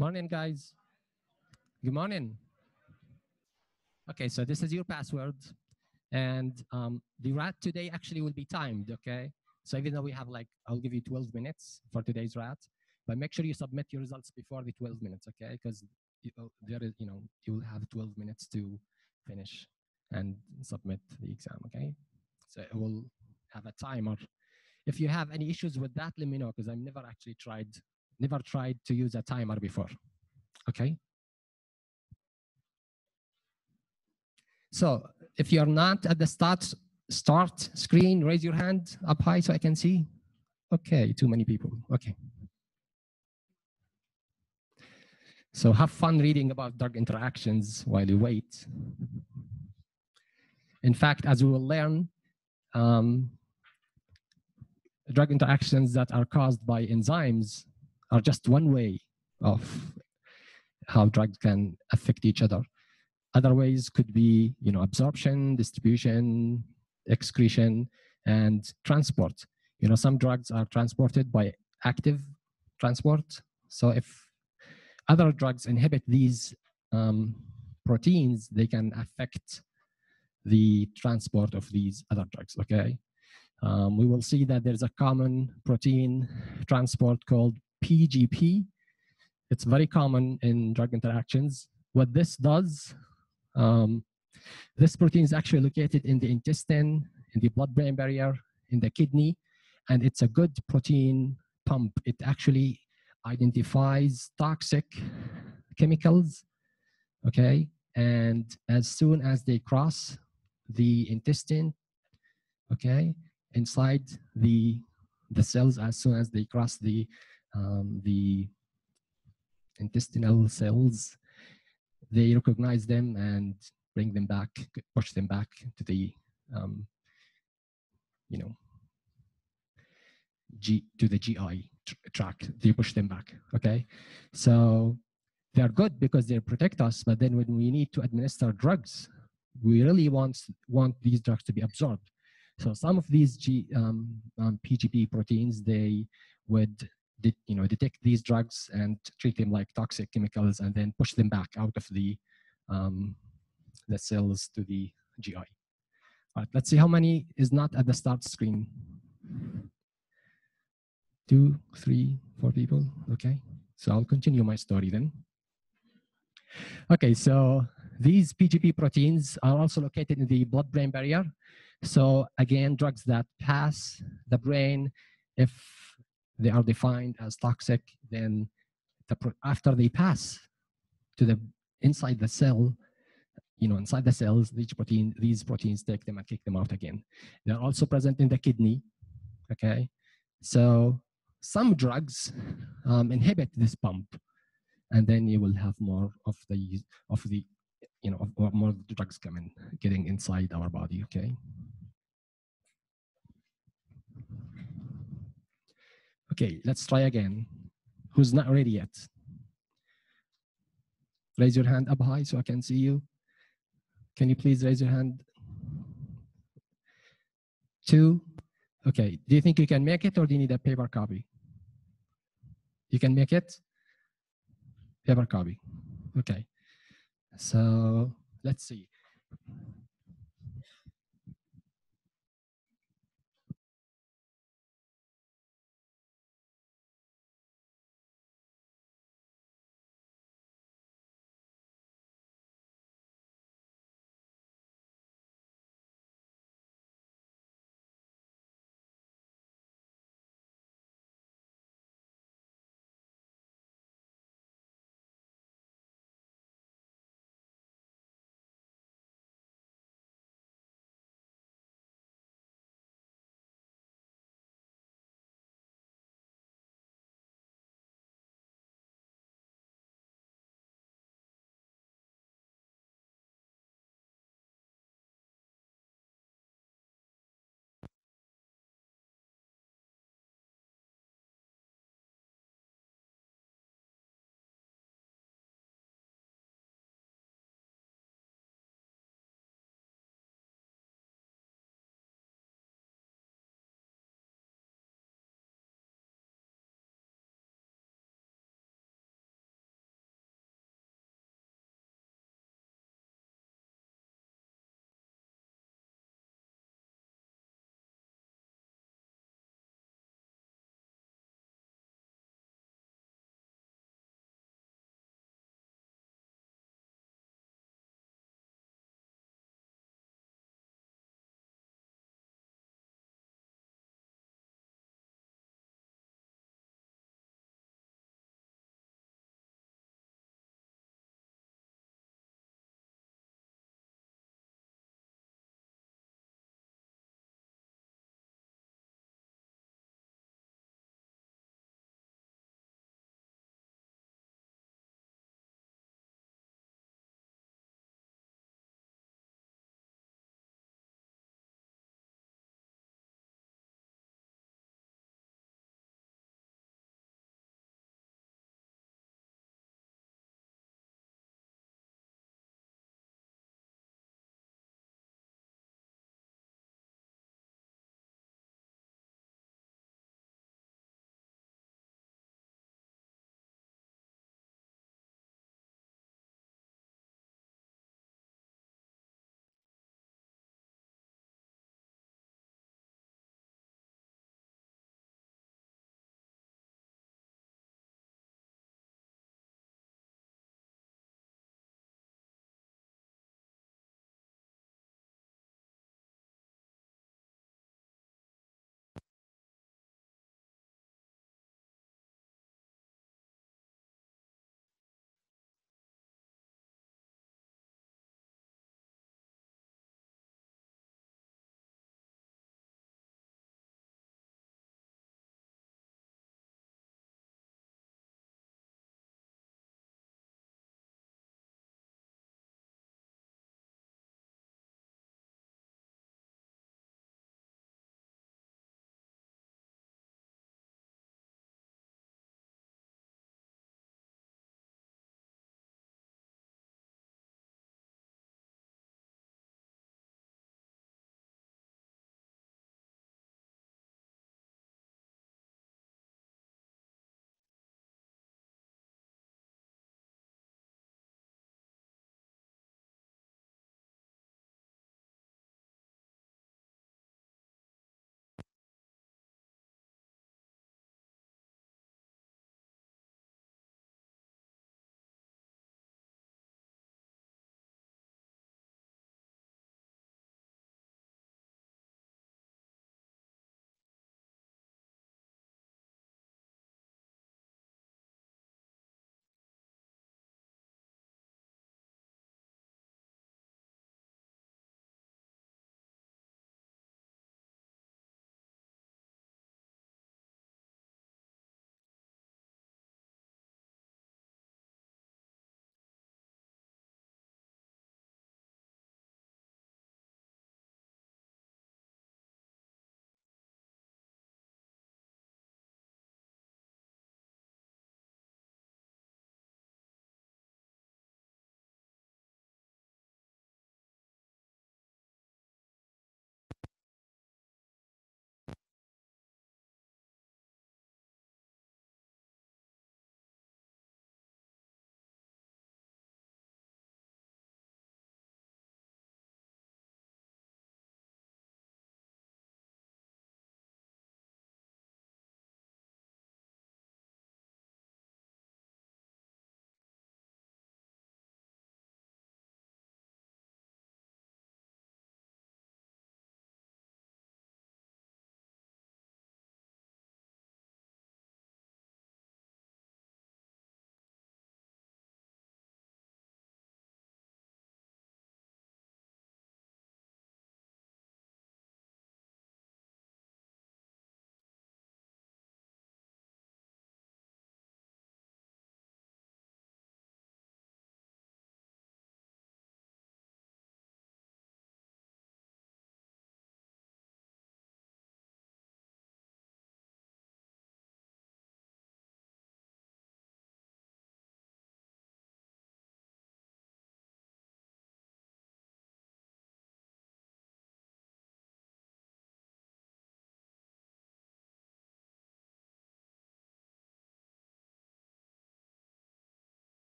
Morning, guys. Good morning. Okay, so this is your password. And the rat today actually will be timed, okay? So even though we have like, I'll give you 12 minutes for today's rat, but make sure you submit your results before the 12 minutes, okay? Because there is, you will have 12 minutes to finish and submit the exam, okay? So it will have a timer. If you have any issues with that, let me know, because I've never actually tried to use a timer before, okay? So if you're not at the start screen, raise your hand up high so I can see. Okay, too many people. Okay. So have fun reading about drug interactions while you wait. In fact, as we will learn, drug interactions that are caused by enzymes are just one way of how drugs can affect each other. Other ways could be, absorption, distribution, excretion, and transport. Some drugs are transported by active transport. So if other drugs inhibit these proteins, they can affect the transport of these other drugs, okay? We will see that there's a common protein transport called PGP. It's very common in drug interactions. What this does, this protein is actually located in the intestine, in the blood-brain barrier, in the kidney, and it's a good protein pump. It actually identifies toxic chemicals, okay? And as soon as they cross the intestine, okay, inside the cells, as soon as they cross the intestinal cells, they recognize them and bring them back, push them back to the, to the GI tract. They push them back, okay? So they are good because they protect us, but then when we need to administer drugs, we really want these drugs to be absorbed. So some of these PGP proteins, they would detect these drugs and treat them like toxic chemicals and then push them back out of the cells to the GI. All right, let's see how many is not at the start screen. 2, 3, 4 people, okay. So I'll continue my story then. Okay, so these PGP proteins are also located in the blood-brain barrier. So again, drugs that pass the brain, if they are defined as toxic, then after they pass to the inside the cell, inside the cells, these proteins take them and kick them out again. They're also present in the kidney, okay? So some drugs inhibit this pump, and then you will have more of the more drugs getting inside our body, okay? Okay, let's try again. Who's not ready yet? Raise your hand up high so I can see you. Can you please raise your hand? 2. Okay, do you think you can make it or do you need a paper copy? You can make it? Paper copy. Okay, so let's see.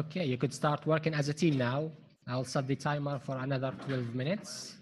Okay, you could start working as a team now. I'll set the timer for another 12 minutes.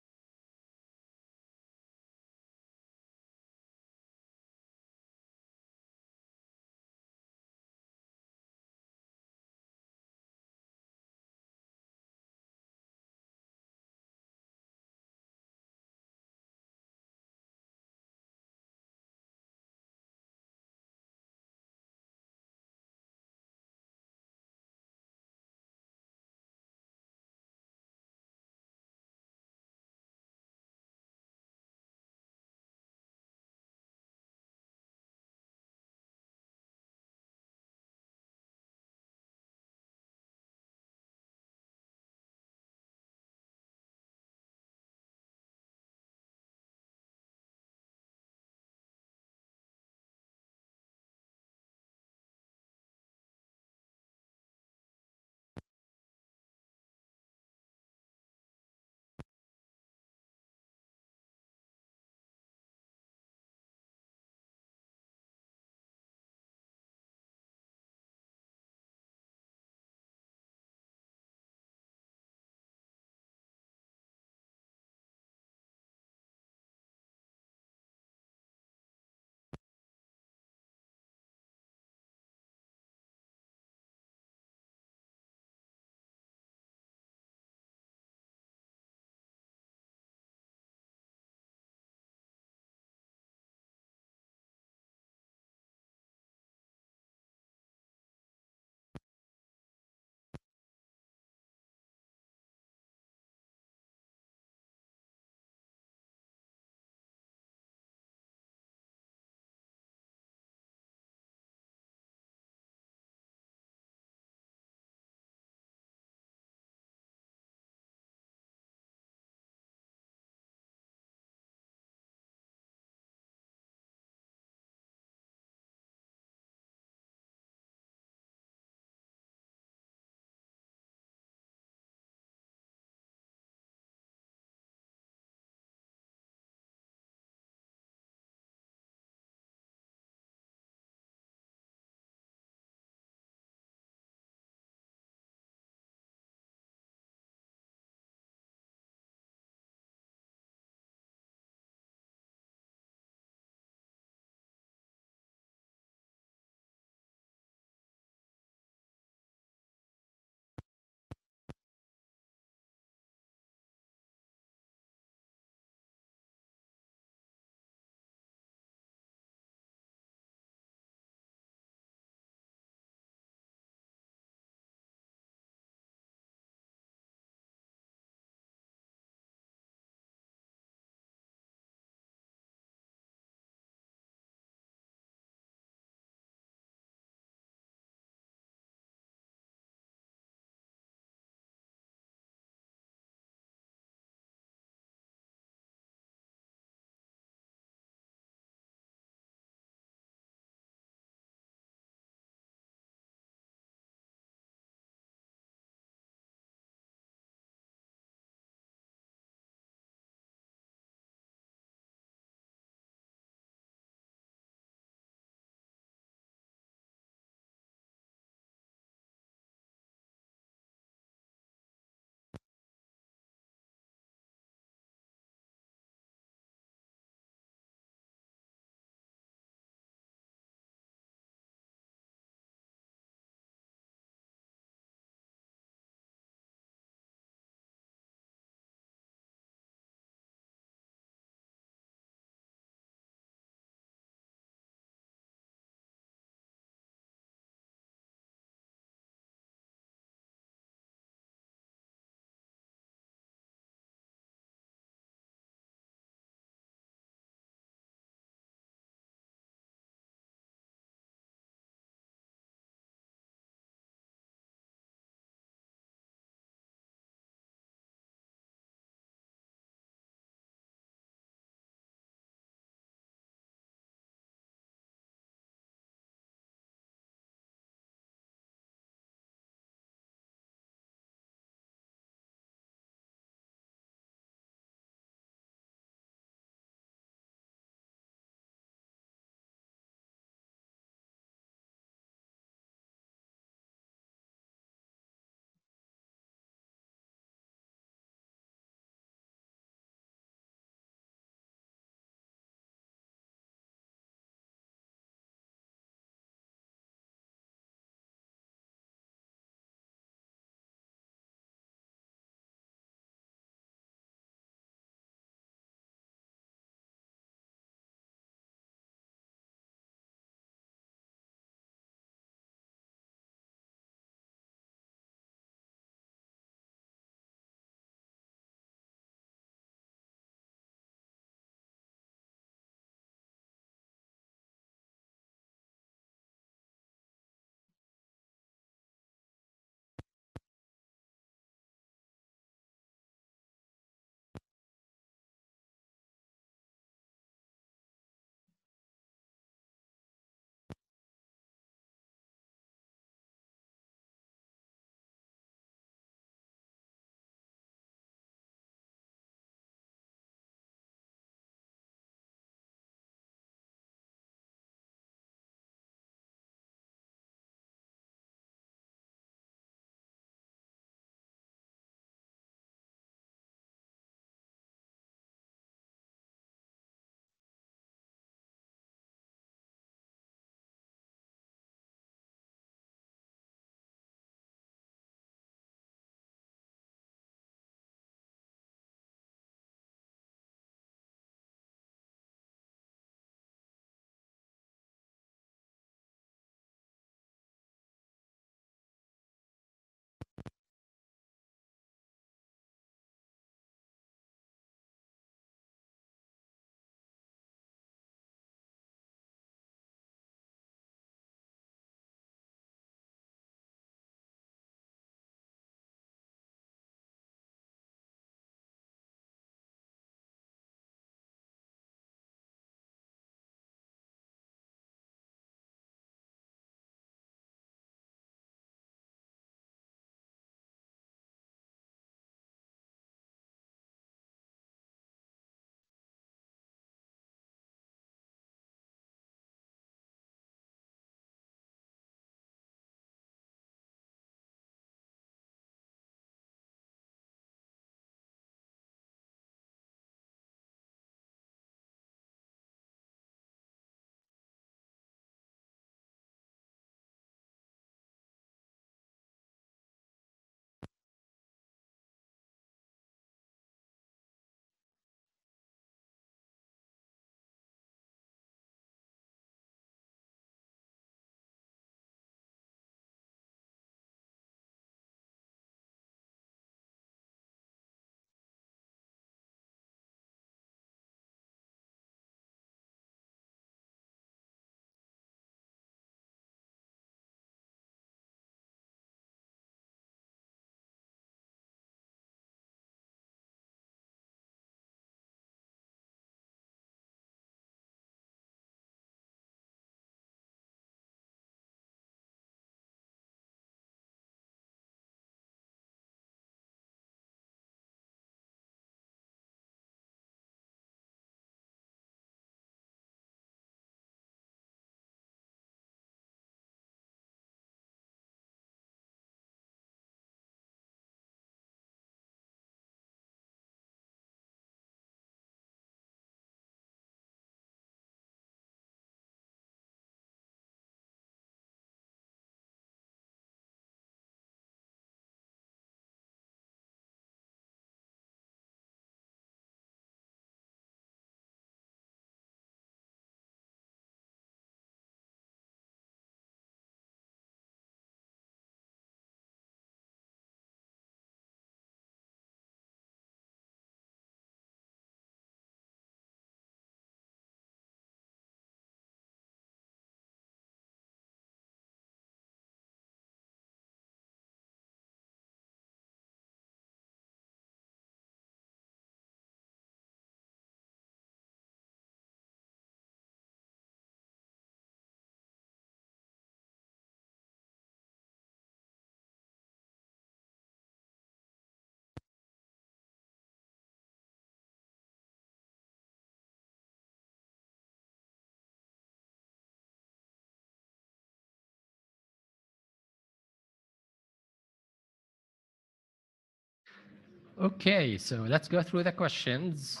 Okay, so let's go through the questions.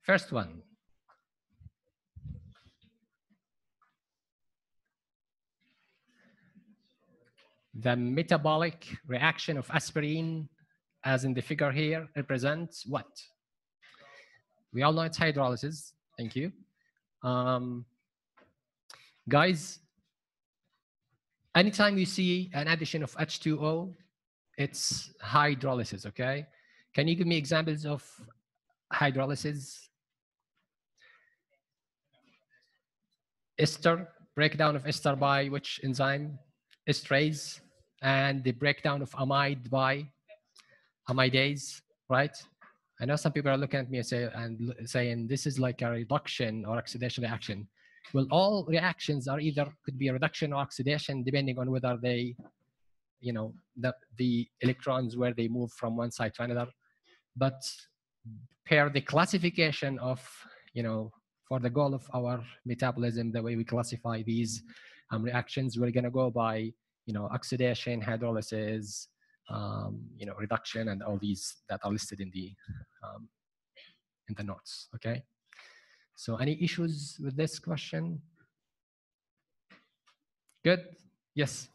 First one. The metabolic reaction of aspirin, as in the figure here, represents what? We all know it's hydrolysis. Thank you. Guys, anytime you see an addition of H2O, it's hydrolysis, okay? Can you give me examples of hydrolysis? Ester, breakdown of ester by which enzyme? Esterase. And the breakdown of amide by amidase, right? I know some people are looking at me and saying this is like a reduction or oxidation reaction. Well, all reactions are either could be a reduction or oxidation depending on whether they, you know, the electrons where they move from one side to another. But per the classification of, you know, for the goal of our metabolism, the way we classify these reactions, we're going to go by, you know, oxidation, hydrolysis, you know, reduction, and all these that are listed in the notes. Okay. So, any issues with this question? Good. Yes.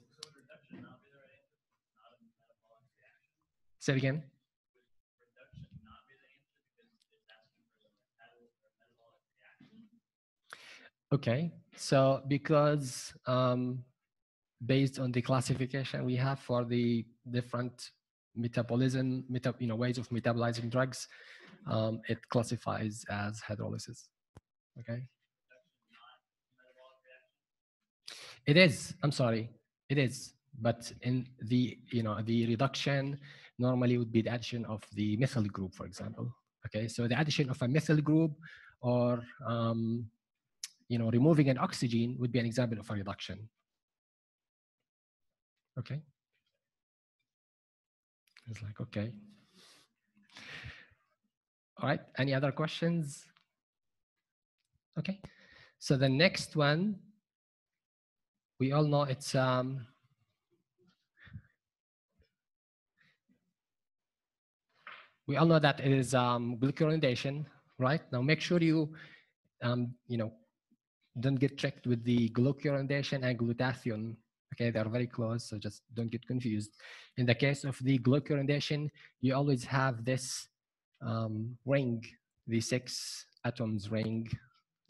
Say it again. Okay. So, because based on the classification we have for the different metabolism, you know, ways of metabolizing drugs, it classifies as hydrolysis. Okay. It is. I'm sorry. It is. But in the, you know, the reduction normally would be the addition of the methyl group, for example. Okay. So the addition of a methyl group or, you know, removing an oxygen would be an example of a reduction. Okay. It's like, okay. All right. Any other questions? Okay. So the next one, we all know it's we all know that it is glucuronidation, right? Now make sure you you know, don't get tricked with the glucuronidation and glutathione. Okay, they're very close, so just don't get confused. In the case of the glucuronidation, you always have this ring, the 6 atoms ring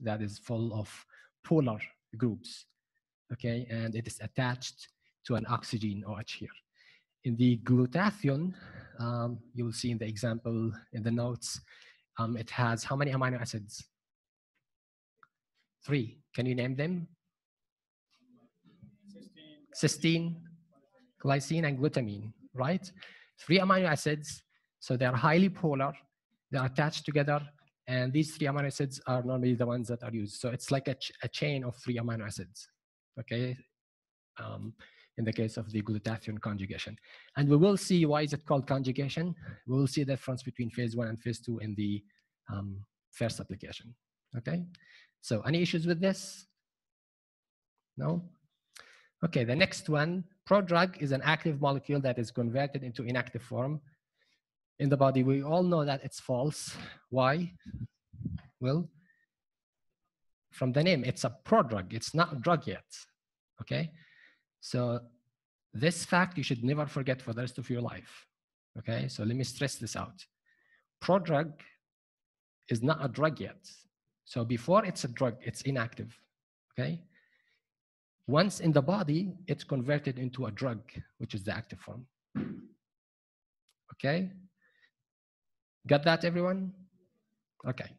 that is full of polar groups. Okay, and it is attached to an oxygen OH here. In the glutathione, you will see in the example in the notes, it has how many amino acids? 3. Can you name them? Cysteine, glycine, and glutamine, right? 3 amino acids. So they are highly polar. They are attached together. And these 3 amino acids are normally the ones that are used. So it's like a chain of 3 amino acids, okay? In the case of the glutathione conjugation. And we will see why is it called conjugation. We will see the difference between phase 1 and phase 2 in the first application, okay? So any issues with this? No? Okay, the next one, prodrug is an active molecule that is converted into inactive form in the body. We all know that it's false. Why? Well, from the name, it's a prodrug. It's not a drug yet, okay? So this fact you should never forget for the rest of your life, okay? So let me stress this out. Prodrug is not a drug yet. So before it's a drug, it's inactive, okay? Once in the body, it's converted into a drug, which is the active form. Okay? Got that, everyone? Okay.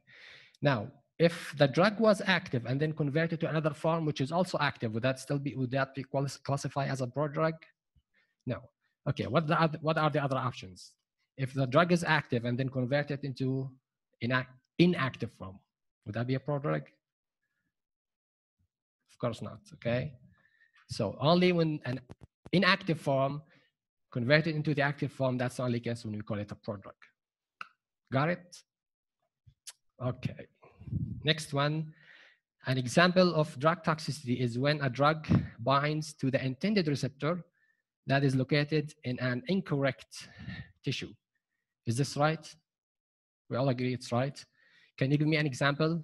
Now, if the drug was active and then converted to another form, which is also active, would that be classified as a prodrug? No. Okay, what are the other options? If the drug is active and then converted into inactive form, would that be a prodrug? Of course not, okay? So only when an inactive form converted into the active form, that's the only case when we call it a prodrug. Got it? Okay. Next one. An example of drug toxicity is when a drug binds to the intended receptor, that is located in an incorrect tissue. Is this right? We all agree it's right. Can you give me an example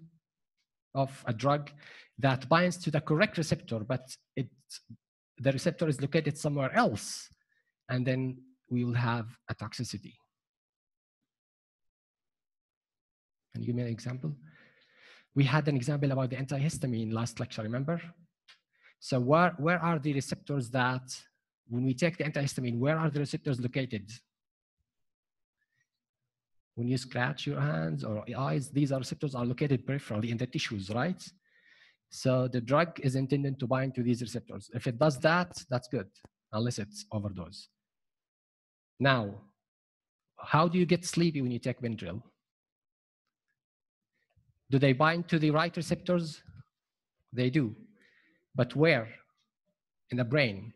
of a drug that binds to the correct receptor, but the receptor is located somewhere else, and then we will have a toxicity? Can you give me an example? We had an example about the antihistamine last lecture, remember? So where are the receptors that, when we take the antihistamine, where are the receptors located? When you scratch your hands or eyes, these receptors are located peripherally in the tissues, right? So the drug is intended to bind to these receptors. If it does that, that's good, unless it's overdose. Now, how do you get sleepy when you take Benadryl? Do they bind to the right receptors? They do. But where? In the brain,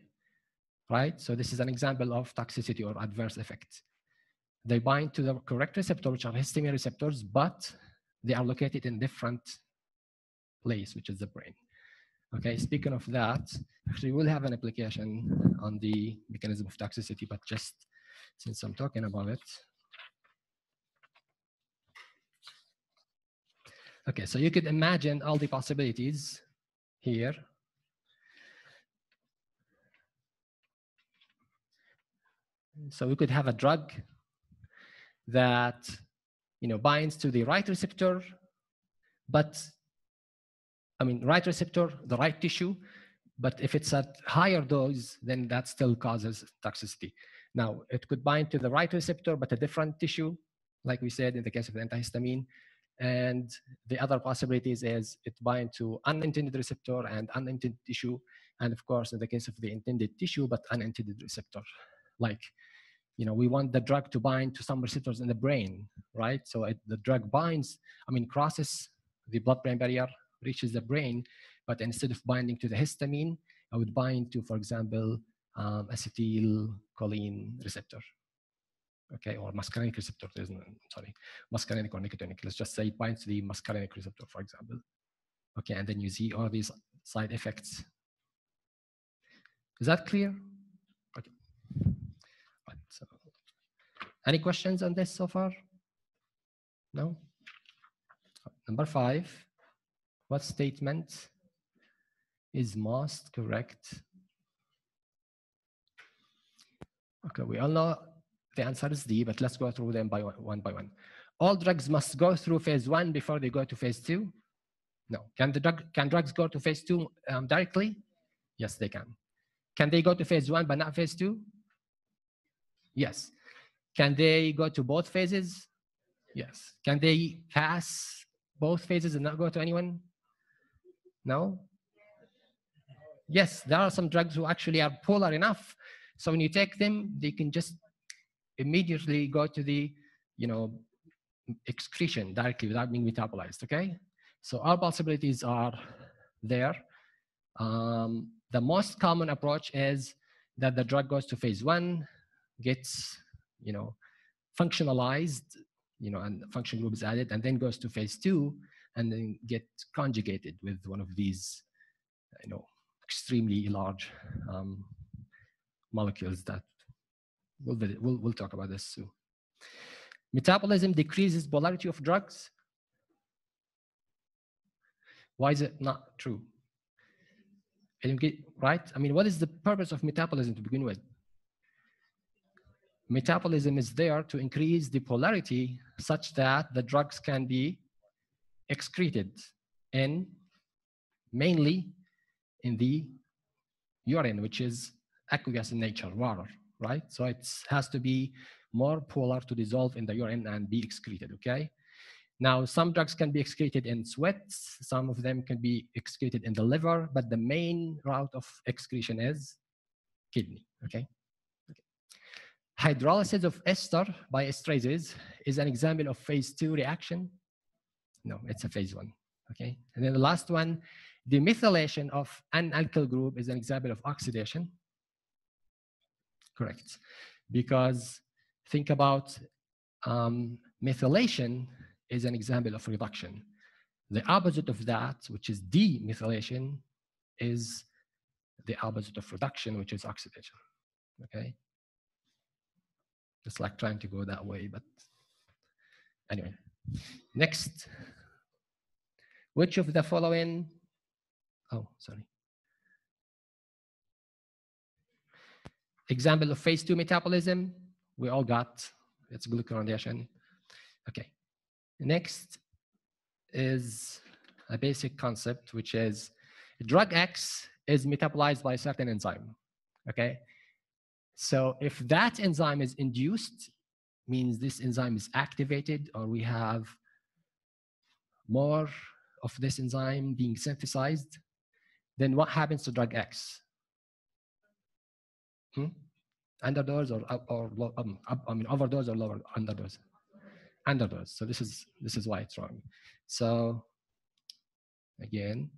right? So this is an example of toxicity or adverse effect. They bind to the correct receptor, which are histamine receptors, but they are located in different place, which is the brain. Okay, speaking of that, actually we'll have an application on the mechanism of toxicity, but just since I'm talking about it. Okay, so you could imagine all the possibilities here. So we could have a drug that, you know, binds to the right receptor, but I mean, right receptor, the right tissue, but if it's at higher dose, then that still causes toxicity. Now, it could bind to the right receptor, but a different tissue, like we said in the case of the antihistamine. And the other possibilities is it bind to unintended receptor and unintended tissue. And of course, in the case of the intended tissue, but unintended receptor. Like, you know, we want the drug to bind to some receptors in the brain, right? So the drug binds, I mean, crosses the blood-brain barrier, reaches the brain, but instead of binding to the histamine, I would bind to, for example, acetylcholine receptor, okay, or muscarinic receptor. Sorry, muscarinic or nicotinic. Let's just say it binds to the muscarinic receptor, for example. Okay, and then you see all these side effects. Is that clear? Okay. Right, so any questions on this so far? No? Number 5. What statement is most correct? Okay, we all know the answer is D, but let's go through them one by one. All drugs must go through phase 1 before they go to phase 2? No. Can drugs go to phase 2 directly? Yes, they can. Can they go to phase 1 but not phase 2? Yes. Can they go to both phases? Yes. Can they pass both phases and not go to anyone? No? Yes, there are some drugs who actually are polar enough. So when you take them, they can just immediately go to the, you know, excretion directly without being metabolized, okay? So all possibilities are there. The most common approach is that the drug goes to phase 1, gets, you know, functionalized, you know, and function group is added, and then goes to phase 2, and then get conjugated with one of these, you know, extremely large molecules that we'll talk about this soon. Metabolism decreases polarity of drugs. Why is it not true? Right? I mean, what is the purpose of metabolism to begin with? Metabolism is there to increase the polarity such that the drugs can be excreted in, mainly in the urine, which is aqueous in nature, water, right? So it has to be more polar to dissolve in the urine and be excreted, okay? Now, some drugs can be excreted in sweat, some of them can be excreted in the liver, but the main route of excretion is kidney, okay? Hydrolysis of ester by esterases is an example of phase 2 reaction. No, it's a phase 1, okay? And then the last one, the methylation of an alkyl group is an example of oxidation. Correct, because think about methylation is an example of reduction. The opposite of that, which is demethylation, is the opposite of reduction, which is oxidation. Okay. It's like trying to go that way, but anyway. Next, which of the following, oh, sorry. Example of phase 2 metabolism, we all got, it's glucuronidation. Okay. Next is a basic concept, which is drug X is metabolized by a certain enzyme, okay? So if that enzyme is induced, means this enzyme is activated, or we have more of this enzyme being synthesized, then what happens to drug X? Underdose or I mean overdose or lower underdose? Underdose. So this is why it's wrong. So again,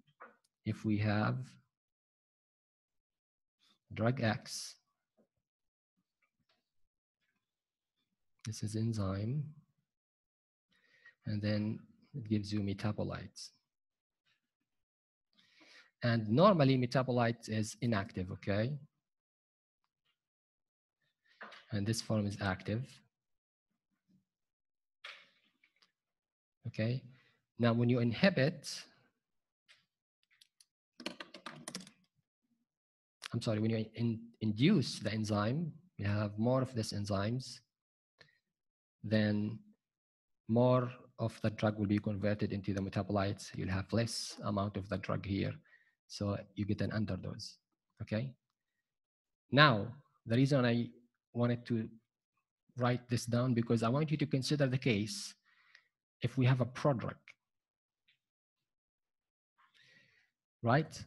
if we have drug X, this is enzyme, and then it gives you metabolites. And normally metabolite is inactive, okay? And this form is active. Okay. Now when you inhibit, I'm sorry, when you induce the enzyme, you have more of these enzymes, then more of the drug will be converted into the metabolites. You'll have less amount of the drug here. So you get an underdose, okay? Now, the reason I wanted to write this down, because I want you to consider the case if we have a prodrug, right?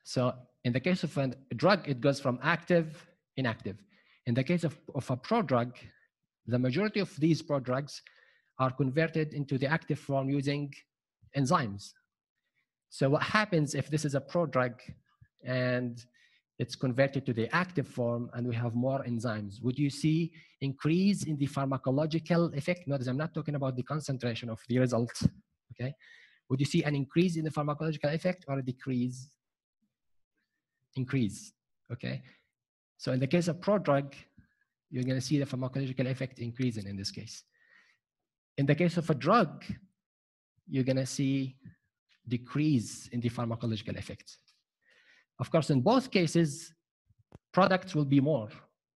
So in the case of a drug, it goes from active, inactive. In the case of a prodrug, the majority of these prodrugs are converted into the active form using enzymes. So what happens if this is a prodrug and it's converted to the active form and we have more enzymes? Would you see increase in the pharmacological effect? Notice I'm not talking about the concentration of the results, okay? Would you see an increase in the pharmacological effect or a decrease? Increase, okay? So in the case of prodrug, you're gonna see the pharmacological effect increasing in this case. In the case of a drug, you're gonna see decrease in the pharmacological effect. Of course, in both cases, products will be more,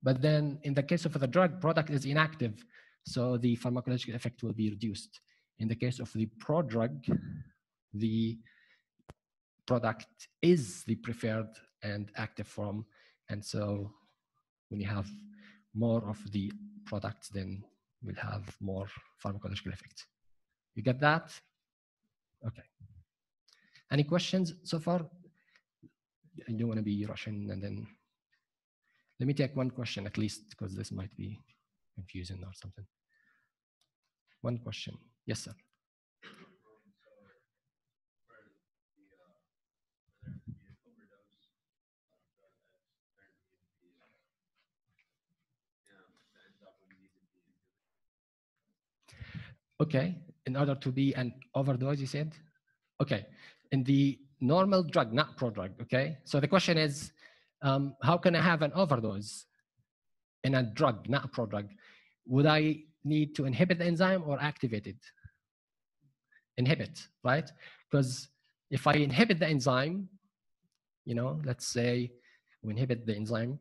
but then in the case of the drug, product is inactive, so the pharmacological effect will be reduced. In the case of the prodrug, the product is the preferred and active form, and so when you have more of the products, then we'll have more pharmacological effect. You get that? Okay. Any questions so far? I don't want to be rushing, and then let me take one question at least, because this might be confusing or something. One question. Yes, sir. Okay, in order to be an overdose, you said? Okay, in the normal drug, not prodrug, okay? So the question is, how can I have an overdose in a drug, not a prodrug? Would I need to inhibit the enzyme or activate it? Inhibit, right? Because if I inhibit the enzyme, you know, let's say we inhibit the enzyme.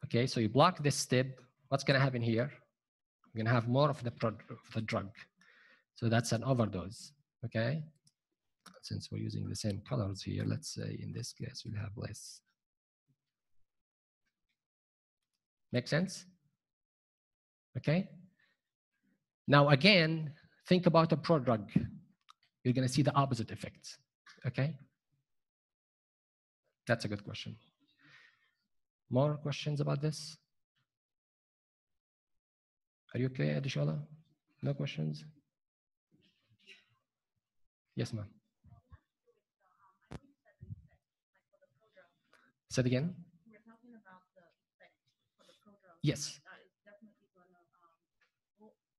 Okay, so you block this step, what's gonna happen here? You're gonna have more of the drug. So that's an overdose, okay? Since we're using the same colors here, let's say in this case, we'll have less. Make sense? Okay? Now again, think about a prodrug. You're gonna see the opposite effects, okay? That's a good question. More questions about this? Are you okay, Adishola? No questions? Yes, ma'am. Say it again. We're talking about the effect for the prodrug. Yes. That is definitely gonna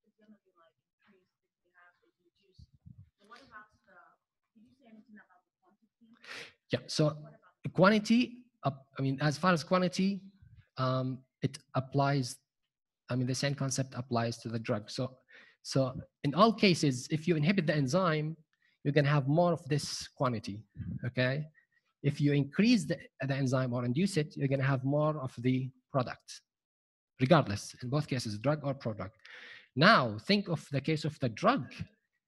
it's gonna be like increased if you have it reduced. But what about the? Did you say anything about the quantity? Yeah, so quantity, I mean, as far as quantity, it applies, I mean, the same concept applies to the drug. So in all cases, if you inhibit the enzyme, you're gonna have more of this quantity, okay? If you increase the enzyme or induce it, you're gonna have more of the product, regardless, in both cases, drug or prodrug. Now, think of the case of the drug.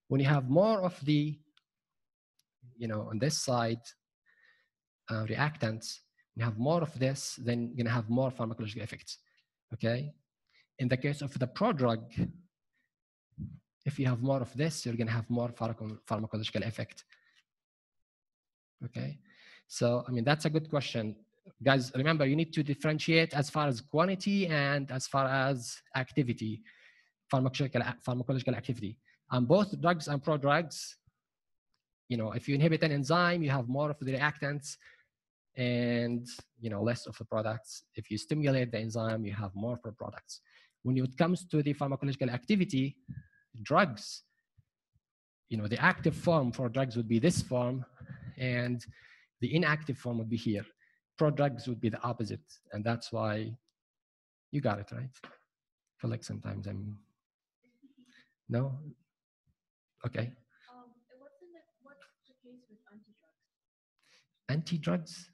When you have more of the, on this side, reactants, you have more of this, then you're gonna have more pharmacological effects, okay? In the case of the prodrug, if you have more of this, you're gonna have more pharmacological effect, okay? So, I mean, that's a good question. Guys, remember, you need to differentiate as far as quantity and as far as activity, pharmacological activity. Both drugs and prodrugs, if you inhibit an enzyme, you have more of the reactants and less of the products. If you stimulate the enzyme, you have more for products. When it comes to the pharmacological activity, drugs, the active form for drugs would be this form, and the inactive form would be here. Prodrugs would be the opposite, and that's why you got it right. I feel like sometimes I'm no. Okay. What's the case with anti-drugs? Anti-drugs?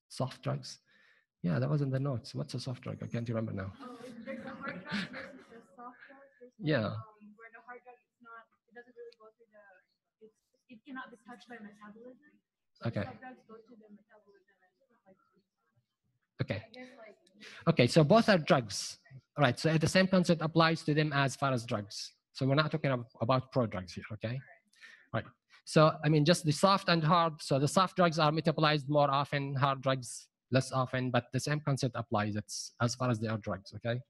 Soft drugs? Yeah, that was in the notes. What's a soft drug? I can't remember now. Oh, there's the hard drugs versus the soft drugs. Yeah. Where the hard drug, it doesn't really go through it cannot be touched by metabolism. Okay. Soft drugs go to the metabolism and okay. Okay, so both are drugs. All right, so the same concept applies to them as far as drugs. So we're not talking about prodrugs here, okay? Right. So, I mean, just the soft and hard. So the soft drugs are metabolized more often, hard drugs less often, but the same concept applies. It's as far as they are drugs, okay?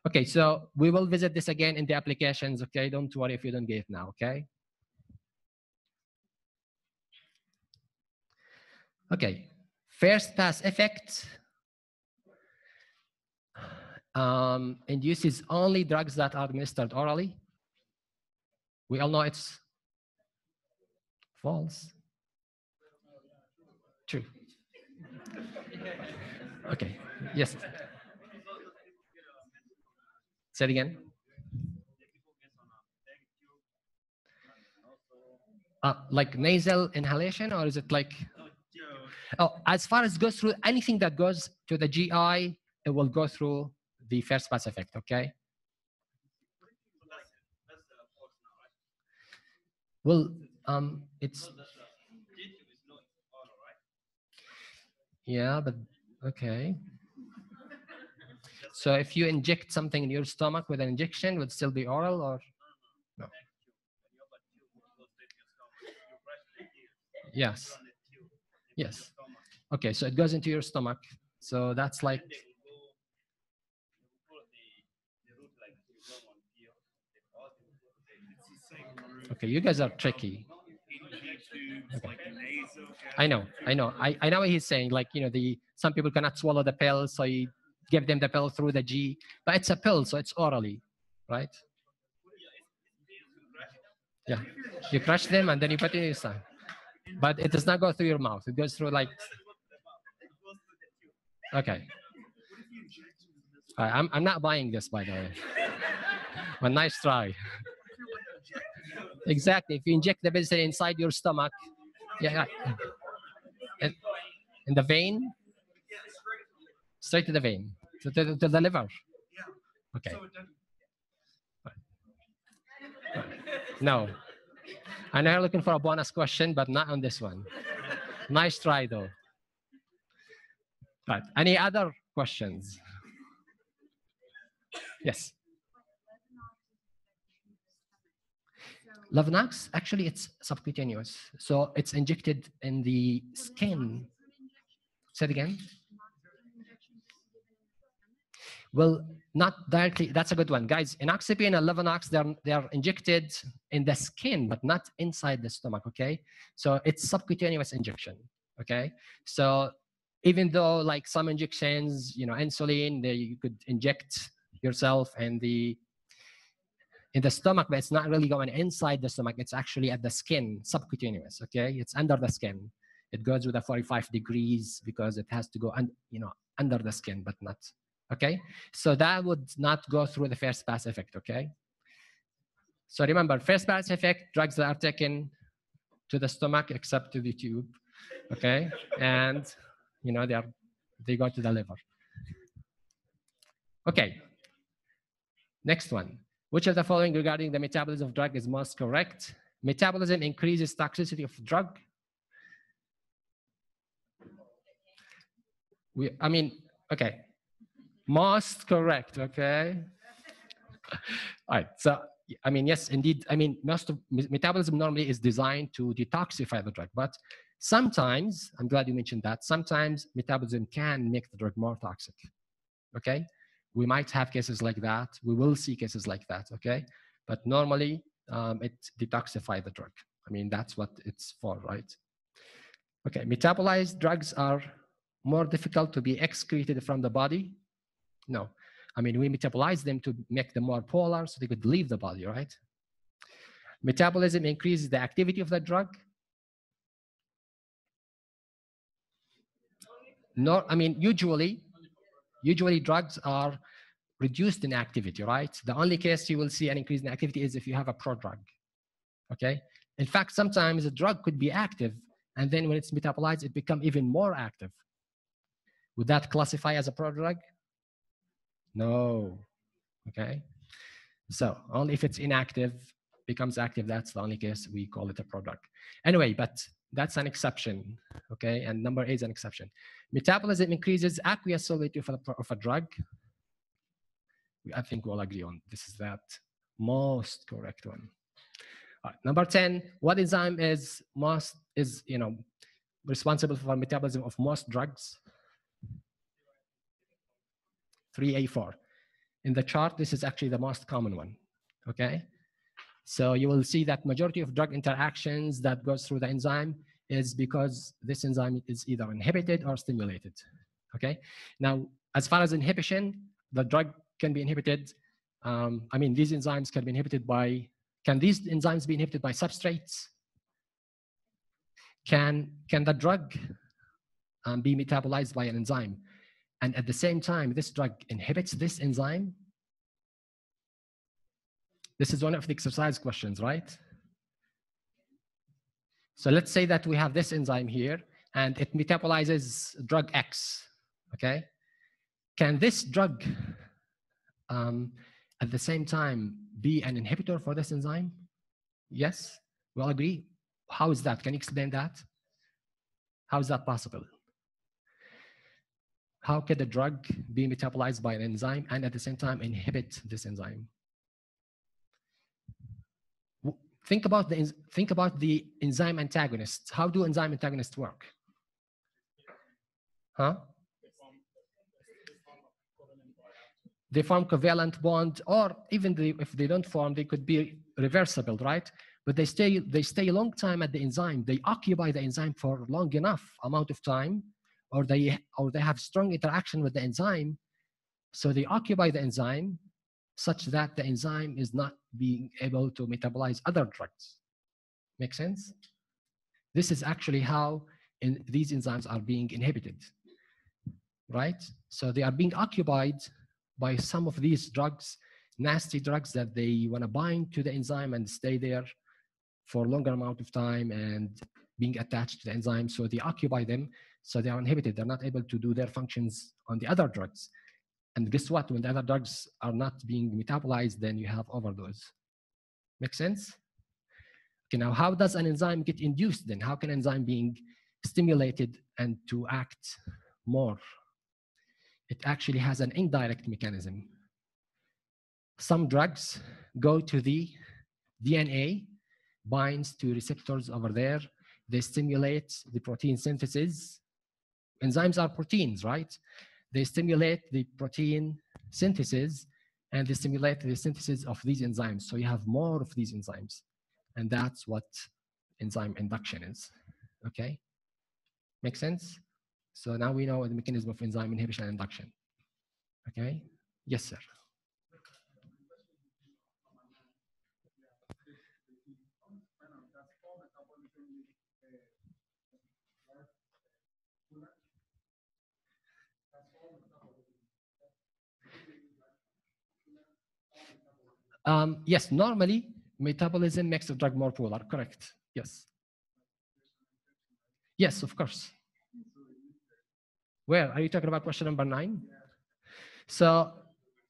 Okay, so we will visit this again in the applications, okay? Don't worry if you don't get it now, okay? Okay, first pass effect induces only drugs that are administered orally. We all know it's false. True. Okay, yes. Say it again. Like nasal inhalation, or is it like? Oh, as far as goes through anything that goes to the GI, it will go through the first pass effect, okay? Well, it's. Yeah, but okay. So if you inject something in your stomach with an injection, would it still be oral or no? Yes. Yes. Okay, so it goes into your stomach. So that's like. Okay, you guys are tricky. Okay. I know. I know what he's saying. Like, some people cannot swallow the pill, so you give them the pill through the G, but it's a pill, so it's orally, right? Yeah, you crush them and then you put it in your stomach, but it does not go through your mouth. It goes through like. Okay. I'm not buying this, by the way. But nice try. Exactly. If you inject the medicine inside your stomach, yeah, in the vein, straight to the vein, to the liver. Okay. No. I know you're looking for a bonus question, but not on this one. Nice try, though. Right. Any other questions? Yes. Lovenox, actually, it's subcutaneous. So it's injected in the skin. Say it again. Well, not directly. That's a good one. Guys, enoxaparin and Lovenox, they're injected in the skin, but not inside the stomach, okay? So it's subcutaneous injection, okay? So even though like some injections, insulin, you could inject yourself and in the stomach, but it's not really going inside the stomach. It's actually at the skin, subcutaneous. Okay, it's under the skin. It goes with a 45 degrees because it has to go, under the skin, but not. Okay, so that would not go through the first pass effect. Okay, so remember, first pass effect, drugs that are taken to the stomach except to the tube. Okay, and they go to the liver. Okay, next one. Which of the following regarding the metabolism of drug is most correct? Metabolism increases toxicity of drug. Okay, most correct, okay? All right, so, yes, indeed, most of metabolism normally is designed to detoxify the drug, but sometimes, I'm glad you mentioned that, sometimes metabolism can make the drug more toxic, okay? We might have cases like that. We will see cases like that, okay? But normally, it detoxifies the drug. That's what it's for, right? Okay, metabolized drugs are more difficult to be excreted from the body. No, we metabolize them to make them more polar so they could leave the body, right? Metabolism increases the activity of the drug. No, usually drugs are reduced in activity, right? The only case you will see an increase in activity is if you have a prodrug, okay? In fact, sometimes a drug could be active, and then when it's metabolized, it becomes even more active. Would that classify as a prodrug? No, okay? So only if it's inactive, becomes active, that's the only case we call it a prodrug. Anyway, but that's an exception, okay? And number 8 is an exception. Metabolism increases aqueous solubility of a drug. I think we'll agree on this is that most correct one. Number 10, what enzyme is responsible for metabolism of most drugs? 3A4. In the chart, this is actually the most common one, okay? So you will see that majority of drug interactions that goes through the enzyme is because this enzyme is either inhibited or stimulated, okay? Now, as far as inhibition, the drug can be inhibited. These enzymes can be inhibited by, can these enzymes be inhibited by substrates? Can the drug be metabolized by an enzyme? And at the same time, this drug inhibits this enzyme? This is one of the exercise questions, right? So let's say that we have this enzyme here, and it metabolizes drug X, okay? Can this drug, at the same time, be an inhibitor for this enzyme? Yes, we'll agree. How is that? Can you explain that? How is that possible? How could a drug be metabolized by an enzyme and at the same time inhibit this enzyme? Think about the enzyme antagonists. How do enzyme antagonists work? Huh? They form covalent bond, or even if they don't form, they could be reversible, right? But they stay a long time at the enzyme. They occupy the enzyme for long enough amount of time, or they have strong interaction with the enzyme. So they occupy the enzyme such that the enzyme is not being able to metabolize other drugs. Make sense? This is actually how these enzymes are being inhibited, right? So they are being occupied by some of these drugs, nasty drugs that they want to bind to the enzyme and stay there for a longer amount of time and being attached to the enzyme. So they occupy them, so they are inhibited. They're not able to do their functions on the other drugs. And guess what? When the other drugs are not being metabolized, then you have overdose. Make sense? Okay, now how does an enzyme get induced then? How can an enzyme being stimulated and to act more? It actually has an indirect mechanism. Some drugs go to the DNA, binds to receptors over there. They stimulate the protein synthesis. Enzymes are proteins, right? They stimulate the protein synthesis and they stimulate the synthesis of these enzymes. So you have more of these enzymes. And that's what enzyme induction is, okay? Make sense? So now we know the mechanism of enzyme inhibition and induction, okay? Yes, sir. Yes, normally metabolism makes the drug more polar, correct? Yes. Yes, of course. Where? Are you talking about question number 9? So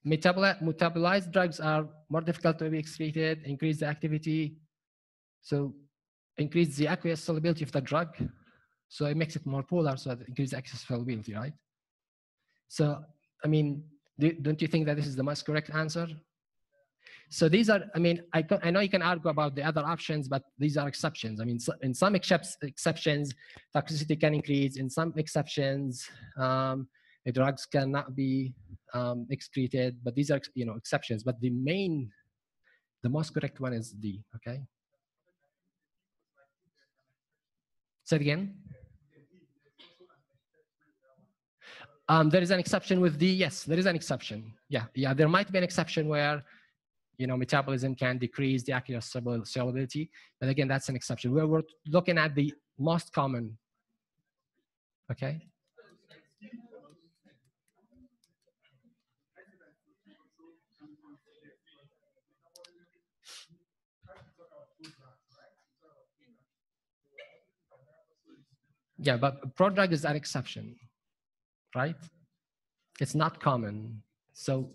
metabolized drugs are more difficult to be excreted, increase the activity, so increase the aqueous solubility of the drug. So it makes it more polar, so it increases the aqueous solubility, right? So, I mean, don't you think that this is the most correct answer? So these are, I mean, I know you can argue about the other options, but these are exceptions. I mean, so in some exceptions, toxicity can increase. In some exceptions, the drugs cannot be excreted, but these are, exceptions. But the most correct one is D, okay? Say it again. There is an exception with D, yes, there is an exception. Yeah, there might be an exception where metabolism can decrease the aqueous solubility. But again, that's an exception. We're looking at the most common, okay? Yeah, but prodrug is an exception, right? It's not common. So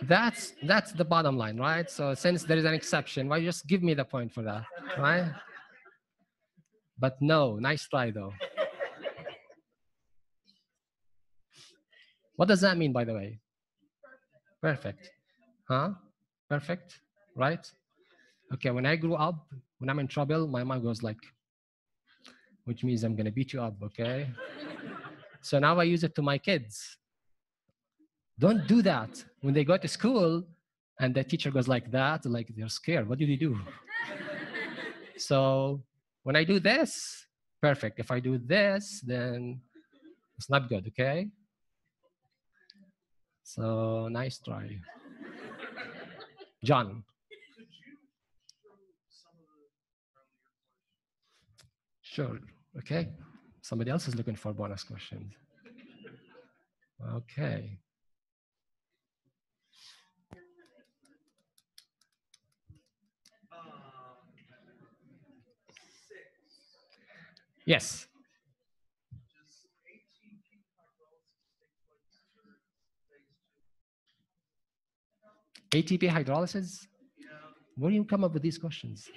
that's the bottom line, right? So since there is an exception, why just give me the point for that, right? But no, nice try though. What does that mean, by the way? Perfect. Huh? Perfect, right? Okay, when I grew up, when I'm in trouble, my mom goes like, which means I'm gonna beat you up, okay? So now I use it to my kids. Don't do that. When they go to school and the teacher goes like that, like they're scared. What did you do? So when I do this, perfect. If I do this, then it's not good, okay? So nice try. John. Sure, okay. Somebody else is looking for bonus questions. Okay. Yes. ATP hydrolysis? Where do you come up with these questions?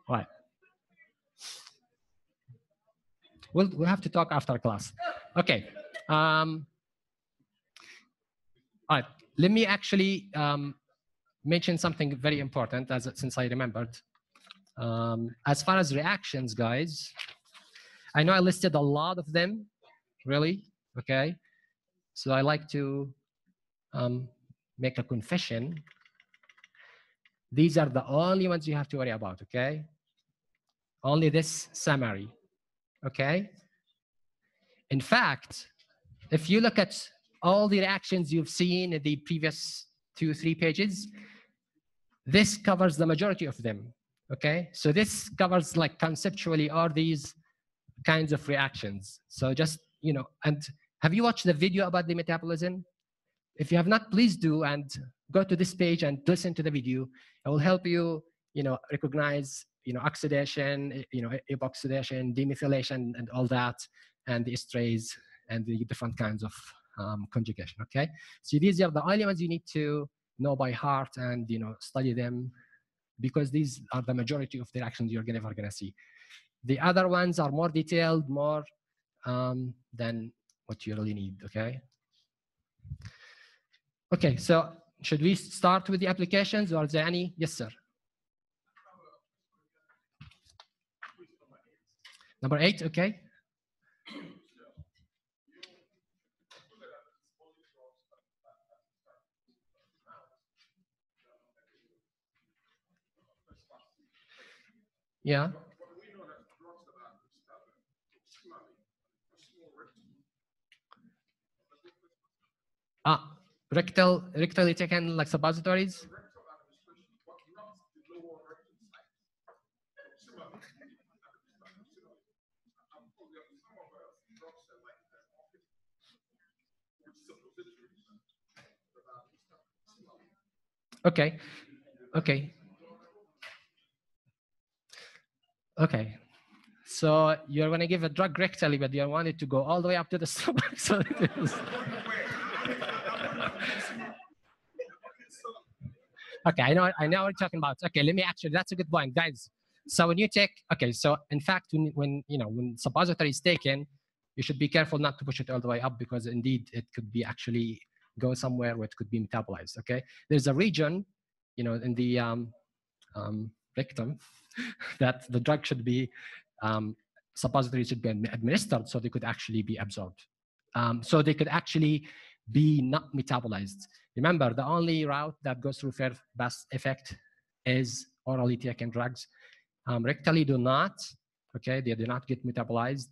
Right. We'll have to talk after class. Okay. All right. Let me actually mention something very important since I remembered. As far as reactions, guys, I know I listed a lot of them, really, okay? So I like to make a confession. These are the only ones you have to worry about, okay? Only this summary, okay? In fact, if you look at all the reactions you've seen in the previous 2-3 pages, this covers the majority of them, okay? So this covers like conceptually all these kinds of reactions. So just, and have you watched the video about the metabolism? If you have not, please do, and go to this page and listen to the video. It will help you, recognize, oxidation, epoxidation, demethylation, and all that, and the esterase, and the different kinds of conjugation, okay? So these are the only ones you need to know by heart and, study them, because these are the majority of the reactions you're never gonna see. The other ones are more detailed, more than what you really need, okay? Okay, so should we start with the applications, or is there any? Yes, sir. Number 8, okay. Yeah. Rectally taken like suppositories. Okay. Okay. Okay. So you're going to give a drug rectally, but you want it to go all the way up to the stomach. So it is. Okay, I know what you're talking about. Okay, let me actually, that's a good point, guys. So when you take, okay, so in fact, when suppository is taken, you should be careful not to push it all the way up because indeed it could be actually go somewhere where it could be metabolized. Okay, there's a region, in the rectum that the drug should be suppository should be administered so they could actually be absorbed. So they could actually be not metabolized. Remember, the only route that goes through first-pass effect is orally taken drugs. Rectally do not, okay? They do not get metabolized.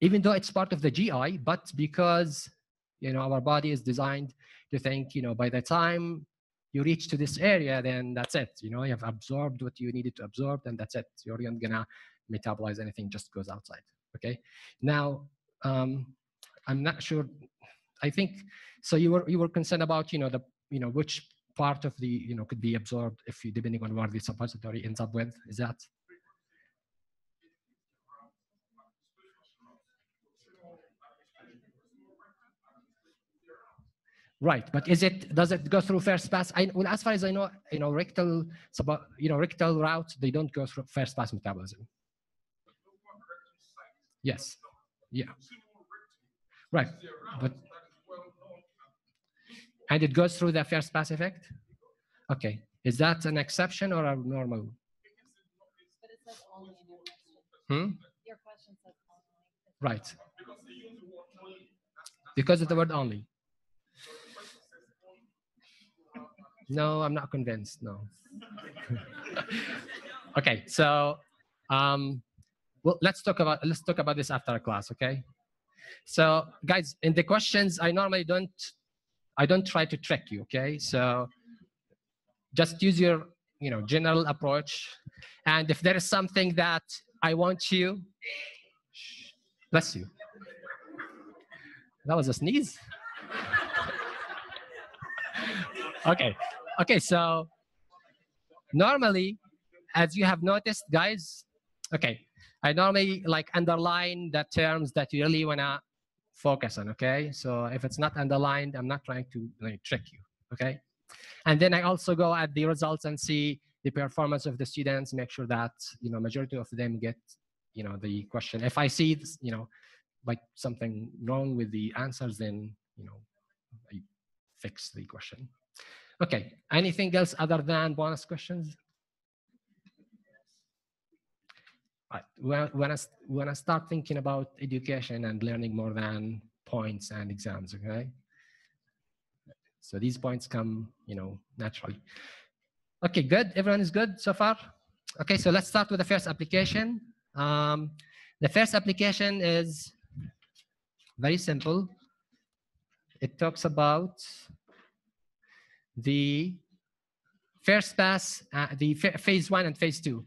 Even though it's part of the GI, but because our body is designed to think, by the time you reach to this area, then that's it. You have absorbed what you needed to absorb, and that's it. You're not gonna metabolize anything, just goes outside. Okay. Now, I'm not sure. I think so. You were concerned about which part of the could be absorbed if you depending on where the suppository ends up with. Is that? Right, but does it go through first pass? Well, as far as I know, rectal route, they don't go through first pass metabolism. Yes, yeah, right, and it goes through the first pass effect. Okay, is that an exception or a normal? But it says only in your question. Your question says only. Right. Because of the word only. No, I'm not convinced. No. Okay, so well, let's talk about this after class. Okay. So guys, in the questions, I normally don't try to trick you. Okay, so just use your general approach, and if there is something that I want you, bless you. That was a sneeze. Okay, so normally, as you have noticed, guys, okay, I normally like underline the terms that you really wanna focus on. Okay, so if it's not underlined, I'm not trying to trick you. Okay, and then I also go at the results and see the performance of the students, make sure that majority of them get the question. If I see like something wrong with the answers, then I fix the question. Okay, anything else other than bonus questions? Right. When I start thinking about education and learning more than points and exams, okay? So these points come, naturally. Okay, good. Everyone is good so far? Okay, so let's start with the first application. The first application is very simple. It talks about the first pass, the phase 1 and phase 2.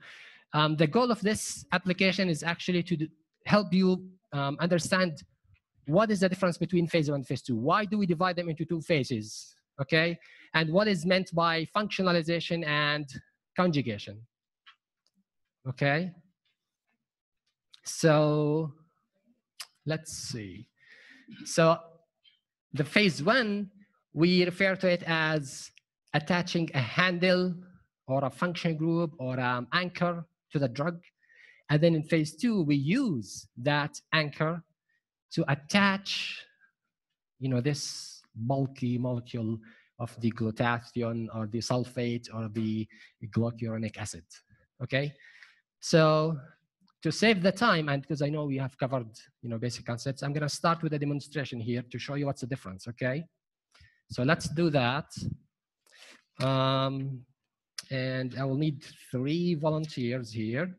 The goal of this application is actually to help you understand what is the difference between phase 1 and phase 2. Why do we divide them into 2 phases? Okay, and what is meant by functionalization and conjugation? Okay, so let's see. So the phase 1, we refer to it as attaching a handle or a function group or an anchor to the drug. And then in phase 2, we use that anchor to attach, this bulky molecule of the glutathione or the sulfate or the glucuronic acid. Okay, so to save the time, and because I know we have covered basic concepts, I'm going to start with a demonstration here to show you what's the difference. Okay, so let's do that. And I will need 3 volunteers here.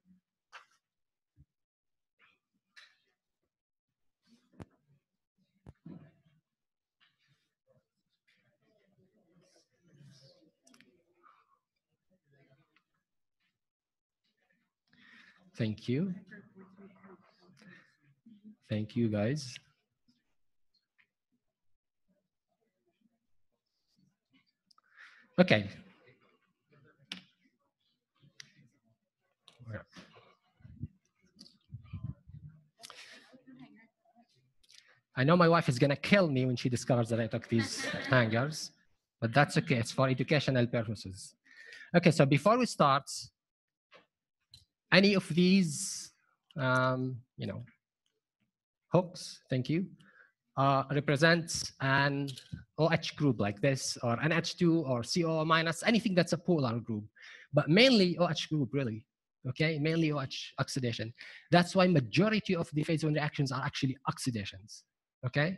Thank you. Thank you, guys. Okay. I know my wife is going to kill me when she discovers that I took these hangers, but that's okay. It's for educational purposes. Okay, so before we start, any of these, hooks, thank you, represents an OH group like this, or an H2 or COO minus, anything that's a polar group, but mainly OH group, really. Okay, mainly OH oxidation. That's why majority of the phase 1 reactions are actually oxidations. Okay,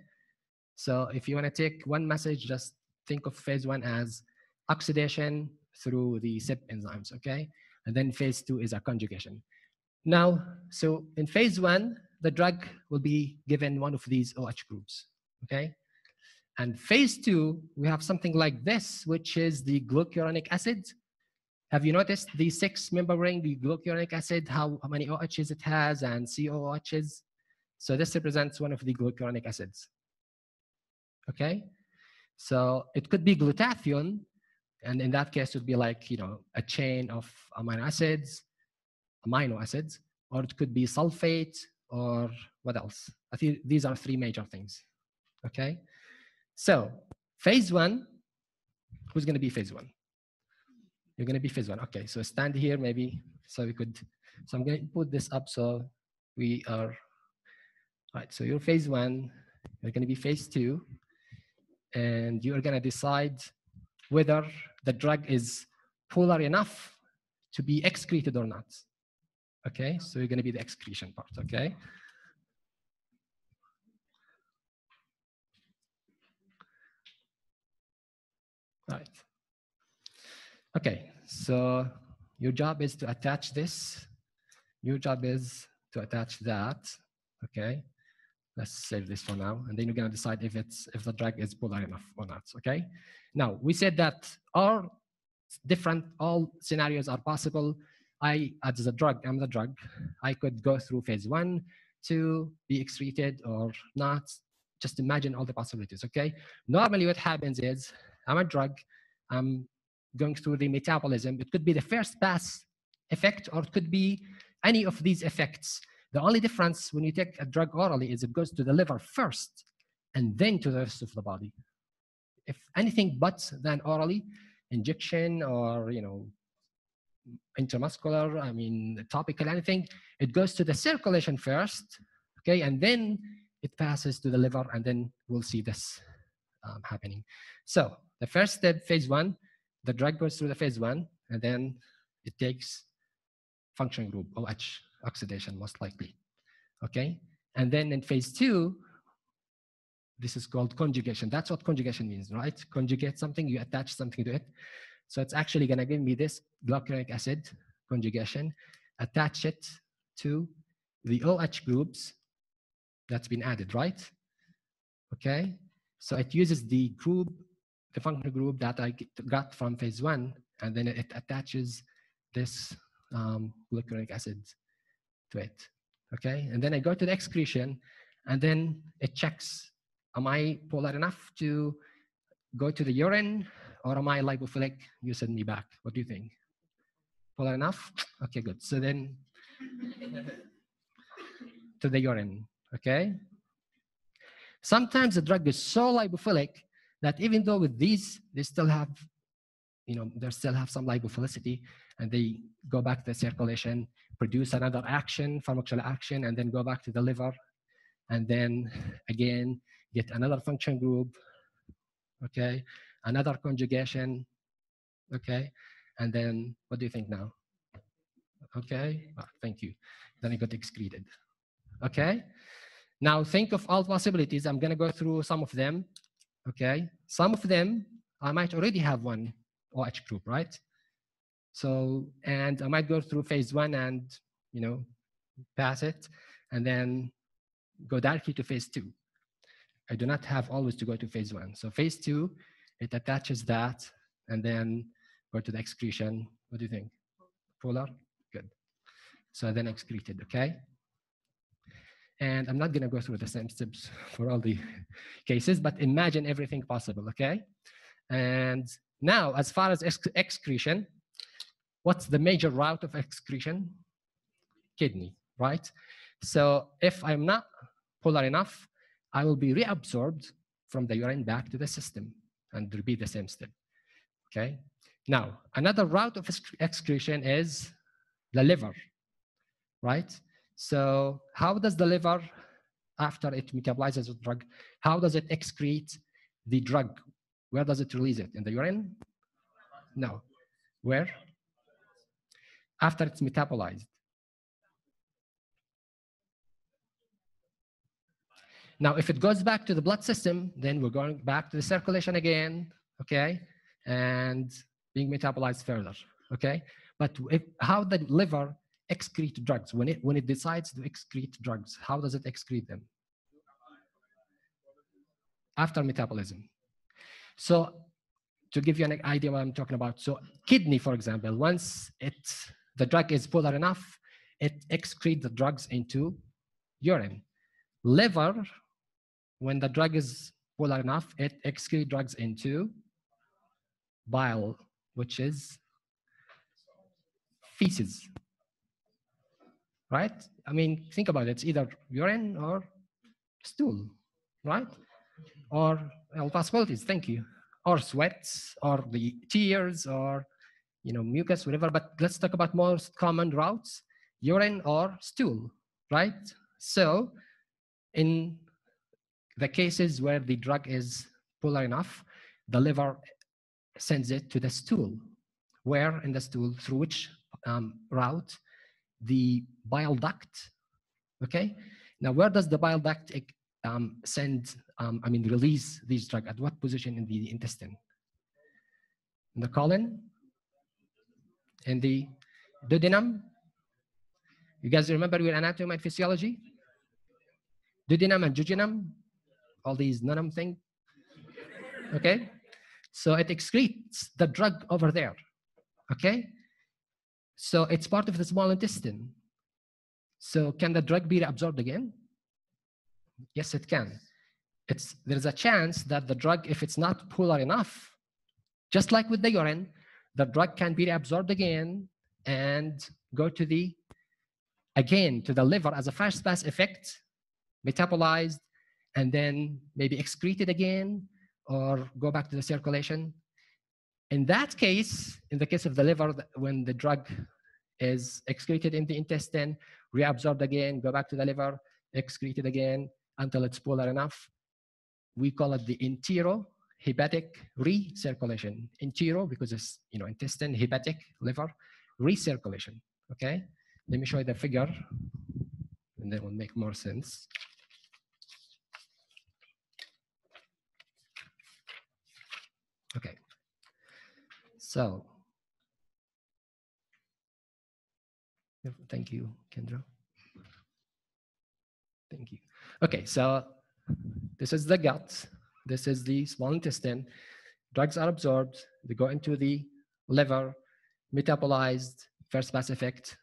so if you want to take one message, just think of phase 1 as oxidation through the CYP enzymes. Okay, and then phase 2 is a conjugation. Now, so in phase 1, the drug will be given one of these OH groups, okay? And phase 2, we have something like this, which is the glucuronic acid. Have you noticed the 6-member ring, the glucuronic acid, how many OHs it has and COOHs? So this represents one of the glucuronic acids, okay? So it could be glutathione, and in that case, it would be like, a chain of amino acids, or it could be sulfate, or what else? I think these are 3 major things, okay? So phase 1, who's going to be phase 1? You're going to be phase 1. Okay, so stand here maybe, so I'm going to put this up so we are, all right, so you're phase 1, you're going to be phase 2, and you're going to decide whether the drug is polar enough to be excreted or not. Okay, so you're going to be the excretion part, okay? Right. Okay, so your job is to attach this. Your job is to attach that, okay? Let's save this for now, and then you're going to decide if the drug is polar enough or not, okay? Now, we said that all scenarios are possible. I'm the drug, I could go through phase 1 to be excreted or not. Just imagine all the possibilities, okay? Normally what happens is, I'm a drug, I'm going through the metabolism. It could be the first pass effect, or it could be any of these effects. The only difference when you take a drug orally is it goes to the liver first and then to the rest of the body. If anything but than orally, injection or intramuscular, topical, anything, it goes to the circulation first, okay, and then it passes to the liver, and then we'll see this happening. So the first step, phase 1, the drug goes through the phase 1, and then it takes function group, OH oxidation, most likely, okay? And then in phase 2, this is called conjugation. That's what conjugation means, right? Conjugate something, you attach something to it. So it's actually going to give me this glucuronic acid conjugation, attach it to the OH groups that's been added, right? Okay, so it uses the functional group that I got from phase 1, and then it attaches this glucuronic acid to it, okay? And then I go to the excretion, and then it checks, am I polar enough to go to the urine, or am I lipophilic? You send me back. What do you think? Polar enough? Okay, good. So then to the urine, okay? Sometimes the drug is so lipophilic that even though with these, they still have, they still have some lipophilicity, and they go back to the circulation, produce another action, pharmacological action, and then go back to the liver, and then again, get another function group, okay? Another conjugation, okay? And then what do you think now? Okay, thank you. Then it got excreted, okay? Now think of all possibilities. I'm gonna go through some of them, okay? Some of them, I might already have one OH group, right? So, and I might go through phase 1 and, pass it, and then go directly to phase 2. I do not have always to go to phase 1. So phase 2, it attaches that, and then go to the excretion. What do you think? Polar? Good. so then excreted, okay? And I'm not gonna go through the same steps for all the cases, but imagine everything possible, okay? And now, as far as excretion, what's the major route of excretion? Kidney, right? So if I'm not polar enough, I will be reabsorbed from the urine back to the system and repeat the same step, okay? Now, another route of excretion is the liver, right? So how does the liver, after it metabolizes the drug, how does it excrete the drug? Where does it release it? In the urine? No. Where? After it's metabolized. Now, if it goes back to the blood system, then we're going back to the circulation again, okay? And being metabolized further, okay? But how the liver excrete drugs, when it decides to excrete drugs, how does it excrete them? After metabolism. So to give you an idea what I'm talking about, so kidney, for example, once the drug is polar enough, it excretes the drugs into urine. Liver, when the drug is polar enough, it excretes drugs into bile, which is feces, right? I mean, think about it. It's either urine or stool, right? Or possibilities, thank you. Or sweat, or the tears, or mucus, whatever. But let's talk about most common routes: urine or stool, right? So in the cases where the drug is polar enough, the liver sends it to the stool. Where in the stool? Through which route? The bile duct. Okay. Now, where does the bile duct release these drugs? At what position in the intestine? In the colon? In the duodenum? You guys remember your anatomy and physiology? Duodenum and jejunum? All these nonum thing? Okay. So it excretes the drug over there. Okay. So it's part of the small intestine. So can the drug be reabsorbed again? Yes, it can. There's a chance that the drug, if it's not polar enough, just like with the urine, the drug can be reabsorbed again and go to the liver as a first pass effect, metabolized, and then maybe excreted again or go back to the circulation. In that case, in the case of the liver, when the drug is excreted in the intestine, reabsorbed again, go back to the liver, excreted again until it's polar enough, we call it the enterohepatic recirculation. Entero because it's intestine, hepatic, liver, recirculation. Okay, let me show you the figure, and that will make more sense. Okay, so thank you, Kendra. Thank you. Okay, so this is the gut. This is the small intestine. Drugs are absorbed. They go into the liver, metabolized, first pass effect.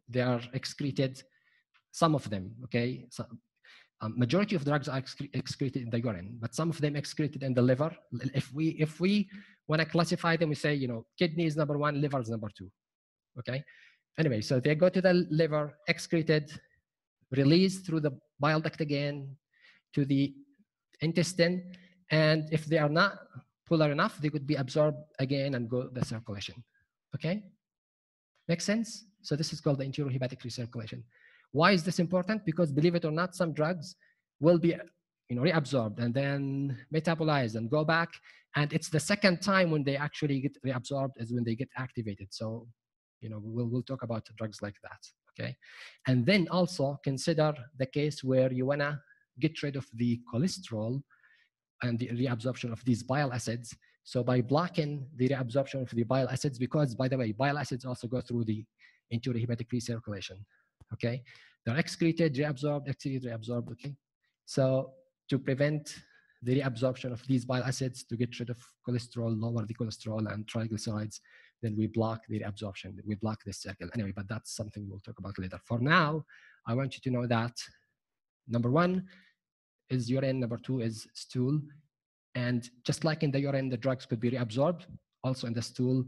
They are excreted. Some of them, okay? So, majority of drugs are excreted in the urine, but some of them excreted in the liver. If we want to classify them, we say, kidney is number one, liver is number two, okay? Anyway, so they go to the liver, excreted, released through the bile duct again to the intestine, and if they are not polar enough, they could be absorbed again and go the circulation. Okay, make sense? So this is called the enterohepatic recirculation. Why is this important? Because believe it or not, some drugs will be reabsorbed and then metabolized and go back, and it's the second time when they actually get reabsorbed is when they get activated. So we'll talk about drugs like that. Okay, and then also consider the case where you want to get rid of the cholesterol and the reabsorption of these bile acids. So by blocking the reabsorption of the bile acids, because by the way, bile acids also go through the enterohepatic recirculation. Okay, they're excreted, reabsorbed, excreted, reabsorbed. Okay, so to prevent the reabsorption of these bile acids, to get rid of cholesterol, lower the cholesterol and triglycerides, then we block the absorption. We block this circle. Anyway, but that's something we'll talk about later. For now, I want you to know that number one is urine, number two is stool. And just like in the urine, the drugs could be reabsorbed. Also in the stool,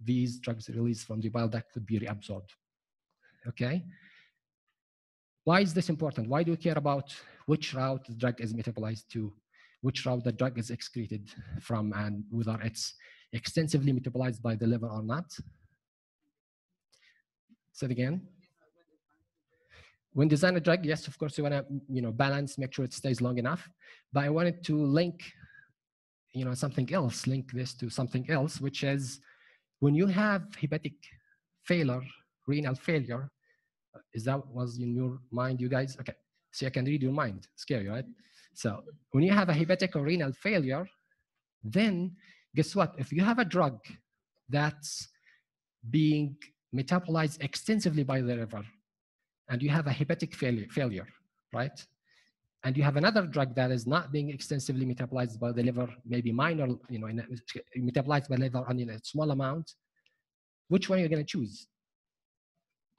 these drugs released from the bile duct could be reabsorbed. Okay? Why is this important? Why do we care about which route the drug is metabolized to, which route the drug is excreted from, and whether it's extensively metabolized by the liver or not? Say it again. When design a drug, yes, of course, you want to balance, make sure it stays long enough. But I wanted to link something else, link this to something else, which is when you have hepatic failure, renal failure, is that was in your mind, you guys? Okay, so I can read your mind. Scary, right? So when you have a hepatic or renal failure, then guess what? If you have a drug that's being metabolized extensively by the liver, and you have a hepatic failure, right? And you have another drug that is not being extensively metabolized by the liver, maybe minor, metabolized by the liver only in a small amount, which one are you going to choose?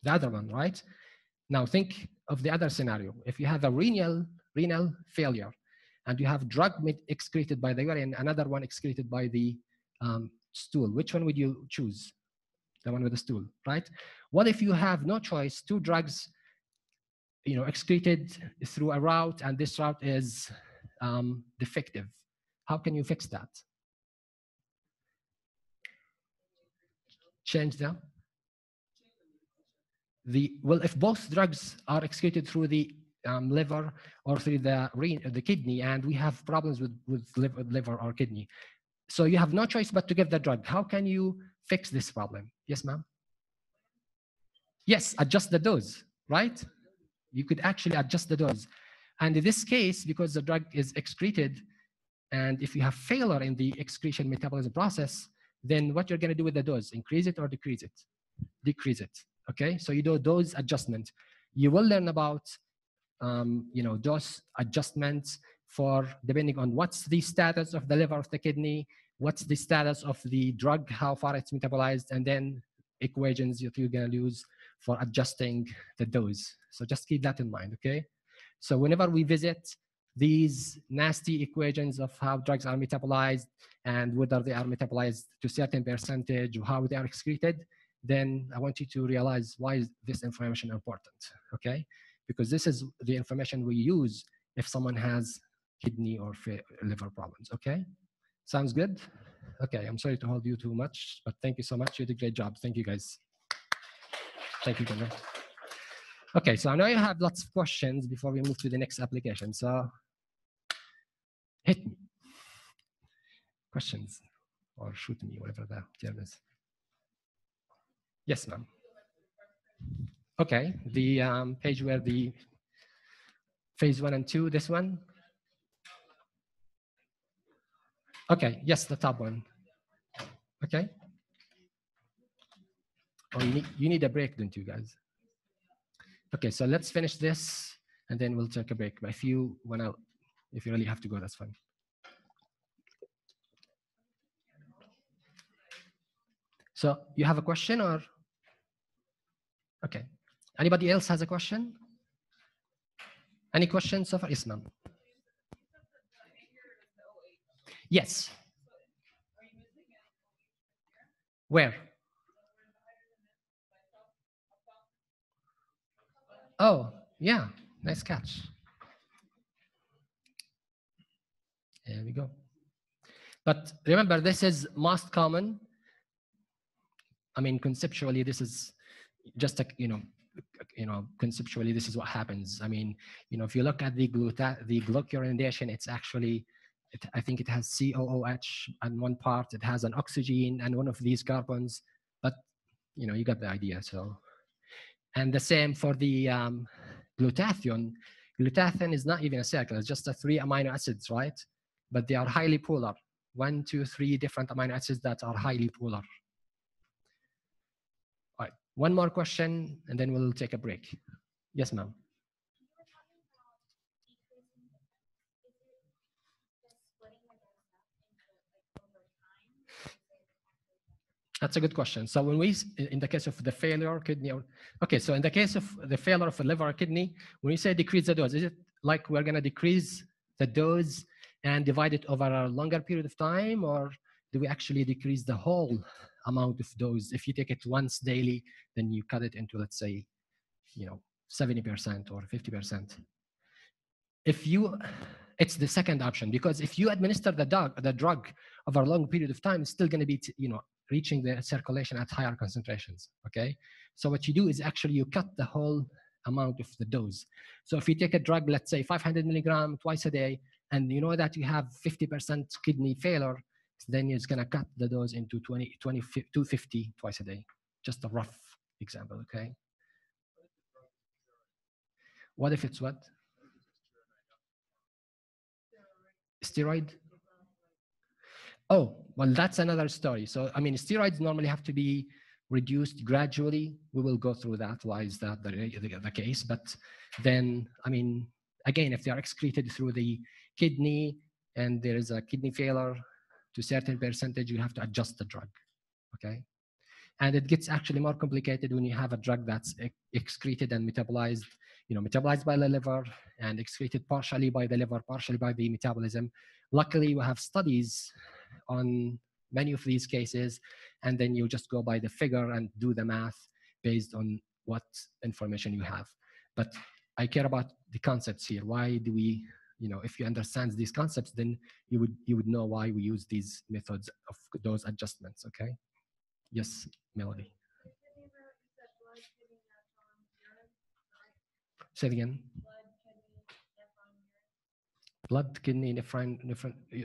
The other one, right? Now think of the other scenario. If you have a renal failure and you have drug excreted by the urine, another one excreted by the stool, which one would you choose? The one with the stool, right? What if you have no choice, two drugs excreted through a route, and this route is defective? How can you fix that? Change them? Well, if both drugs are excreted through the liver or through the kidney, and we have problems with liver or kidney, so you have no choice but to give the drug. How can you fix this problem? Yes, ma'am? Yes, adjust the dose, right? You could actually adjust the dose. And in this case, because the drug is excreted, and if you have failure in the excretion metabolism process, then what you're going to do with the dose? Increase it or decrease it? Decrease it. Okay, so you do dose adjustment. You will learn about dose adjustments for depending on what's the status of the liver, of the kidney, what's the status of the drug, how far it's metabolized, and then equations that you're going to use for adjusting the dose. So just keep that in mind, okay? So whenever we visit these nasty equations of how drugs are metabolized and whether they are metabolized to a certain percentage or how they are excreted, then I want you to realize why is this information important, okay? Because this is the information we use if someone has kidney or liver problems, okay? Sounds good? Okay, I'm sorry to hold you too much, but thank you so much. You did a great job. Thank you, guys. Thank you, Kendra. Okay, so I know you have lots of questions before we move to the next application. So hit me. Questions or shoot me, whatever the term is. Yes, ma'am. Okay, the page where the phase 1 and 2, this one. Okay, yes, the top one. Okay. Oh, you need a break, don't you, guys? Okay, so let's finish this and then we'll take a break. But if you really have to go, that's fine. So you have a question or? Okay. Anybody else has a question? Any questions so far? Yes, ma'am. Yes. Where? Oh, yeah. Nice catch. There we go. But remember, this is most common. I mean, conceptually, this is just a, conceptually, this is what happens. I mean, if you look at the glucuronidation, it's actually, I think it has COOH on one part, it has an oxygen and one of these carbons, but you got the idea. So, and the same for the glutathione. Glutathione is not even a circle, it's just 3 amino acids, right? But they are highly polar. 1, 2, 3 different amino acids that are highly polar. All right, one more question and then we'll take a break. Yes, ma'am. That's a good question. So when in the case of the failure kidney, okay, so in the case of the failure of a liver or kidney, when you say decrease the dose, is it like we're going to decrease the dose and divide it over a longer period of time, or do we actually decrease the whole amount of dose? If you take it once daily, then you cut it into, let's say, 70% or 50%. It's the second option, because if you administer the drug over a long period of time, it's still going to be, reaching the circulation at higher concentrations. Okay, so what you do is actually you cut the whole amount of the dose. So if you take a drug, let's say 500 milligram twice a day, and you know that you have 50% kidney failure, then it's going to cut the dose into 250 twice a day. Just a rough example. Okay. What if it's what? Steroid? Oh, well, that's another story. So, I mean, steroids normally have to be reduced gradually. We will go through that. Why is that the case? But then, I mean, again, if they are excreted through the kidney and there is a kidney failure to a certain percentage, you have to adjust the drug. Okay. And it gets actually more complicated when you have a drug that's excreted and metabolized, metabolized by the liver and excreted partially by the liver, partially by the metabolism. Luckily, we have studies on many of these cases, and then you just go by the figure and do the math based on what information you have. But I care about the concepts here. Why do we, if you understand these concepts, then you would know why we use these methods of those adjustments. Okay. Yes, Melody. Say it again. Blood, kidney, nephron.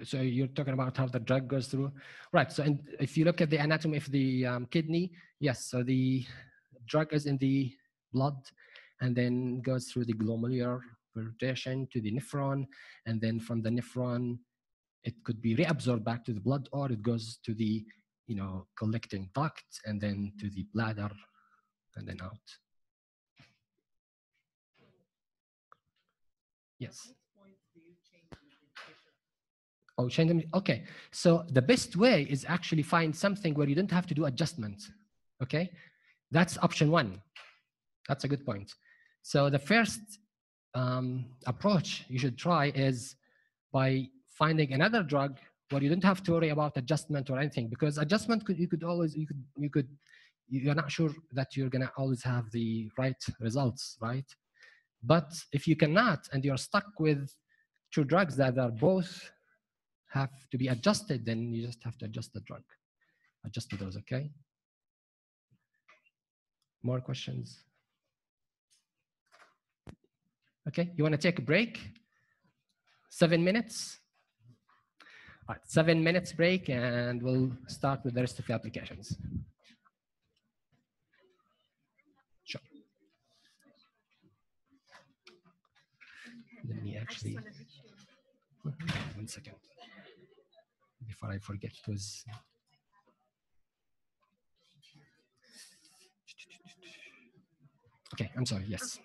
So you're talking about how the drug goes through, right? So if you look at the anatomy of the kidney, yes. So the drug is in the blood, and then goes through the glomerular filtration to the nephron, and then from the nephron, it could be reabsorbed back to the blood, or it goes to the collecting duct, and then to the bladder, and then out. Yes. Oh, change them. Okay. So the best way is actually find something where you don't have to do adjustments. Okay. That's option one. That's a good point. So the first approach you should try is by finding another drug where you don't have to worry about adjustment or anything, because adjustment you're not sure that you're gonna always have the right results, right? But if you cannot, and you're stuck with two drugs that are both have to be adjusted, then you just have to adjust the drug. Adjust the dose, okay? More questions? Okay, you want to take a break? 7 minutes? All right, 7 minutes break, and we'll start with the rest of the applications. Sure. Let me actually, 1 second, before I forget, it was, okay, I'm sorry, yes.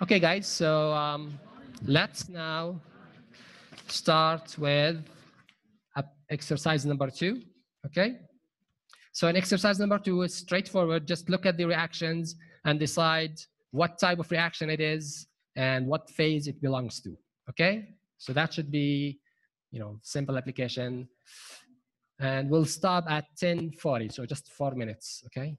Okay, guys, so let's now start with exercise number 2, okay? So in exercise number 2 is straightforward. Just look at the reactions and decide what type of reaction it is and what phase it belongs to, okay? So that should be, simple application. And we'll stop at 10:40, so just 4 minutes, okay?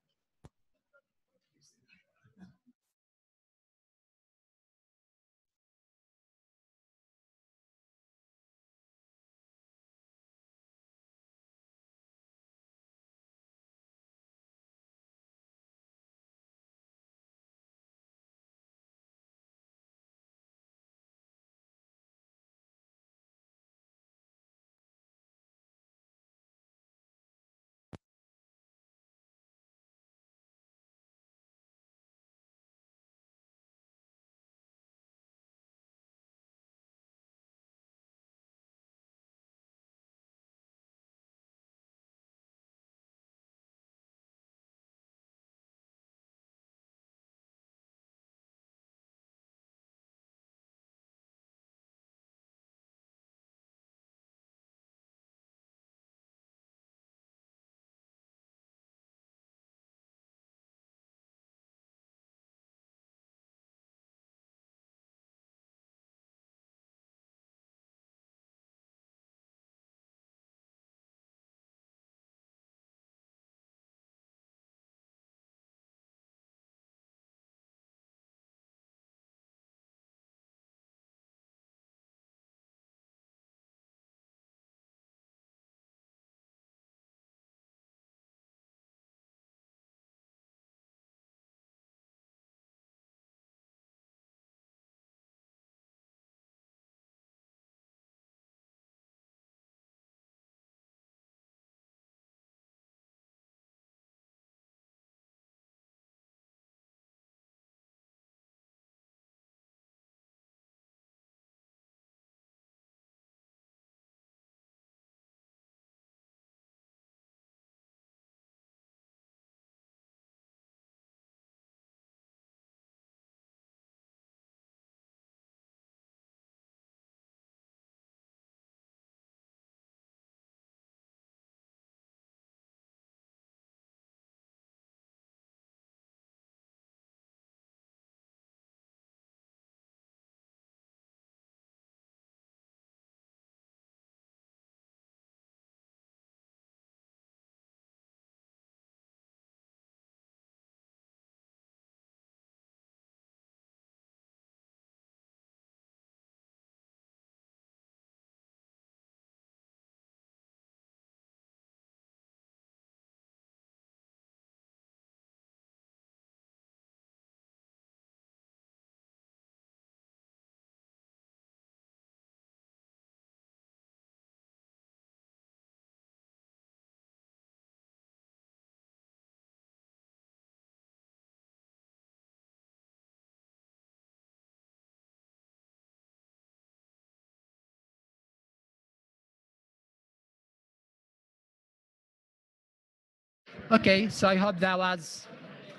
Okay, so I hope that was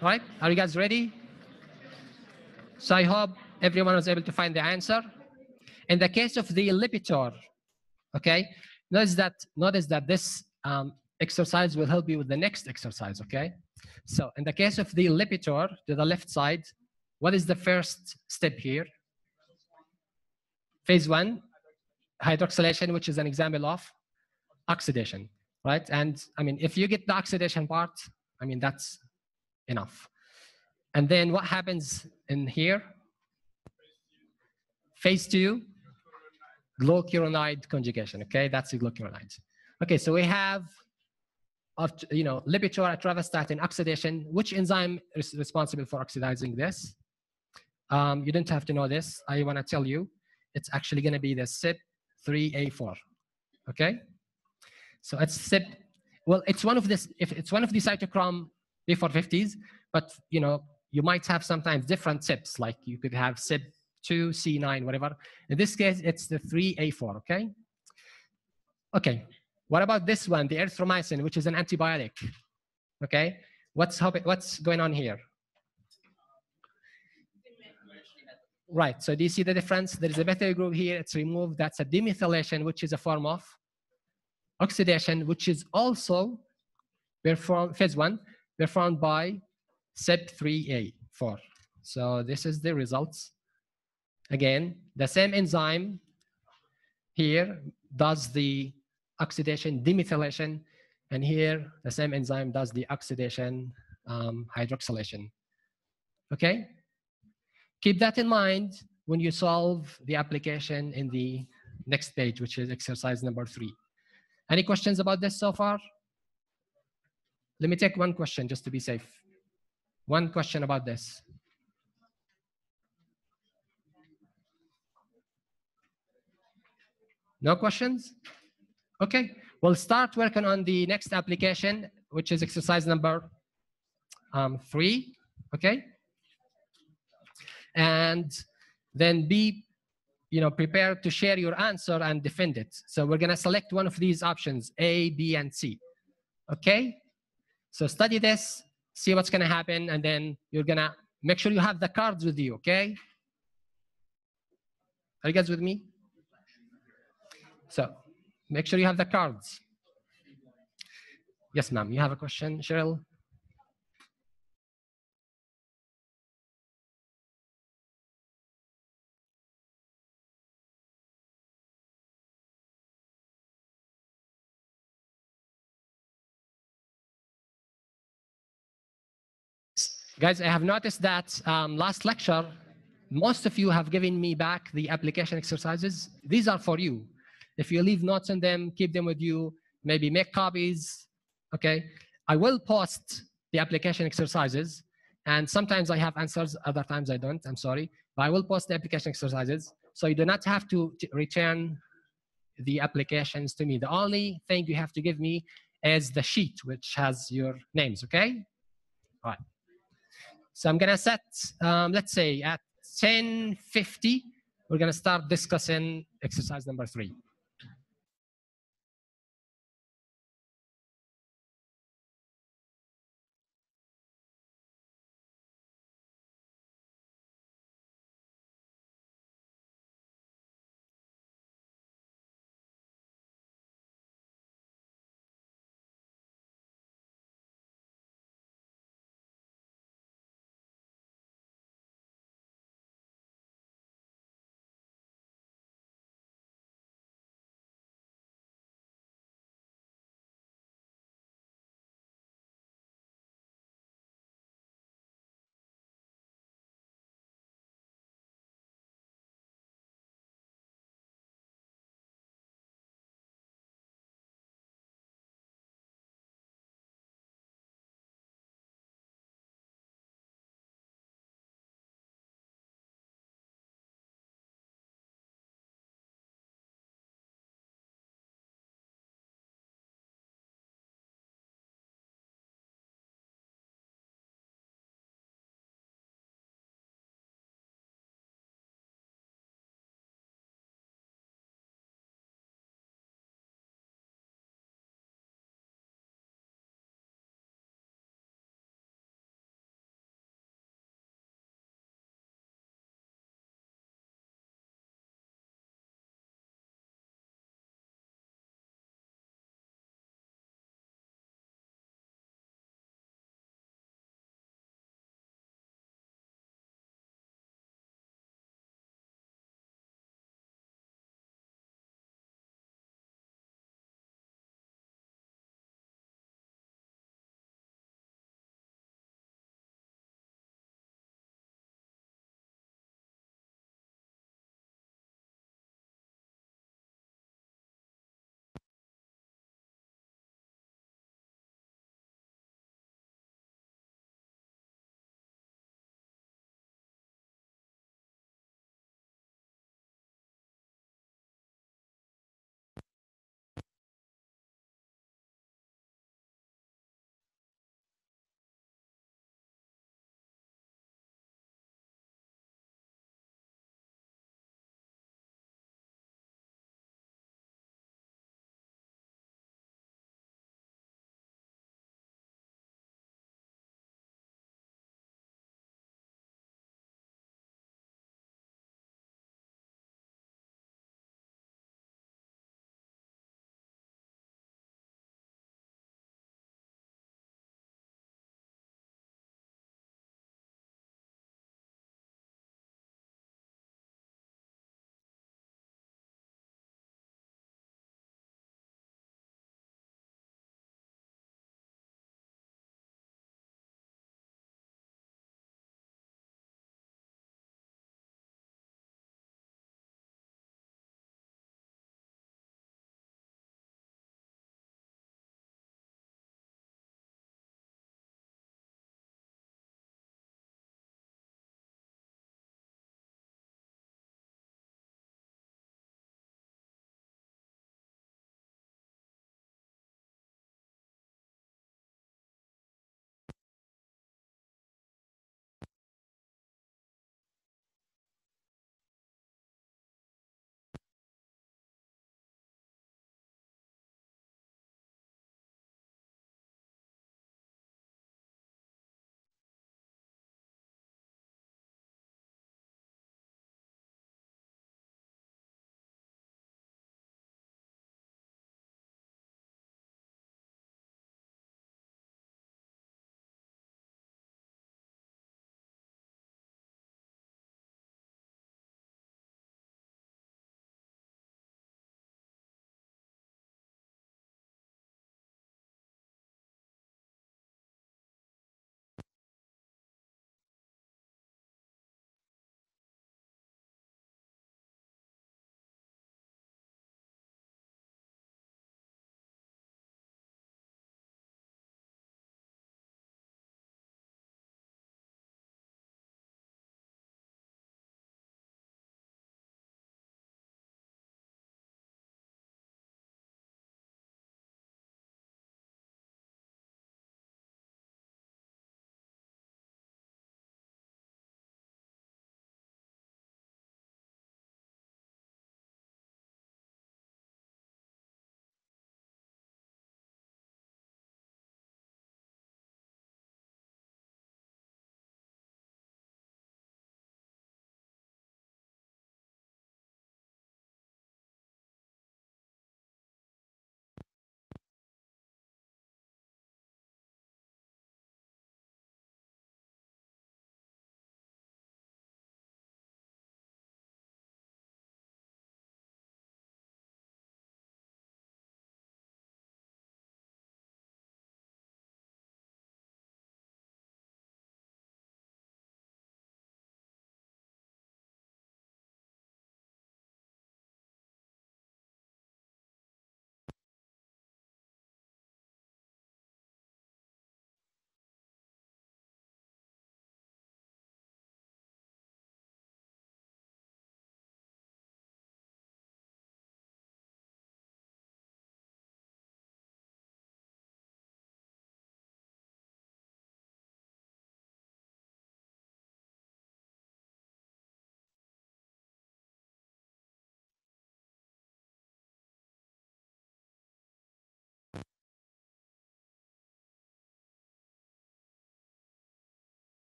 right. Are you guys ready? So I hope everyone was able to find the answer. In the case of the Lipitor, okay, notice that this exercise will help you with the next exercise, okay? So in the case of the Lipitor, to the left side, what is the first step here? Phase 1, hydroxylation, which is an example of oxidation, right? And I mean, if you get the oxidation part, I mean, that's enough. And then what happens in here? Phase 2, glucuronide conjugation, okay? That's the glucuronide. Okay, so we have Lipitor, atorvastatin, oxidation. Which enzyme is responsible for oxidizing this? You don't have to know this. I want to tell you. It's actually going to be the CYP3A4. Okay, so it's CYP. Well, it's one of this. If it's one of the cytochrome P450s, but you might have sometimes different CYPs. Like you could have CYP2, C9, whatever. In this case, it's the 3A4. Okay. Okay. What about this one, the erythromycin, which is an antibiotic? Okay. What's going on here? Right, so do you see the difference? There is a methyl group here, it's removed. That's a demethylation, which is a form of oxidation, which is also performed, phase 1, performed by CYP3A4. So this is the results. Again, the same enzyme here does the oxidation demethylation, and here the same enzyme does the oxidation hydroxylation. Okay? Keep that in mind when you solve the application in the next page, which is exercise number 3. Any questions about this so far? Let me take one question just to be safe. One question about this. No questions? Okay, we'll start working on the next application, which is exercise number 3, okay? And then be prepared to share your answer and defend it. So we're gonna select one of these options, A, B, and C, okay? So study this, see what's gonna happen, and then you're gonna make sure you have the cards with you, okay? Are you guys with me? So make sure you have the cards. Yes, ma'am, you have a question, Cheryl? Guys, I have noticed that last lecture, most of you have given me back the application exercises. These are for you. If you leave notes on them, keep them with you, maybe make copies, okay? I will post the application exercises, and sometimes I have answers, other times I don't, I'm sorry. But I will post the application exercises, so you do not have to return the applications to me. The only thing you have to give me is the sheet, which has your names, okay? All right. So I'm gonna set, let's say at 10:50, we're gonna start discussing exercise number 3.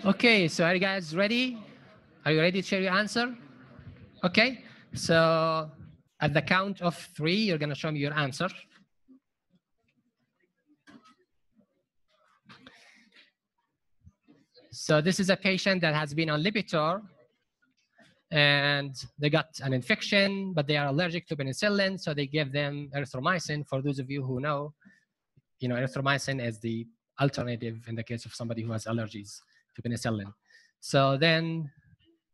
Okay, so are you guys ready? Are you ready to share your answer? Okay, so at the count of 3, you're going to show me your answer. So this is a patient that has been on Lipitor and they got an infection, but they are allergic to penicillin, so they give them erythromycin. For those of you who know, erythromycin is the alternative in the case of somebody who has allergies to penicillin. So then,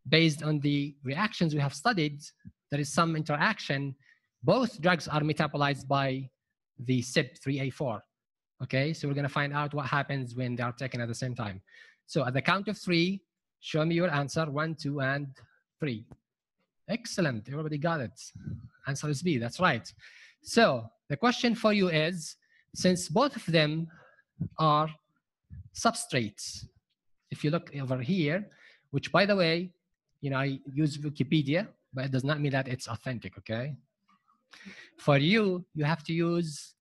based on the reactions we have studied, there is some interaction. Both drugs are metabolized by the CYP3A4. Okay, so we're going to find out what happens when they are taken at the same time. So at the count of 3, show me your answer. 1, 2, and 3. Excellent. Everybody got it. Answer is B. That's right. So the question for you is, since both of them are substrates, if you look over here, which by the way, I use Wikipedia, but it does not mean that it's authentic, okay? For you, you have to use,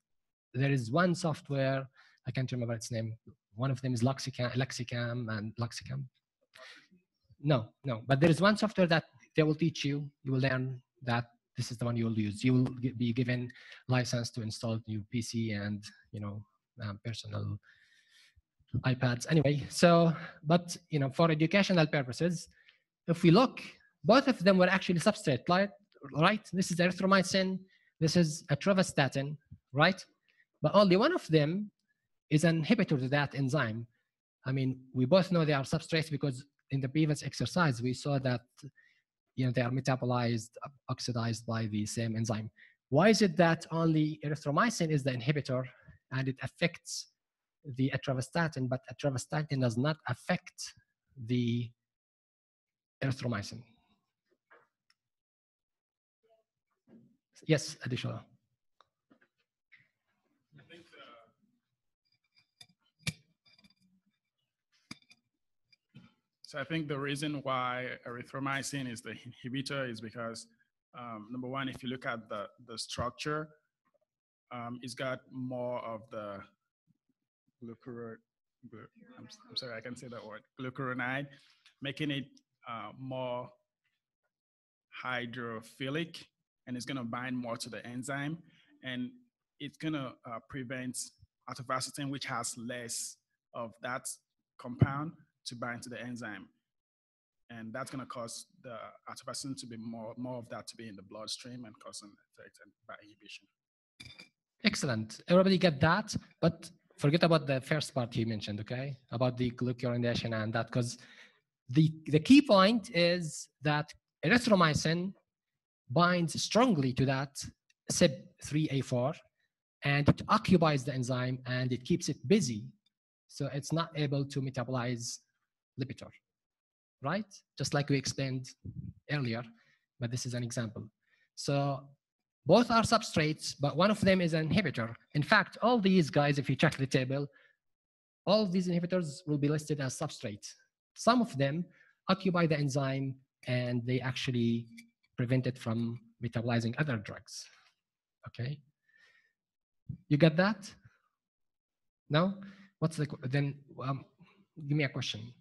there is one software, I can't remember its name. One of them is Lexicam and Lexicam. No, but there is one software that they will teach you. You will learn that this is the one you will use. You will be given license to install new PC and personal iPads. Anyway, so but for educational purposes, if we look, both of them were actually substrate, right? This is erythromycin. This is atorvastatin, right? But only one of them is an inhibitor to that enzyme. I mean, we both know they are substrates because in the previous exercise, we saw that they are metabolized, oxidized by the same enzyme. Why is it that only erythromycin is the inhibitor and it affects the atorvastatin, but atorvastatin does not affect the erythromycin? Yes, additional. So I think the reason why erythromycin is the inhibitor is because, number one, if you look at the structure, it's got more of the I'm sorry, I can say that word, glucuronide, making it more hydrophilic, and it's going to bind more to the enzyme, and it's going to prevent atorvastatin, which has less of that compound, to bind to the enzyme. And that's going to cause the atorvastatin to be more of that to be in the bloodstream and cause an effect by inhibition. Excellent. Everybody get that, but forget about the first part you mentioned, okay? About the glucuronidation and that, because the key point is that erythromycin binds strongly to that CYP3A4, and it occupies the enzyme and it keeps it busy. So it's not able to metabolize Lipitor, right? Just like we explained earlier, but this is an example. So both are substrates, but one of them is an inhibitor. In fact, all these guys, if you check the table, all of these inhibitors will be listed as substrates. Some of them occupy the enzyme and they actually prevent it from metabolizing other drugs. Okay? You get that? No? What's the, then give me a question.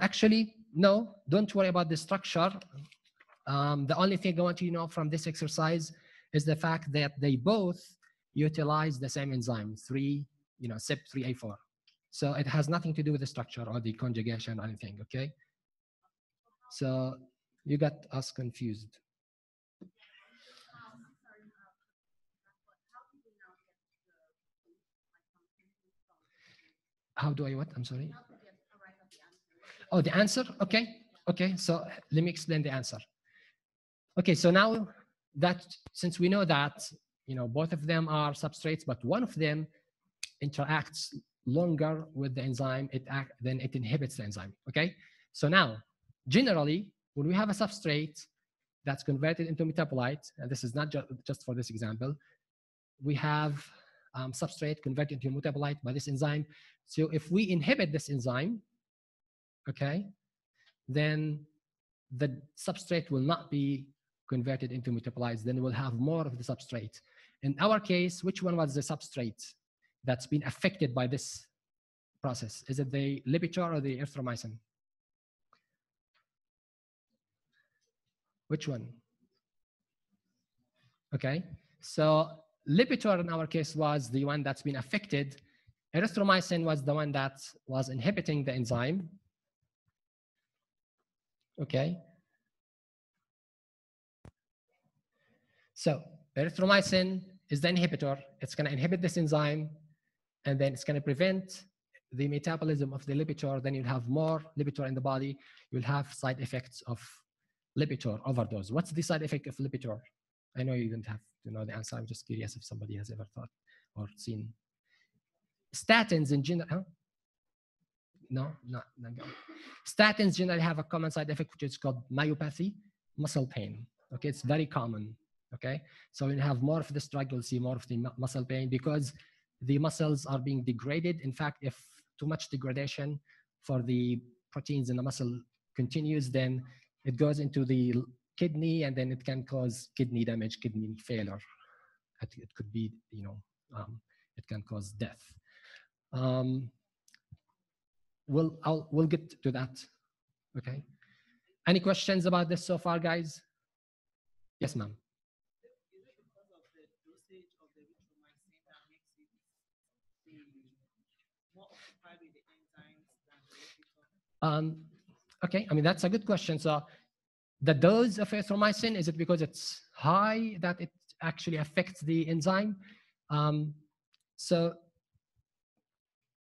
Actually, no, don't worry about the structure. The only thing I want you to know from this exercise is the fact that they both utilize the same enzyme, CYP3A4. So it has nothing to do with the structure or the conjugation or anything, okay? So you got us confused. How do I what? I'm sorry. Oh, the answer? Okay, so let me explain the answer. Okay, so now that, since we know that, both of them are substrates, but one of them interacts longer with the enzyme, then it inhibits the enzyme, okay? So now, generally, when we have a substrate that's converted into metabolite, and this is not just for this example, we have substrate converted into metabolite by this enzyme. So if we inhibit this enzyme, okay, then the substrate will not be converted into metabolites, then we'll have more of the substrate. In our case, which one was the substrate that's been affected by this process? Is it the Lipitor or the erythromycin? Which one? Okay, so Lipitor in our case was the one that's been affected. Erythromycin was the one that was inhibiting the enzyme. Okay. So erythromycin is the inhibitor. It's going to inhibit this enzyme, and then it's going to prevent the metabolism of the Lipitor. Then you'll have more Lipitor in the body. You'll have side effects of Lipitor overdose. What's the side effect of Lipitor? I know you don't have to know the answer. I'm just curious if somebody has ever thought or seen. Statins in general, huh? No. Statins generally have a common side effect, which is called myopathy, muscle pain. Okay, it's very common. Okay, so when you have more of this drug, you'll see more of the muscle pain because the muscles are being degraded. In fact, if too much degradation for the proteins in the muscle continues, then it goes into the kidney, and then it can cause kidney damage, kidney failure. It could be, it can cause death. We'll get to that. Okay. Any questions about this so far, guys? Yes, ma'am. Okay, I mean, that's a good question. So the dose of erythromycin, is it because it's high that it actually affects the enzyme? So,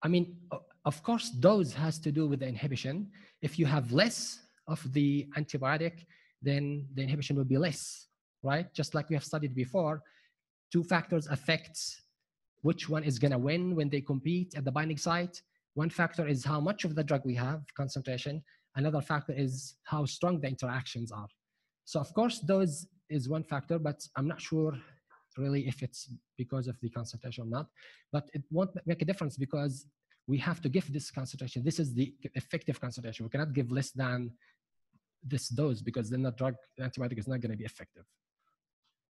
I mean, of course, dose has to do with the inhibition. If you have less of the antibiotic, then the inhibition will be less, right? Just like we have studied before, two factors affect which one is going to win when they compete at the binding site. One factor is how much of the drug we have, concentration. Another factor is how strong the interactions are. So of course, dose is one factor, but I'm not sure really if it's because of the concentration or not. But it won't make a difference because we have to give this concentration. This is the effective concentration. We cannot give less than this dose because then the drug, the antibiotic is not going to be effective.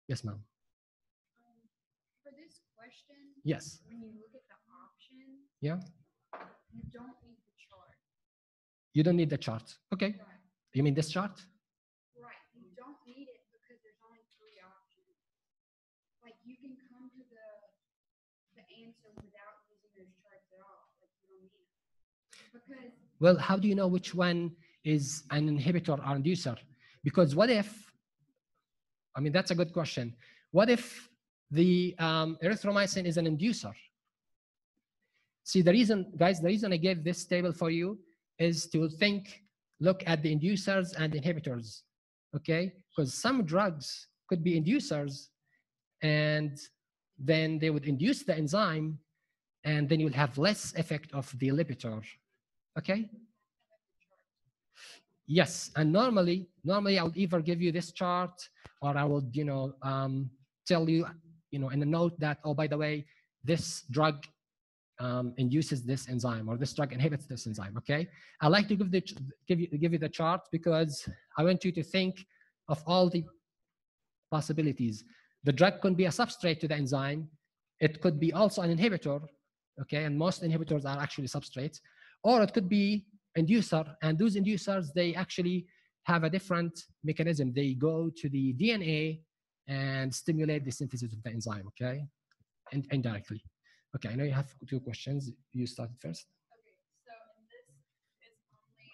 Yes, ma'am. For this question, yes. When you look at the options, yeah, you don't need the chart. You don't need the chart. Okay. Right. You mean this chart? Right. You don't need it because there's only 3 options. Like you can come to the answer without using those charts at all. Like you don't need it. Because well, how do you know which one is an inhibitor or inducer? Because what if, I mean, that's a good question. What if the erythromycin is an inducer? See, the reason, guys, the reason I gave this table for you is to look at the inducers and inhibitors, okay? Because some drugs could be inducers, and then they would induce the enzyme, and then you'll have less effect of the inhibitor, okay? Yes, and normally I would either give you this chart, or I would, tell you, in a note that, oh, by the way, this drug induces this enzyme, or this drug inhibits this enzyme. Okay, I like to give you the chart because I want you to think of all the possibilities. The drug could be a substrate to the enzyme. It could be also an inhibitor. Okay, and most inhibitors are actually substrates, or it could be inducer, and those inducers, they actually have a different mechanism. They go to the DNA and stimulate the synthesis of the enzyme. Okay, and indirectly. Okay, I know you have 2 questions. You started first. okay, so and this is only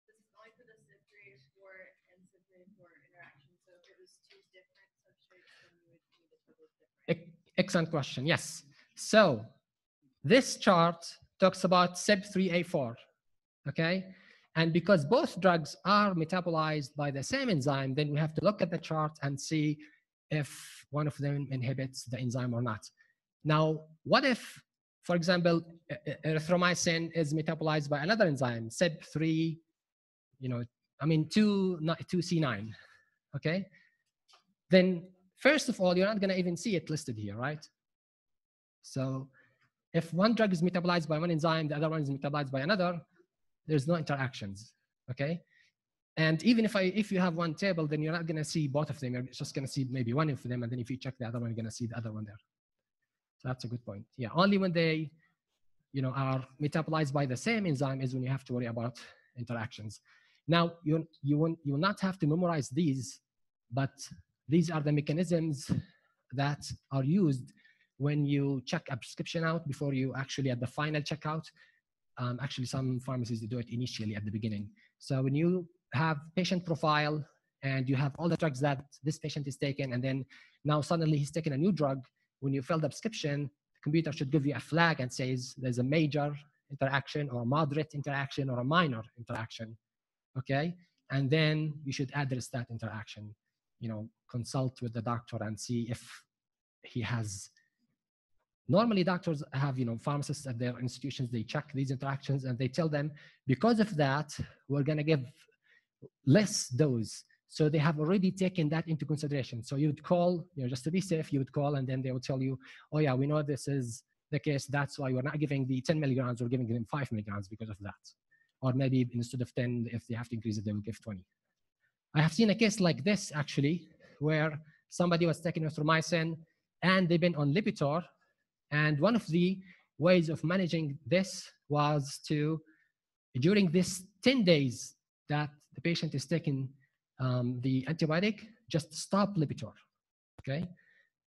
for the CYP3A4 and CYP3A4 interaction. So if it was 2 different substrates, then you would need a totally different. Excellent question. Yes. So this chart talks about CYP3A4. Okay, and because both drugs are metabolized by the same enzyme, then we have to look at the chart and see if one of them inhibits the enzyme or not. Now, what if, for example, erythromycin is metabolized by another enzyme, CYP3, 2C9, okay? Then, first of all, you're not gonna even see it listed here, right? So, if one drug is metabolized by one enzyme, the other one is metabolized by another, there's no interactions, okay? And even if you have one table, then you're not going to see both of them. You're just going to see maybe one of them, and then if you check the other one, you're going to see the other one there. So that's a good point. Yeah, only when they, are metabolized by the same enzyme is when you have to worry about interactions. Now, you will not have to memorize these, but these are the mechanisms that are used when you check a prescription out before you actually at the final checkout. Actually, some pharmacies do it initially at the beginning. So when you have patient profile and you have all the drugs that this patient is taking, and then now suddenly he's taking a new drug, when you fill the prescription, the computer should give you a flag and says there's a major interaction or a moderate interaction or a minor interaction, okay? And then you should address that interaction, consult with the doctor and see if he has. Normally doctors have, pharmacists at their institutions, they check these interactions and they tell them, because of that, we're gonna give less dose. So they have already taken that into consideration. So you would call, just to be safe, you would call and then they would tell you, oh yeah, we know this is the case. That's why we're not giving the 10 milligrams, we're giving them 5 milligrams because of that. Or maybe instead of 10, if they have to increase it, they will give 20. I have seen a case like this actually, where somebody was taking erythromycin and they've been on Lipitor. And one of the ways of managing this was to, during this 10 days that the patient is taking the antibiotic, just stop Lipitor, okay?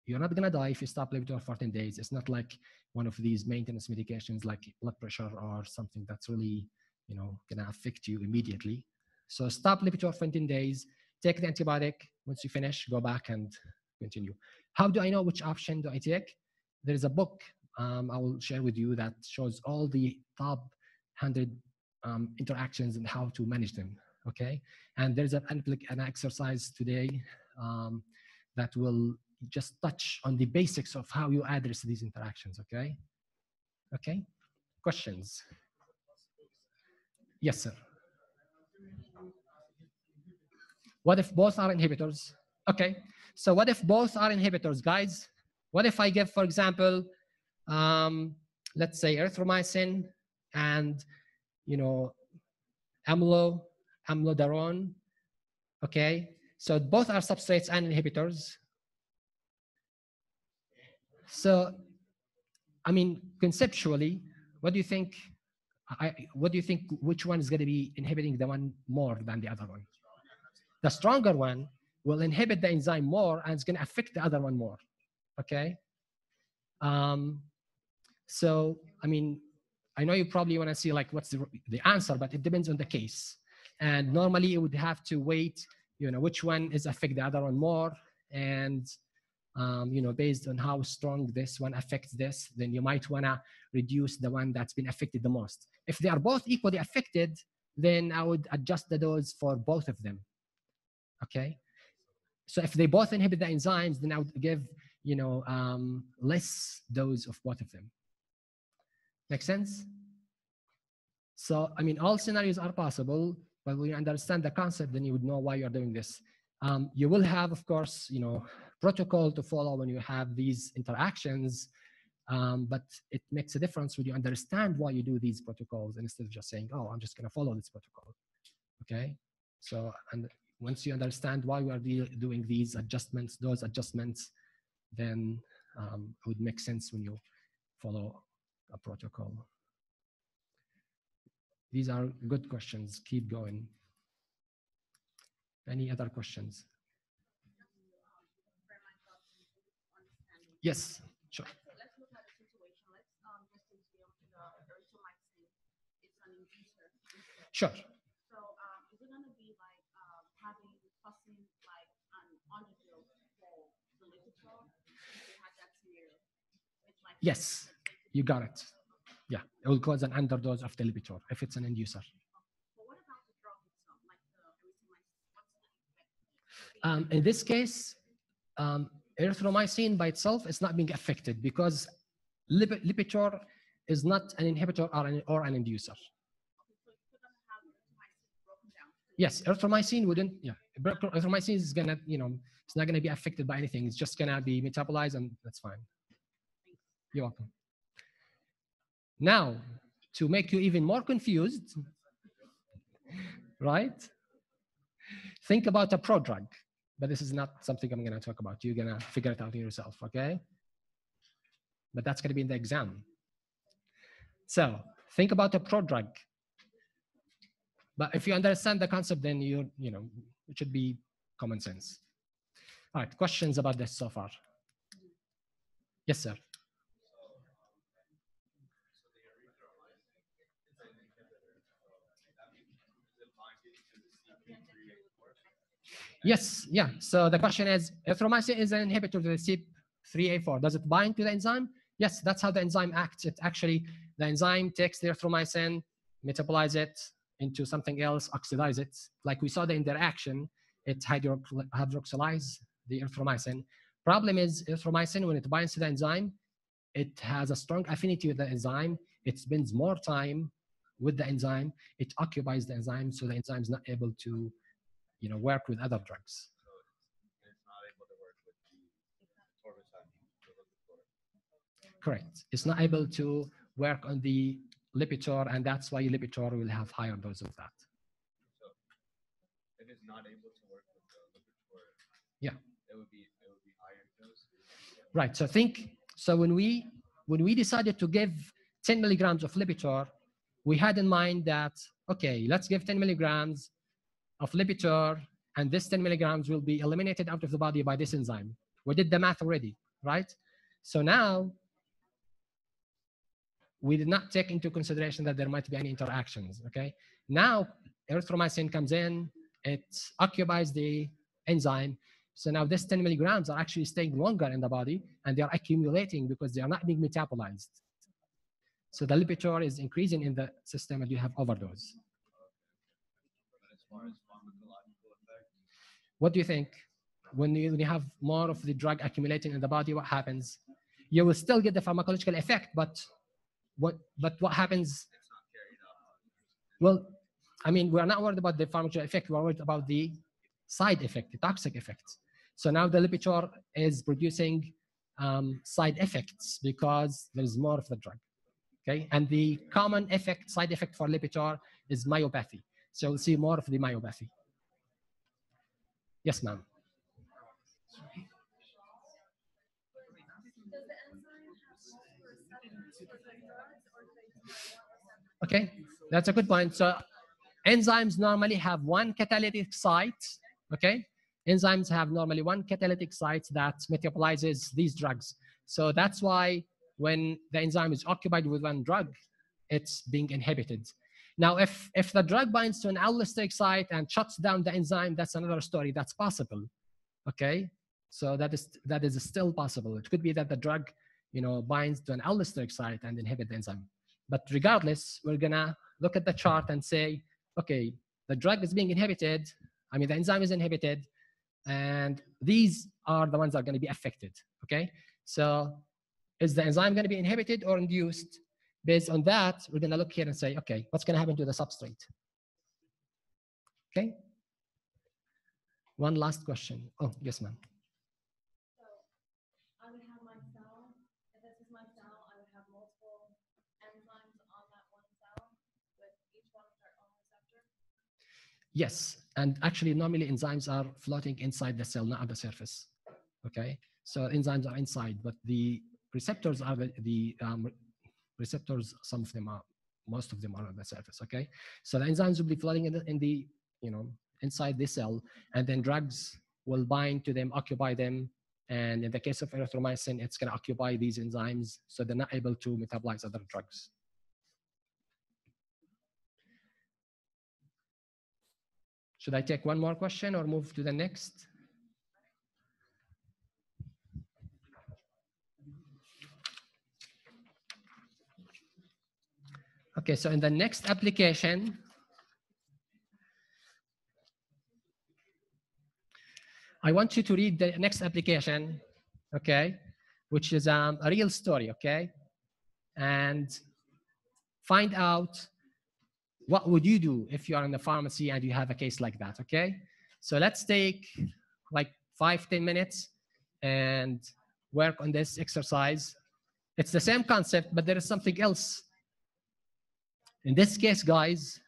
You're not gonna die if you stop Lipitor for 10 days. It's not like one of these maintenance medications like blood pressure or something that's really, gonna affect you immediately. So stop Lipitor for 10 days, take the antibiotic. Once you finish, go back and continue. How do I know which option do I take? There is a book I will share with you that shows all the top 100 interactions and how to manage them, okay? And there's an exercise today that will just touch on the basics of how you address these interactions, okay? Okay, questions? Yes, sir. What if both are inhibitors? Okay, so what if both are inhibitors, guys? What if I give, for example, let's say erythromycin and, amlodipine, okay? So both are substrates and inhibitors. So, I mean, conceptually, what do you think? Which one is going to be inhibiting the one more than the other one? The stronger one will inhibit the enzyme more and it's going to affect the other one more, okay? So, I mean, I know you probably want to see like what's the answer, but it depends on the case. And normally you would have to wait, which one is affect the other one more. And, based on how strong this one affects this, then you might want to reduce the one that's been affected the most. If they are both equally affected, then I would adjust the dose for both of them, okay? So if they both inhibit the enzymes, then I would give, less dose of both of them. Make sense? So, I mean, all scenarios are possible, but when you understand the concept, then you would know why you're doing this. You will have, of course, protocol to follow when you have these interactions, but it makes a difference when you understand why you do these protocols instead of just saying, oh, I'm just going to follow this protocol, okay? So, and once you understand why we are doing these adjustments, those adjustments, then it would make sense when you follow a protocol. These are good questions. Keep going. Any other questions? Yes, sure. Let's look at a situation. Let's just assume the erythromycin is an inducer. Sure. So is it going to be like having fussing like an underdose for the Lipitor? If you had that scenario, it's like Yes, you got it. Yeah, it will cause an underdose of the Lipitor if it's an inducer. But what about the drug itself, like the erythromycin? What's the effect? In this case, erythromycin by itself is not being affected because Lipitor is not an inhibitor or an inducer. Okay, so you're going to have erythromycin broken down. Yes, erythromycin wouldn't, yeah. Erythromycin is gonna, it's not gonna be affected by anything. It's just gonna be metabolized and that's fine. You're welcome. Now, to make you even more confused, right? Think about a prodrug, but this is not something I'm going to talk about. You're going to figure it out yourself, okay? But that's going to be in the exam. So think about a prodrug. But if you understand the concept, then it should be common sense. All right, questions about this so far? Yes, sir. Yes, yeah. So the question is, erythromycin is an inhibitor of the CYP3A4. Does it bind to the enzyme? Yes, that's how the enzyme acts. It actually, the enzyme takes the erythromycin, metabolize it into something else, oxidize it. Like we saw the interaction, it hydroxylize the erythromycin. Problem is erythromycin, when it binds to the enzyme, it has a strong affinity with the enzyme. It spends more time with the enzyme. It occupies the enzyme, so the enzyme is not able to work with other drugs. Correct. It's not able to work on the Lipitor, and that's why Lipitor will have higher dose of that. So if it's not able to work with the Lipitor, yeah, it would be higher dose. Right. So so when we decided to give 10 milligrams of Lipitor, we had in mind that, okay, let's give 10 milligrams of Lipitor, and this 10 milligrams will be eliminated out of the body by this enzyme. We did the math already, right? So now we did not take into consideration that there might be any interactions, okay? Now erythromycin comes in, it occupies the enzyme. So now this 10 milligrams are actually staying longer in the body, and they are accumulating because they are not being metabolized. So the Lipitor is increasing in the system, and you have overdose. As far as pharmacological effect, what do you think? When you have more of the drug accumulating in the body, what happens? You will still get the pharmacological effect, but what happens? it's not carried out. Well, I mean, we're not worried about the pharmacological effect. We're worried about the side effect, the toxic effects. So now the Lipitor is producing side effects because there's more of the drug. Okay, and the common side effect for Lipitor is myopathy. So we'll see more of the myopathy. Yes, ma'am. Okay, that's a good point. So enzymes normally have one catalytic site. Okay, enzymes have normally one catalytic site that metabolizes these drugs. So that's why when the enzyme is occupied with one drug, it's being inhibited. Now, if the drug binds to an allosteric site and shuts down the enzyme, that's another story. That's possible. Okay, so that is still possible. It could be that the drug, binds to an allosteric site and inhibit the enzyme. But regardless, we're gonna look at the chart and say, okay, the drug is being inhibited. I mean, the enzyme is inhibited, and these are the ones that are going to be affected. Okay, so is the enzyme going to be inhibited or induced? Based on that, we're going to look here and say, okay, what's going to happen to the substrate? Okay. One last question. Oh, yes, ma'am. So I would have my cell. If this is my cell, I would have multiple enzymes on that one cell with each one with their own receptor. Yes, and actually, normally enzymes are floating inside the cell, not at the surface. Okay, so enzymes are inside, but the receptors are the receptors. Some of them are, most of them are on the surface. Okay, so the enzymes will be floating in the inside the cell, and then drugs will bind to them, occupy them, and in the case of erythromycin, it's going to occupy these enzymes, so they're not able to metabolize other drugs. Should I take one more question or move to the next? Okay, so in the next application, I want you to read the next application, okay, which is a real story, okay, and find out what would you do if you are in the pharmacy and you have a case like that, okay? So let's take like 5-10 minutes and work on this exercise. It's the same concept, but there is something else. In this case, guys,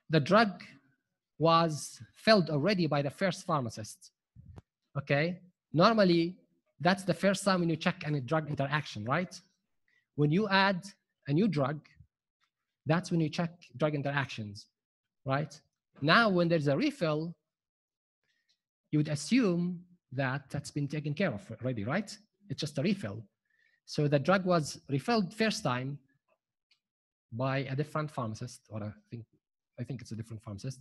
the drug was filled already by the first pharmacist. Okay, normally that's the first time when you check any drug interaction, right? When you add a new drug, that's when you check drug interactions, right? Now, when there's a refill, you would assume that that's been taken care of already, right? It's just a refill. So the drug was refilled first time by a different pharmacist, or I think it's a different pharmacist,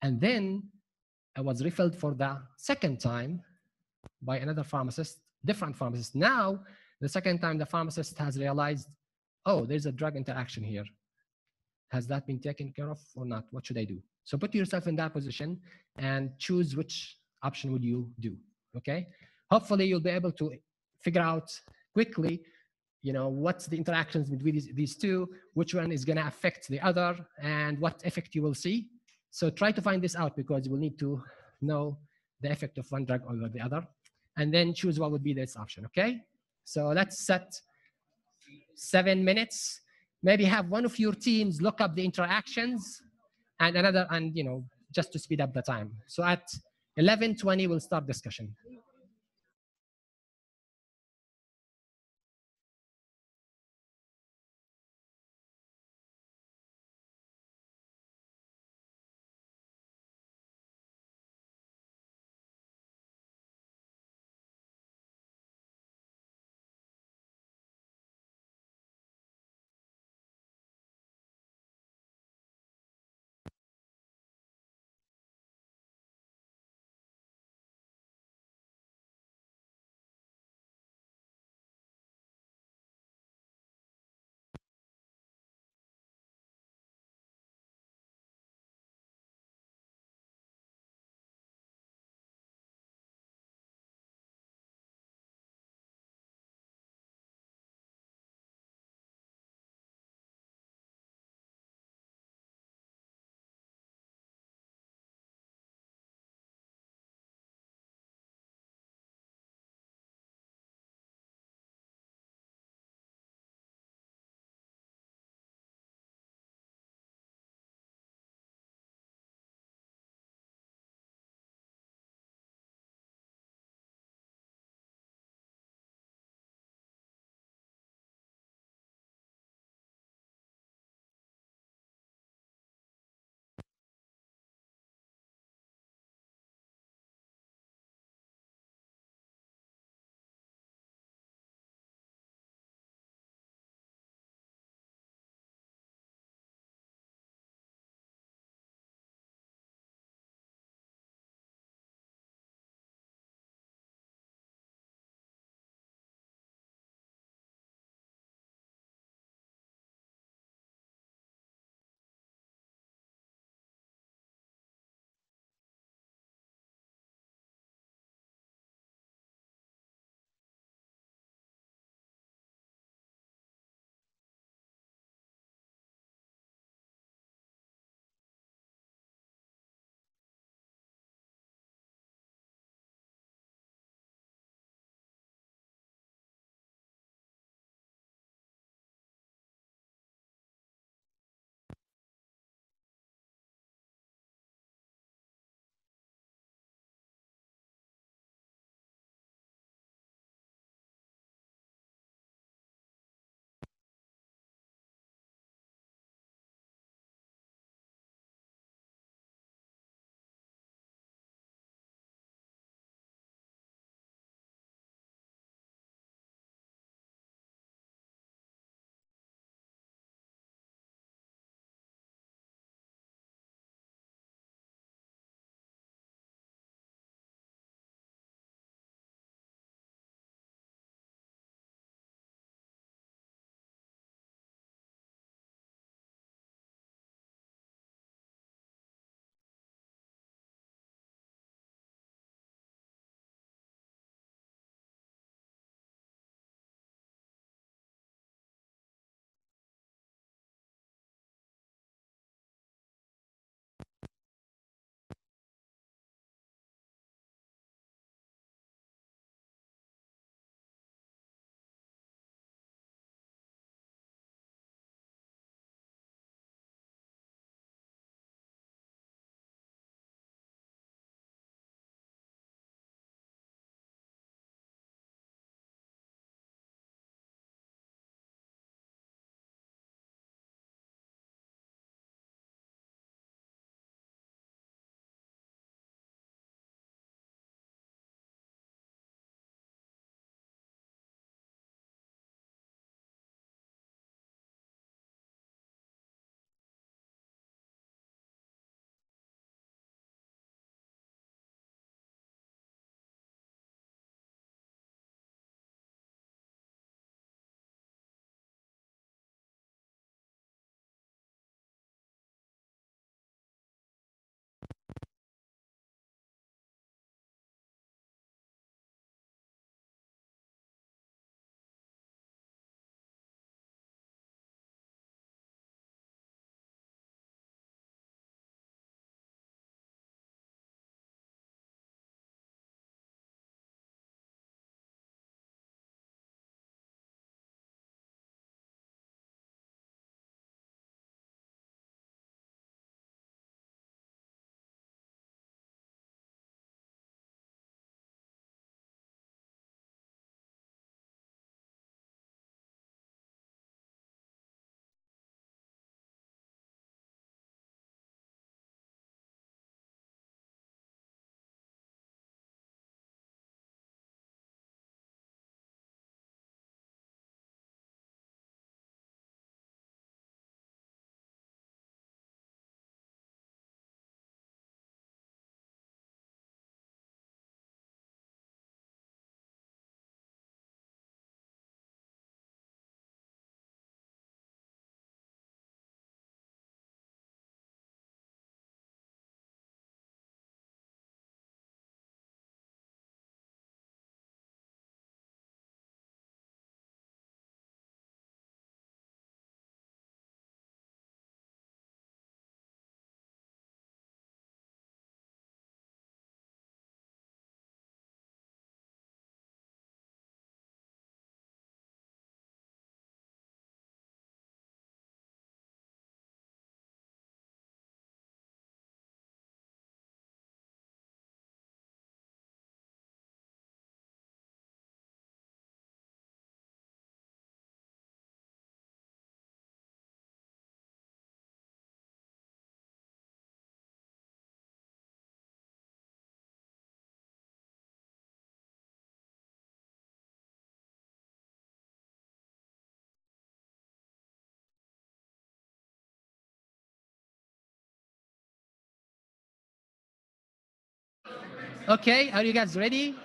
and then it was refilled for the second time by another pharmacist, different pharmacist. Now, the second time the pharmacist has realized, oh, there's a drug interaction here. Has that been taken care of or not? What should I do? So put yourself in that position and choose which option would you do, okay? Hopefully you'll be able to figure out quickly, what's the interactions between these two, which one is gonna affect the other, and what effect you will see. So try to find this out, because you will need to know the effect of one drug over the other, and then choose what would be this option, okay? So let's set 7 minutes. Maybe have one of your teams look up the interactions, and another, and just to speed up the time. So at 11:20, we'll start discussion. Okay, are you guys ready?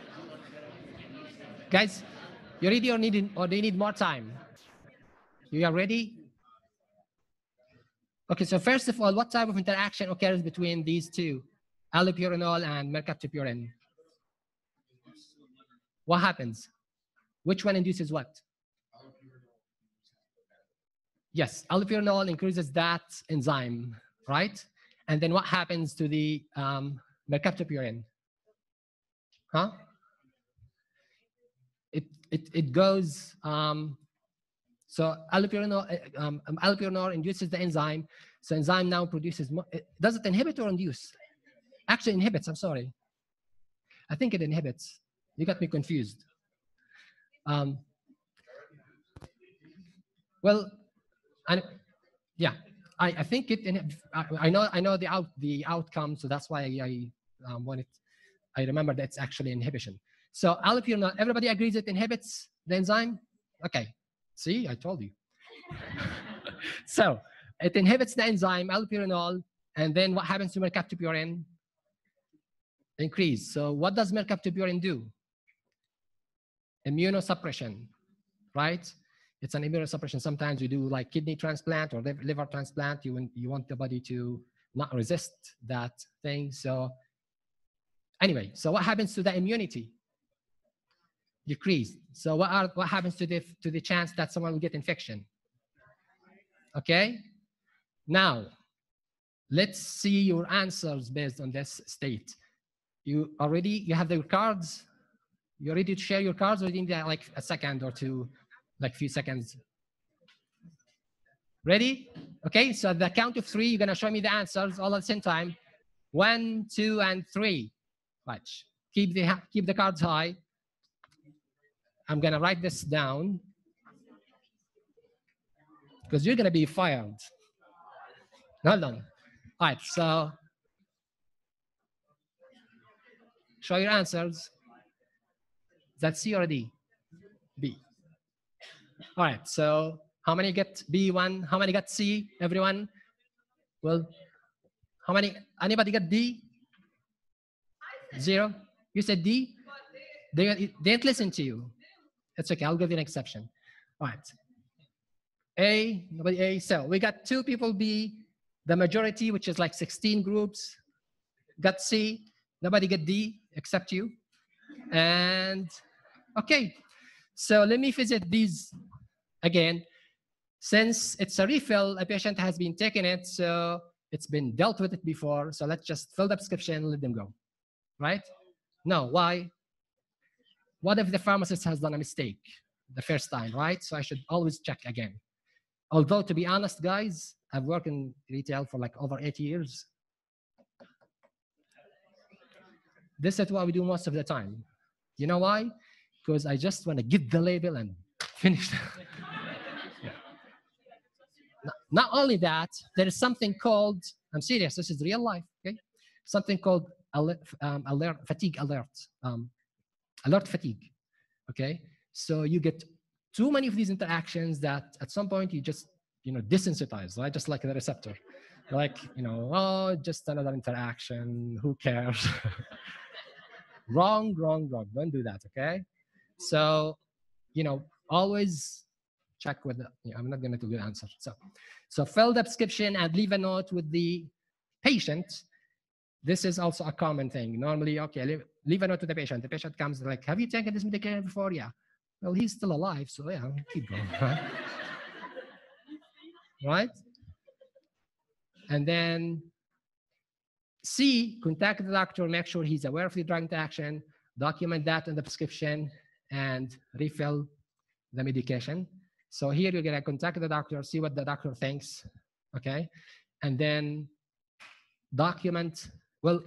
Guys, you ready or do you need more time? You are ready? Okay, so first of all, what type of interaction occurs between these two, allopurinol and mercaptopurine? What happens? Which one induces what? Yes, allopurinol increases that enzyme, right? And then what happens to the mercaptopurine? Huh? It goes. So allopurinol induces the enzyme. So enzyme now produces. Does it inhibit or induce? Actually inhibits. I'm sorry. I think it inhibits. You got me confused. Well, yeah, I think it. I know the outcome, so that's why I wanted. I remember that it's actually inhibition. So allopurinol. Everybody agrees it inhibits the enzyme. Okay. See, I told you. So it inhibits the enzyme allopurinol, and then what happens to mercaptopurine? Increase. So what does mercaptopurine do? Immunosuppression, right? It's an immunosuppression. Sometimes we do like kidney transplant or liver transplant. You want the body to not resist that thing. So anyway, so what happens to the immunity? Decreased. So what happens to the chance that someone will get infection? Okay. Now, let's see your answers based on this state. You have the cards? You're ready to share your cards, or do you need like a second or two, like a few seconds? Ready? Okay, so at the count of 3, you're gonna show me the answers all at the same time. 1, 2, and 3. Watch. Keep the cards high. I'm gonna write this down because you're gonna be fired. Hold on. All right, so show your answers. Is that C or D? B. All right, so how many get B1? How many got C? Everyone? Well, how many? Anybody got D? 0? You said D? They didn't listen to you. It's okay, I'll give you an exception. All right. A, nobody A. So we got 2 people B, the majority, which is like 16 groups, got C. Nobody get D except you. And okay, so let me visit these again. Since it's a refill, a patient has been taking it, so it's been dealt with it before. So let's just fill the prescription and let them go, right? No, why? What if the pharmacist has done a mistake the first time, right? So I should always check again. Although, to be honest, guys, I've worked in retail for like over 8 years. This is what we do most of the time. You know why? Because I just want to get the label and finish. Yeah. Not only that, there is something called, I'm serious, this is real life, okay? Something called fatigue alert, alert fatigue, okay? So you get too many of these interactions that at some point you just, desensitize, right? Just like the receptor. Like, oh, just another interaction, who cares? Wrong. Don't do that, okay? So, always check with I'm not going to do the answer. So fill the prescription and leave a note with the patient. This is also a common thing. Normally, okay, leave a note to the patient. The patient comes like, have you taken this medication before? Yeah. Well, he's still alive, so yeah, keep going, right? Right? And then C, contact the doctor, make sure he's aware of the drug interaction, document that in the prescription, and refill the medication. So here you're gonna contact the doctor, see what the doctor thinks, okay? And then document, well,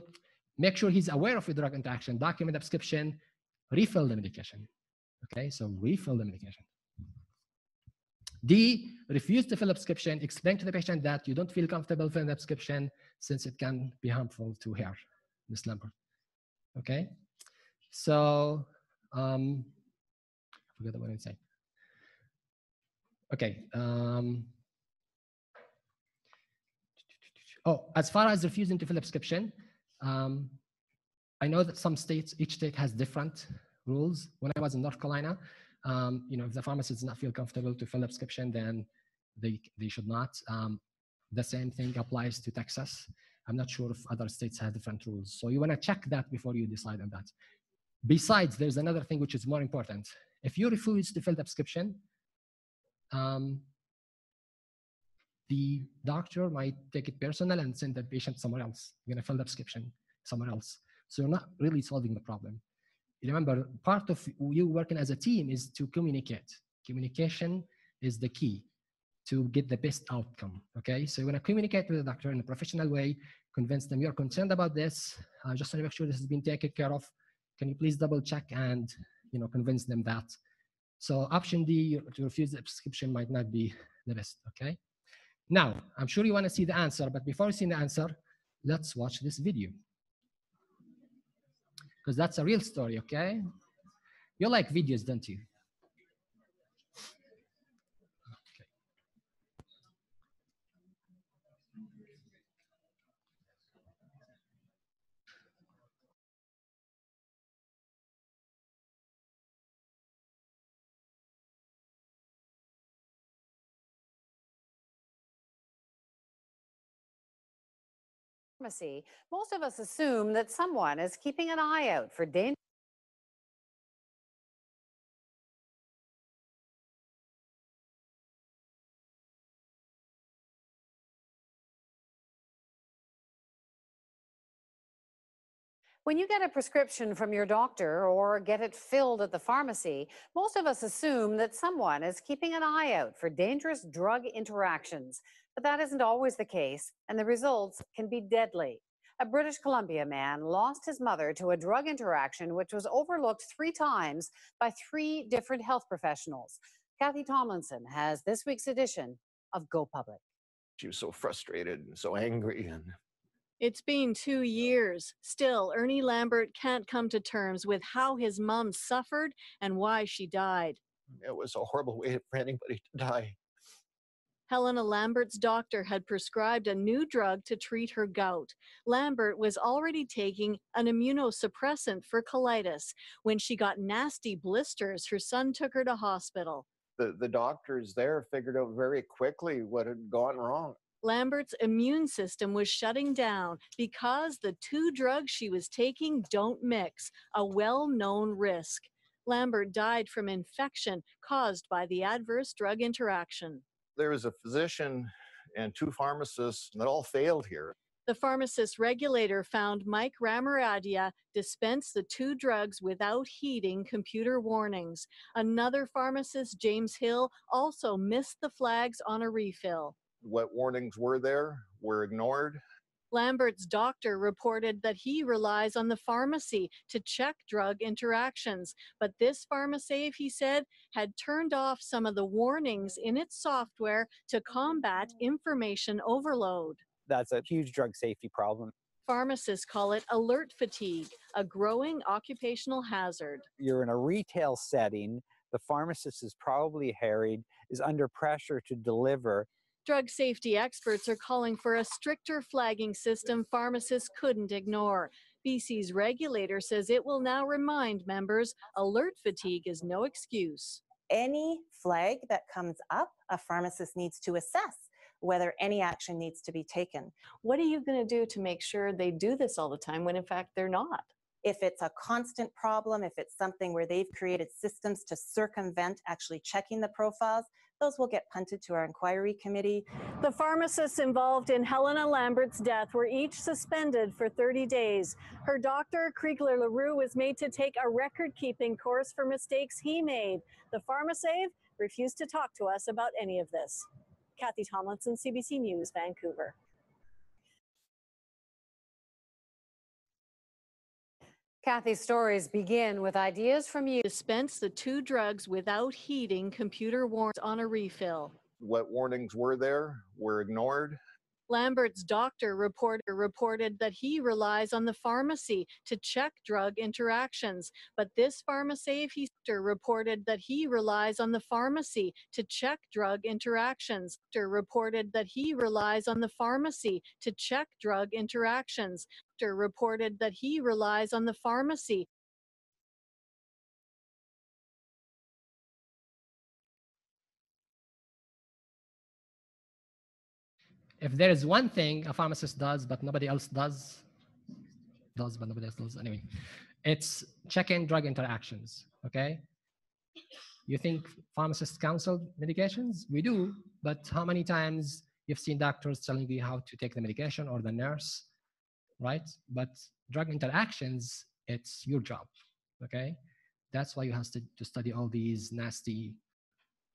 make sure he's aware of the drug interaction, document the prescription, refill the medication, okay? So refill the medication. D, refuse to fill a prescription, explain to the patient that you don't feel comfortable filling the prescription since it can be harmful to her, Ms. Lambert, okay? So, I forgot what I'm saying. Okay. Oh, as far as refusing to fill a prescription, I I know that some states, each state has different rules. When I was in North Carolina, if the pharmacist does not feel comfortable to fill a prescription, then they should not. The same thing applies to Texas. I'm not sure if other states have different rules. So you want to check that before you decide on that. Besides, there's another thing which is more important. If you refuse to fill the prescription, the doctor might take it personal and send the patient somewhere else. You're going to fill the prescription somewhere else. So you're not really solving the problem. Remember, part of you working as a team is to communicate. Communication is the key to get the best outcome, okay? So you want to communicate with the doctor in a professional way, convince them you're concerned about this, just want to make sure this has been taken care of. Can you please double check and convince them that. So option D, to refuse the prescription might not be the best, okay? Now, I'm sure you want to see the answer, but before you see the answer, let's watch this video. Because that's a real story, okay? You like videos, don't you? Pharmacy, most of us assume that someone is keeping an eye out for danger. When you get a prescription from your doctor or get it filled at the pharmacy, most of us assume that someone is keeping an eye out for dangerous drug interactions. But that isn't always the case, and the results can be deadly. A British Columbia man lost his mother to a drug interaction which was overlooked 3 times by 3 different health professionals. Kathy Tomlinson has this week's edition of Go Public. She was so frustrated and so angry. And it's been 2 years. Still, Ernie Lambert can't come to terms with how his mom suffered and why she died. it was a horrible way for anybody to die. Helena Lambert's doctor had prescribed a new drug to treat her gout. Lambert was already taking an immunosuppressant for colitis. When she got nasty blisters, her son took her to hospital. The doctors there figured out very quickly what had gone wrong. Lambert's immune system was shutting down because the 2 drugs she was taking don't mix, a well-known risk. Lambert died from infection caused by the adverse drug interaction. There was a physician and 2 pharmacists that all failed here. The pharmacist regulator found Mike Ramaradia dispensed the 2 drugs without heeding computer warnings. Another pharmacist, James Hill, also missed the flags on a refill. What warnings were there were ignored. Lambert's doctor reported that he relies on the pharmacy to check drug interactions. But this PharmaSave, he said, had turned off some of the warnings in its software to combat information overload. That's a huge drug safety problem. Pharmacists call it alert fatigue, a growing occupational hazard. You're in a retail setting, the pharmacist is probably harried, is under pressure to deliver. Drug safety experts are calling for a stricter flagging system pharmacists couldn't ignore. BC's regulator says it will now remind members alert fatigue is no excuse. Any flag that comes up, a pharmacist needs to assess whether any action needs to be taken. What are you going to do to make sure they do this all the time when in fact they're not? If it's a constant problem, if it's something where they've created systems to circumvent actually checking the profiles, those will get punted to our inquiry committee. The pharmacists involved in Helena Lambert's death were each suspended for 30 days. Her doctor, Kriegler LaRue, was made to take a record-keeping course for mistakes he made. The PharmaSave refused to talk to us about any of this. Kathy Tomlinson, CBC News, Vancouver. Kathy's stories begin with ideas from you. Dispense the 2 drugs without heeding computer warnings on a refill. What warnings were there were ignored. Lambert's doctor reported that he relies on the pharmacy to check drug interactions, but this pharmacy reported that he relies on the pharmacy to check drug interactions. Reported that he relies on the pharmacy to check drug interactions. Reported that he relies on the pharmacy. If there is one thing a pharmacist does, but nobody else does, but nobody else does anyway, it's checking drug interactions, okay? You think pharmacists counsel medications? We do, but how many times you've seen doctors telling you how to take the medication or the nurse, right? But drug interactions, it's your job, okay? That's why you have to study all these nasty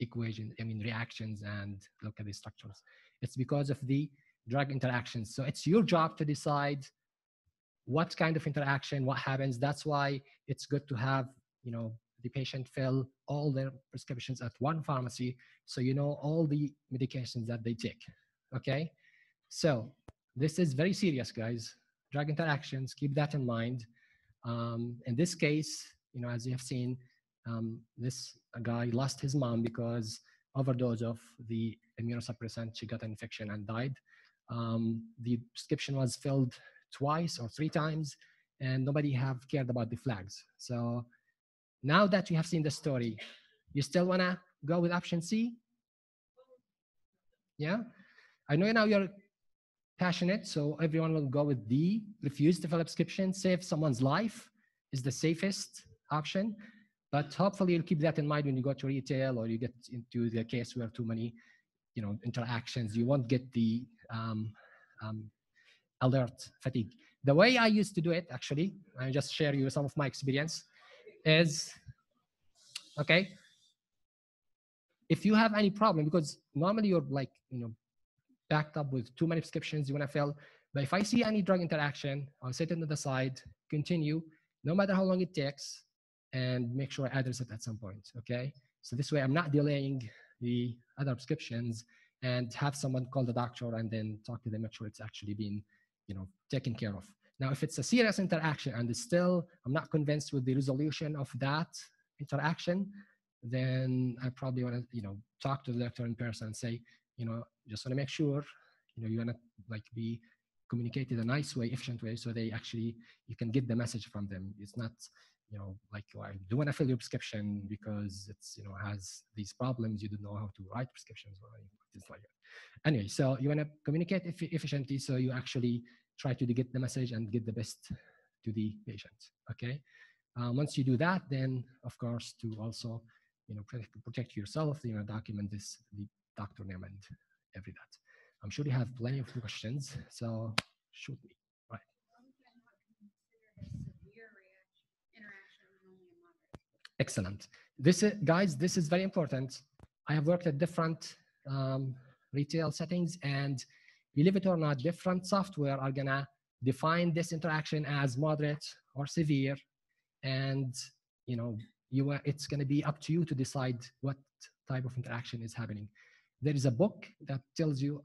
equations, reactions, and look at the structures. It's because of the drug interactions. So it's your job to decide what kind of interaction, what happens. That's why it's good to have, the patient fill all their prescriptions at one pharmacy, so you know all the medications that they take, okay? So this is very serious, guys. Drug interactions, keep that in mind. In this case, as you have seen, this guy lost his mom because overdose of the immunosuppressant. She got an infection and died. The prescription was filled twice or 3 times, and nobody have cared about the flags. So now that you have seen the story, you still wanna go with option C? Yeah? I know now you're passionate, so everyone will go with D, refuse to fill a prescription, save someone's life is the safest option. But hopefully you'll keep that in mind when you go to retail or you get into the case where too many, interactions. You won't get the alert fatigue. The way I used to do it, actually, I just share you some of my experience, is, okay, if you have any problem, because normally you're like, backed up with too many prescriptions, you want to fill. But if I see any drug interaction, I'll set it to the side, continue, no matter how long it takes, and make sure I address it at some point, okay? So this way I'm not delaying the other prescriptions, and have someone call the doctor and then talk to them, make sure it's actually been, taken care of. Now, if it's a serious interaction and still I'm not convinced with the resolution of that interaction, then I probably want to, talk to the doctor in person and say, just want to make sure, you want to be communicated a nice way, efficient way, so they actually, you can get the message from them. It's not, I do want to fill your prescription because it's, has these problems. You don't know how to write prescriptions or things like that. Anyway, so you want to communicate efficiently, so you actually try to get the message and get the best to the patient, okay? Once you do that, then of course to also, protect yourself, document this, the doctor name and every that. I'm sure you have plenty of questions, so shoot me. Right. Excellent. This is, guys, this is very important. I have worked at different retail settings, and believe it or not, different software are gonna define this interaction as moderate or severe, and it's gonna be up to you to decide what type of interaction is happening. There is a book that tells you,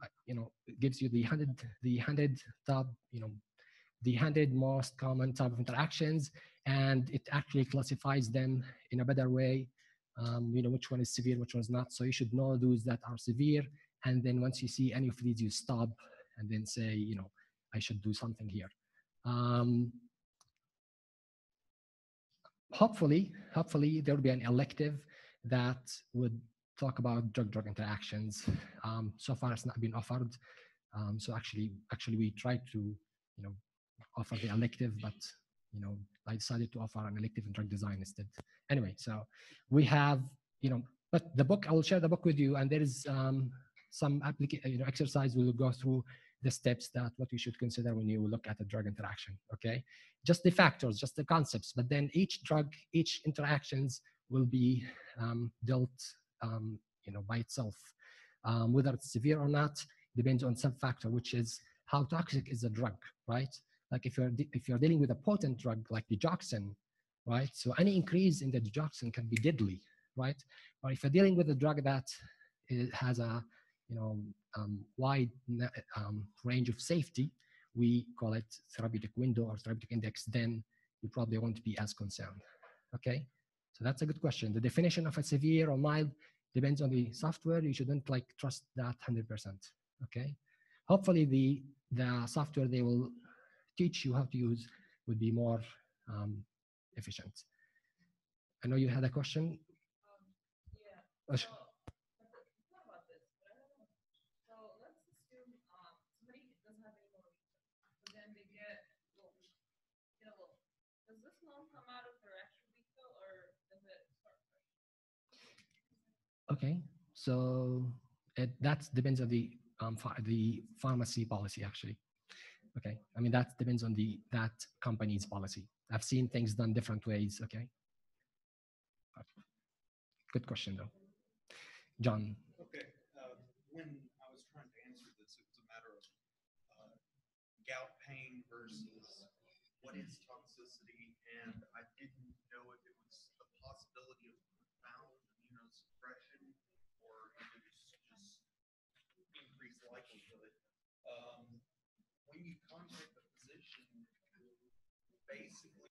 gives you the 100 top, the 100 most common type of interactions, and it actually classifies them in a better way. Which one is severe, which one is not. So you should know those that are severe, and then once you see any of these, you stop and then say, I should do something here. Hopefully there will be an elective that would talk about drug-drug interactions. So far, it's not been offered. So actually, we tried to, offer the elective, but I decided to offer an elective in drug design instead. Anyway, so we have, but the book, I will share the book with you, and there is some exercise. We will go through the steps that what you should consider when you look at a drug interaction. Okay, just the factors, just the concepts, but then each drug, each interactions will be dealt, by itself. Whether it's severe or not depends on some factor, which is how toxic is the drug, right? Like if you're dealing with a potent drug like digoxin, right? So any increase in the digoxin can be deadly, right? Or if you're dealing with a drug that has a wide range of safety, we call it therapeutic window or therapeutic index, then you probably won't be as concerned. Okay, so that's a good question. The definition of a severe or mild depends on the software. You shouldn't like trust that 100%. Okay, hopefully the software they will teach you how to use would be more efficient. I know you had a question. Yeah. Thought about this, but I don't know. So let's assume somebody doesn't have any more visa, but then they get a loan. Does this loan come out of their extra visa or does it start fresh? Okay, so that depends on the pharmacy policy actually. Okay, I mean that depends on that company's policy. I've seen things done different ways. Okay, good question though, John. Okay, when I was trying to answer this, it was a matter of gout pain versus what is toxicity, and I didn't know if it was the possibility of profound immunosuppression or if it was just increased likelihood. When you contact the physician, basically.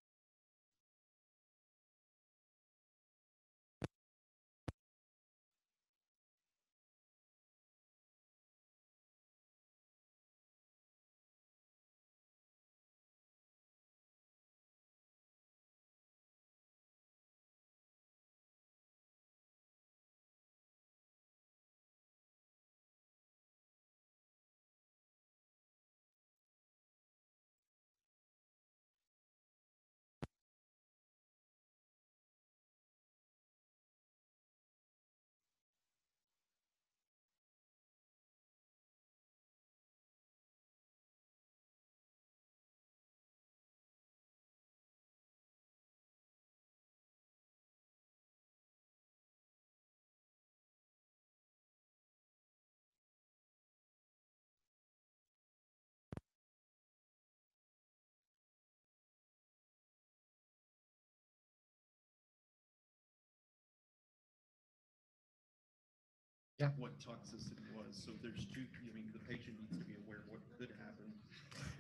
Yeah. What toxicity was. So there's two, I mean, the patient needs to be aware of what could happen.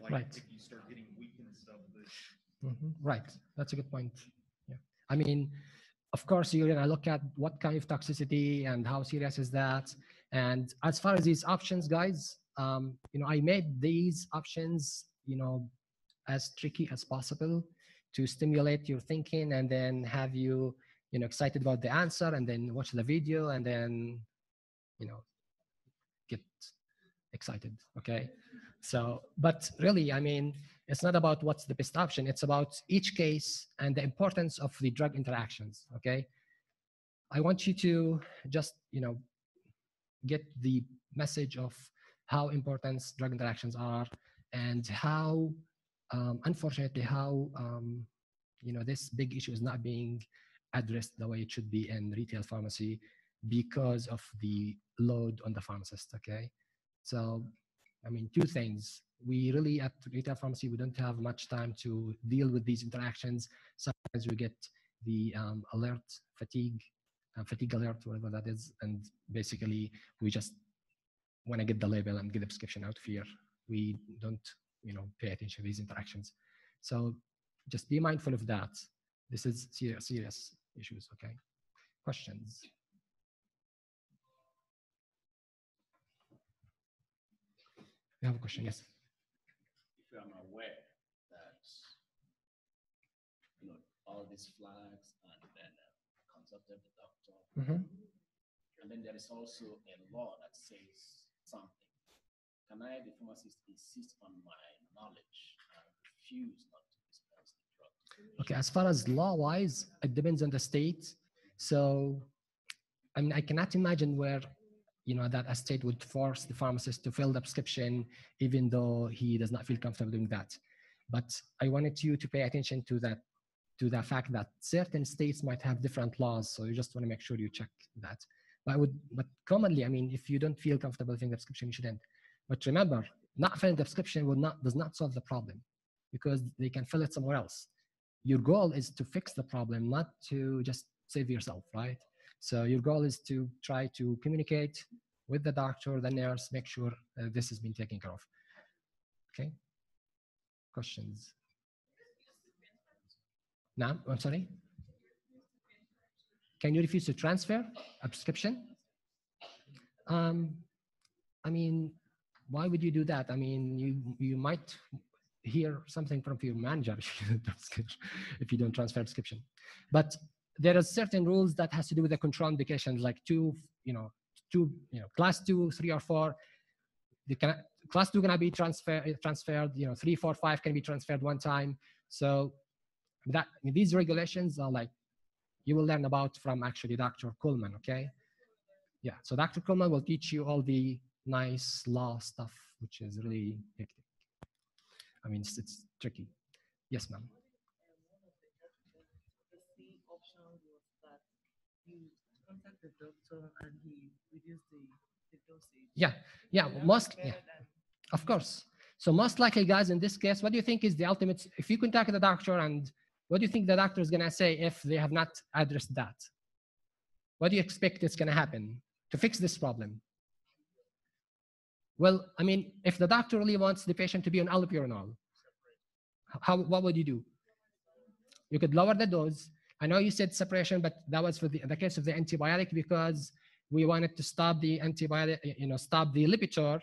Like Right. if you start getting weak and stuff. Right, that's a good point. Yeah, I mean, of course, you're gonna look at what kind of toxicity and how serious is that. And as far as these options, guys, I made these options, as tricky as possible to stimulate your thinking and then have you, excited about the answer and then watch the video and then, get excited. Okay. So, but really, I mean, it's not about what's the best option. It's about each case and the importance of the drug interactions. Okay. I want you to just, get the message of how important drug interactions are and how, unfortunately, how, this big issue is not being addressed the way it should be in retail pharmacy because of the load on the pharmacist. Okay. So, I mean, two things. We really, at retail pharmacy, we don't have much time to deal with these interactions. Sometimes we get the alert fatigue alert, whatever that is. And basically, we just want to get the label and get the prescription out of here. We don't, pay attention to these interactions. So just be mindful of that. This is serious issues, okay? Questions? You have a question, yes? If I'm aware that, all these flags and then consulted the doctor, and then there is also a law that says something. Can I, the pharmacist, insist on my knowledge and refuse not to dispense the drug? Okay, as far as law-wise, it depends on the state. So, I mean, I cannot imagine where, that a state would force the pharmacist to fill the prescription, even though he does not feel comfortable doing that. But I wanted you to pay attention to that, to the fact that certain states might have different laws. So you just want to make sure you check that. But commonly, I mean, if you don't feel comfortable filling the prescription, you shouldn't. But remember, not filling the prescription does not solve the problem because they can fill it somewhere else. Your goal is to fix the problem, not to just save yourself, right? So your goal is to try to communicate with the doctor, the nurse, make sure this has been taken care of. Okay. Questions? Now, I'm sorry. Can you refuse to transfer a prescription? I mean, why would you do that? I mean, you might hear something from your manager if you don't transfer prescription. But there are certain rules that has to do with the control indications, like class 2, 3, or 4. Class 2 gonna be transferred. 3, 4, 5 can be transferred one time. So these regulations are like you will learn about from actually Dr. Coleman. Okay. Yeah. So Dr. Coleman will teach you all the nice law stuff, which is really hectic. I mean, it's tricky. Yes, ma'am. Contact the doctor and he reduced the dosage. Yeah, of course. So most likely, guys, in this case, what do you think is the ultimate? If you contact the doctor, and what do you think the doctor is gonna say if they have not addressed that? What do you expect is gonna happen to fix this problem? Well, I mean, if the doctor really wants the patient to be on allopurinol, what would you do? You could lower the dose. I know you said separation, but that was for the case of the antibiotic because we wanted to stop the antibiotic, stop the lipitor,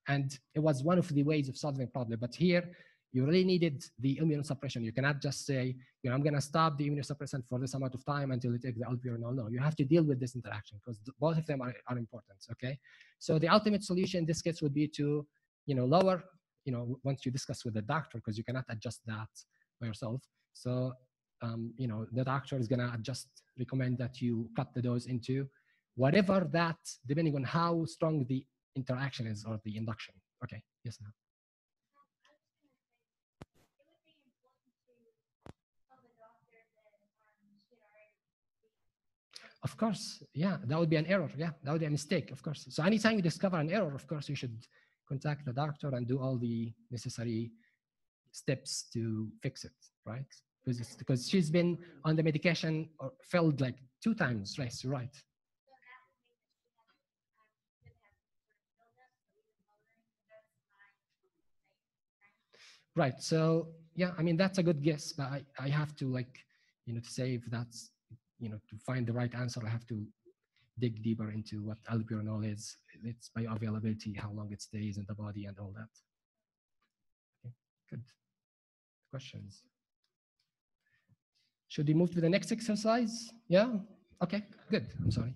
and it was one of the ways of solving the problem. But here, you really needed the immunosuppression. You cannot just say, I'm going to stop the immunosuppressant for this amount of time until you take the allopurinol. No, you have to deal with this interaction because both of them are important. Okay, so the ultimate solution in this case would be to, lower, once you discuss with the doctor, because you cannot adjust that by yourself. So, the doctor is going to recommend that you cut the dose into whatever that, depending on how strong the interaction is or the induction. Okay, yes, ma'am. Of course, yeah, that would be an error. Yeah, that would be a mistake, of course. So anytime you discover an error, of course, you should contact the doctor and do all the necessary steps to fix it, right? Because she's been on the medication or failed like 2 times, right? So, right. Right. So yeah, I mean that's a good guess, but I have to to say if that's to find the right answer, I have to dig deeper into what allopurinol is, its bioavailability, how long it stays in the body, and all that. Okay, good. Questions? Should we move to the next exercise? Yeah? Okay, good. I'm sorry.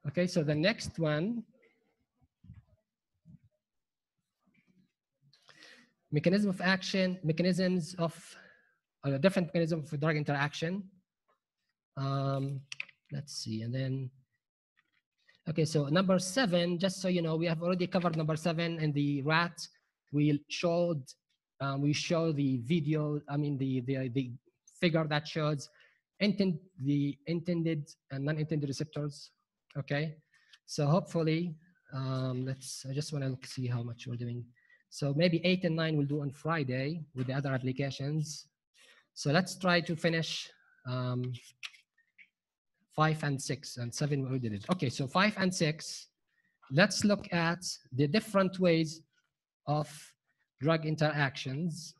Okay, so the next one, mechanisms of different mechanisms for drug interaction. Let's see, and then, okay, so number 7, just so you know, we have already covered number 7 in the rat. We show the video, I mean the figure that shows the intended and non-intended receptors. Okay, so hopefully, I just want to see how much we're doing. So maybe 8 and 9 we'll do on Friday with the other applications. So let's try to finish 5 and 6, and 7 we already did. Okay, so 5 and 6, let's look at the different ways of drug interactions.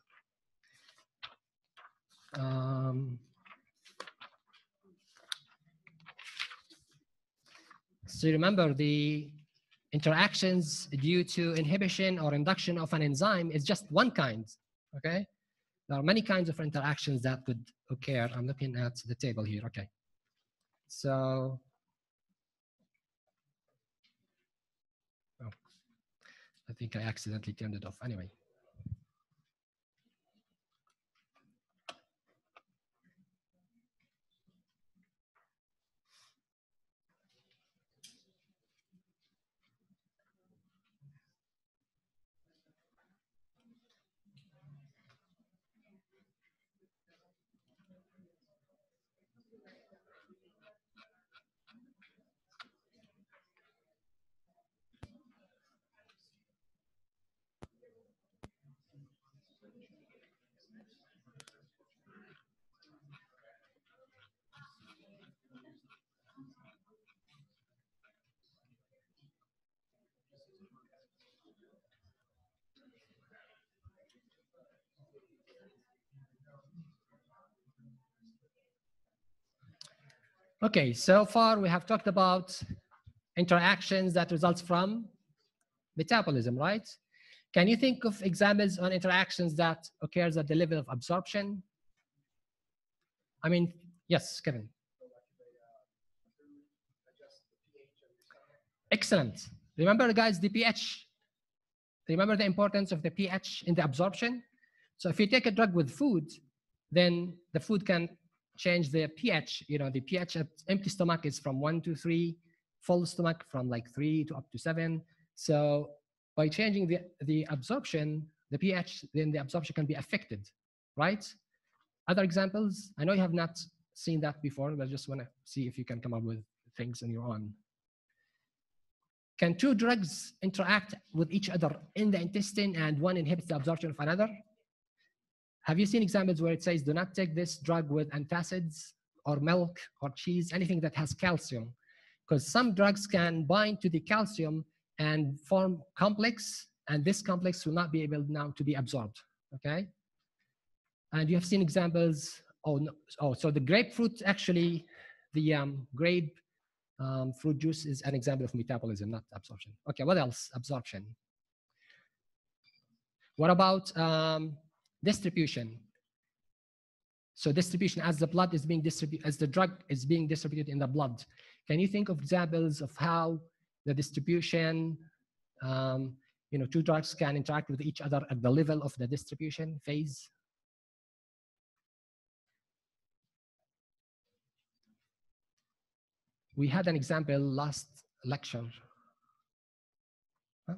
So remember, the interactions due to inhibition or induction of an enzyme is just one kind, okay? There are many kinds of interactions that could occur. I'm looking at the table here, okay. So, oh, I think I accidentally turned it off. Anyway. Okay, so far we have talked about interactions that results from metabolism, right? Can you think of examples on interactions that occurs at the level of absorption? I mean, yes, Kevin. Excellent. Remember, guys, the pH. Remember the importance of the pH in the absorption? So if you take a drug with food, then the food can change the pH. You know, the pH at empty stomach is from 1 to 3, full stomach from like 3 to up to 7. So by changing the absorption, the pH, then the absorption can be affected, right? Other examples? I know you have not seen that before, but I just want to see if you can come up with things on your own. Can two drugs interact with each other in the intestine and one inhibits the absorption of another? Have you seen examples where it says, do not take this drug with antacids or milk or cheese, anything that has calcium? Because some drugs can bind to the calcium and form complex, and this complex will not be able now to be absorbed, okay? And you have seen examples, so the grapefruit, actually, the grape fruit juice is an example of metabolism, not absorption. Okay, what else? Absorption. What about distribution? So distribution, as the blood is being distributed, as the drug is being distributed in the blood. Can you think of examples of how the distribution, you know, two drugs can interact with each other at the level of the distribution phase? We had an example last lecture. Huh?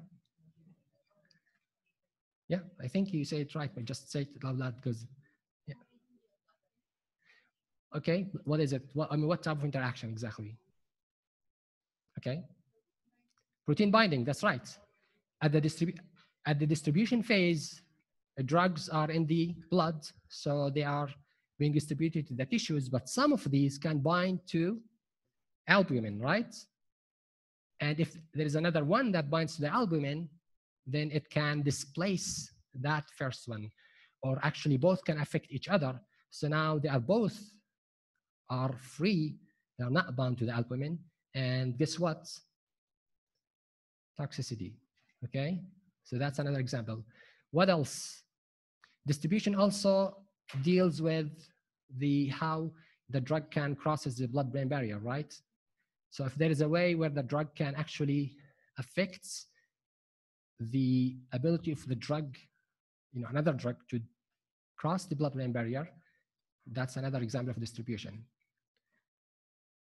Yeah, I think you say it right, but just say it out loud because, yeah. Okay, what is it? What, I mean, what type of interaction exactly? Okay, protein binding, that's right. At the distribution phase, the drugs are in the blood, so they are being distributed to the tissues, but some of these can bind to albumin, right? And if there is another one that binds to the albumin, then it can displace that first one, or actually both can affect each other. So now they are both are free, they are not bound to the albumin, and guess what? Toxicity, okay? So that's another example. What else? Distribution also deals with how the drug can crosses the blood-brain barrier, right? So if there is a way where the drug can actually affect the ability of the drug, you know, another drug to cross the blood-brain barrier, that's another example of distribution.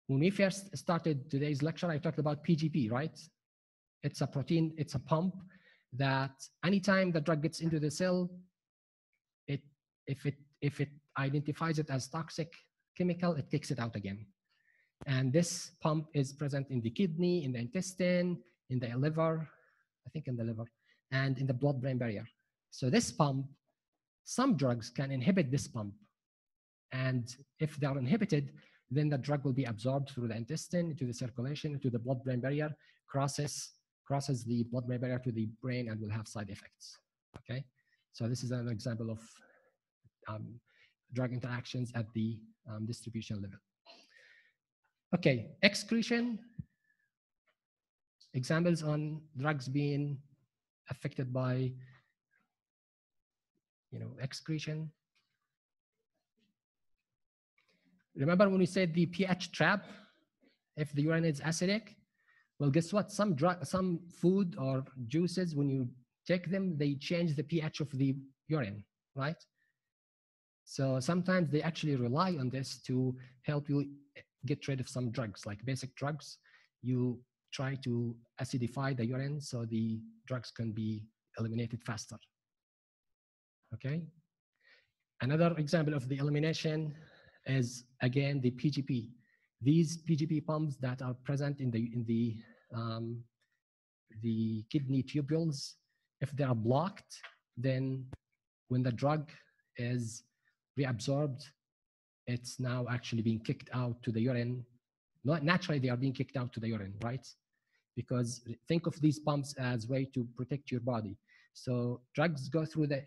When we first started today's lecture, I talked about PGP, right? It's a protein, it's a pump that anytime the drug gets into the cell, if it identifies it as toxic chemical, it kicks it out again. And this pump is present in the kidney, in the intestine, in the liver, I think in the liver, and in the blood-brain barrier. So this pump, some drugs can inhibit this pump. And if they are inhibited, then the drug will be absorbed through the intestine, into the circulation, into the blood-brain barrier, crosses the blood-brain barrier to the brain and will have side effects, okay? So this is an example of drug interactions at the distribution level. Okay, excretion. Examples on drugs being affected by, you know, excretion. Remember when we said the pH trap? If the urine is acidic, well, guess what? Some food or juices, when you take them, they change the pH of the urine, right? So sometimes they actually rely on this to help you get rid of some drugs, like basic drugs. You try to acidify the urine so the drugs can be eliminated faster. Okay. Another example of the elimination is, again, the PGP. These PGP pumps that are present in the kidney tubules, if they are blocked, then when the drug is reabsorbed, it's now actually being kicked out to the urine. Not naturally, they are being kicked out to the urine, right? Because think of these pumps as a way to protect your body. So drugs go through the,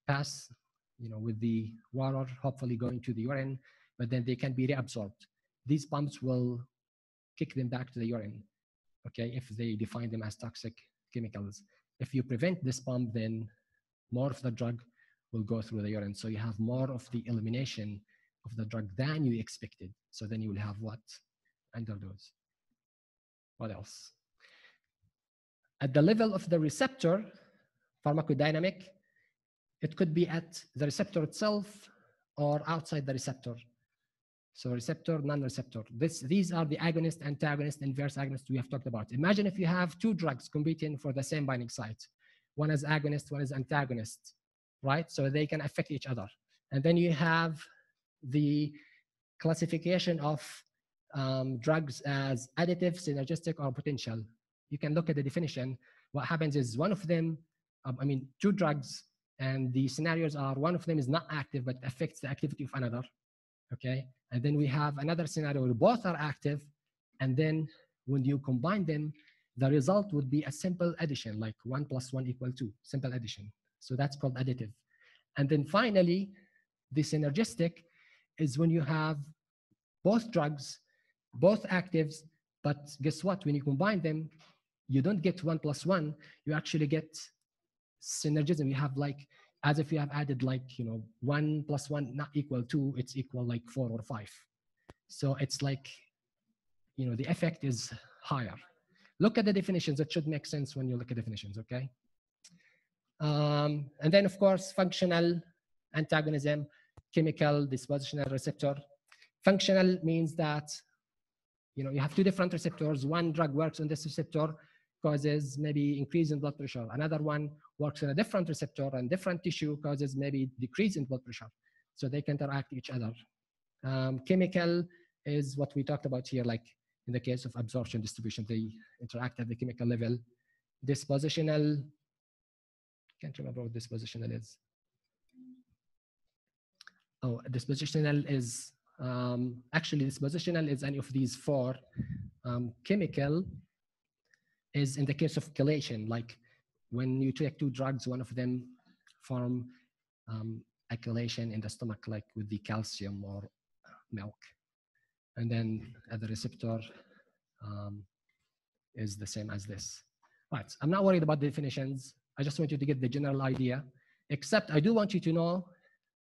pass, with the water, hopefully going to the urine, but then they can be reabsorbed. these pumps will kick them back to the urine, okay, if they define them as toxic chemicals. If you prevent this pump, then more of the drug will go through the urine. So you have more of the elimination of the drug than you expected. So then you will have what? Underdose. What else? At the level of the receptor, pharmacodynamic, it could be at the receptor itself or outside the receptor. So receptor, non-receptor. These are the agonist, antagonist, inverse agonist we have talked about. Imagine if you have two drugs competing for the same binding site. One is agonist, one is antagonist, right? So they can affect each other. And then you have the classification of drugs as additive, synergistic, or potential. You can look at the definition. What happens is one of them, two drugs, and the scenarios are one of them is not active but affects the activity of another, okay? And then we have another scenario where both are active, and then when you combine them, the result would be a simple addition, like 1 + 1 = 2, simple addition. So that's called additive. And then finally, the synergistic is when you have both drugs, both actives, but guess what? When you combine them, you don't get 1 + 1, you actually get synergism. You have like, as if you have added like, 1 + 1 not equal 2, it's equal like 4 or 5. So it's like, the effect is higher. Look at the definitions. It should make sense when you look at definitions, okay? And then of course, functional antagonism, chemical dispositional receptor. Functional means that, you have two different receptors. One drug works on this receptor, causes maybe increase in blood pressure. Another one works on a different receptor and different tissue, causes maybe decrease in blood pressure. So they can interact each other. Chemical is what we talked about here, like in the case of absorption distribution, they interact at the chemical level. Dispositional, can't remember what dispositional is. Oh, dispositional is, actually dispositional is any of these four. Chemical is in the case of chelation, like when you take two drugs, one of them form a chelation in the stomach, like with the calcium or milk. And then at the receptor is the same as this. Right, I'm not worried about the definitions. I just want you to get the general idea, except I do want you to know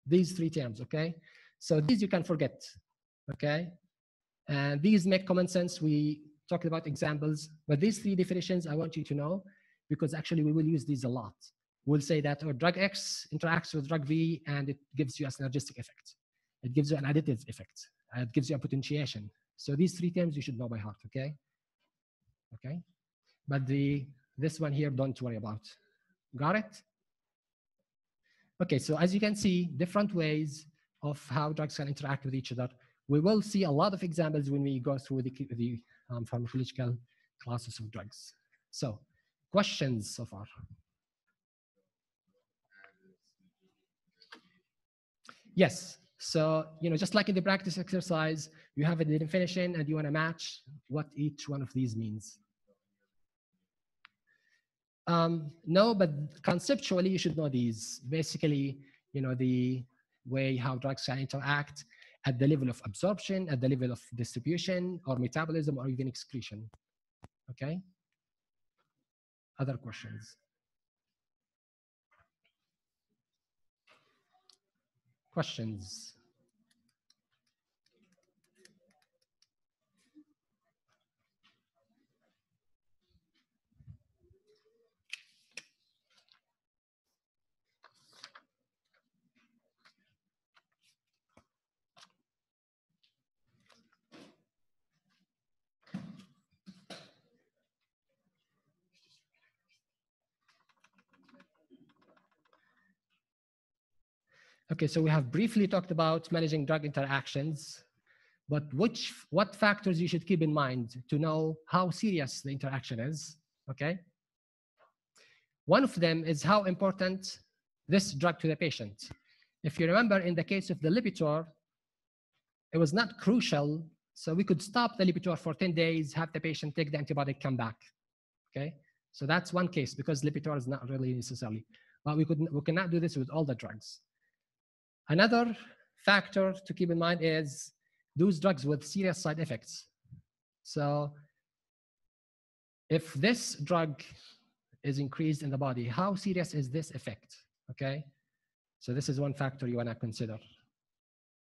these three terms, okay? So these you can forget, okay? And these make common sense. We talked about examples, but these three definitions I want you to know, because actually we will use these a lot. We'll say that drug X interacts with drug V and it gives you a synergistic effect. It gives you an additive effect. It gives you a potentiation. So these three terms you should know by heart, okay? Okay, but this one here, don't worry about. Got it? Okay, so as you can see, different ways of how drugs can interact with each other. We will see a lot of examples when we go through the pharmacological classes of drugs. So, questions so far? Yes. So, just like in the practice exercise, you have a definition and you want to match what each one of these means. No, but conceptually you should know these. Basically, the way how drugs can interact at the level of absorption, at the level of distribution, or metabolism, or even excretion. Okay? Other questions? Questions? Okay, so we have briefly talked about managing drug interactions, but what factors you should keep in mind to know how serious the interaction is, okay? One of them is how important this drug to the patient. If you remember, in the case of the Lipitor, it was not crucial, so we could stop the Lipitor for 10 days, have the patient take the antibiotic, come back, okay? So that's one case, because Lipitor is not really necessarily, but we cannot do this with all the drugs. Another factor to keep in mind is those drugs with serious side effects. So if this drug is increased in the body, how serious is this effect? Okay, so this is one factor you want to consider.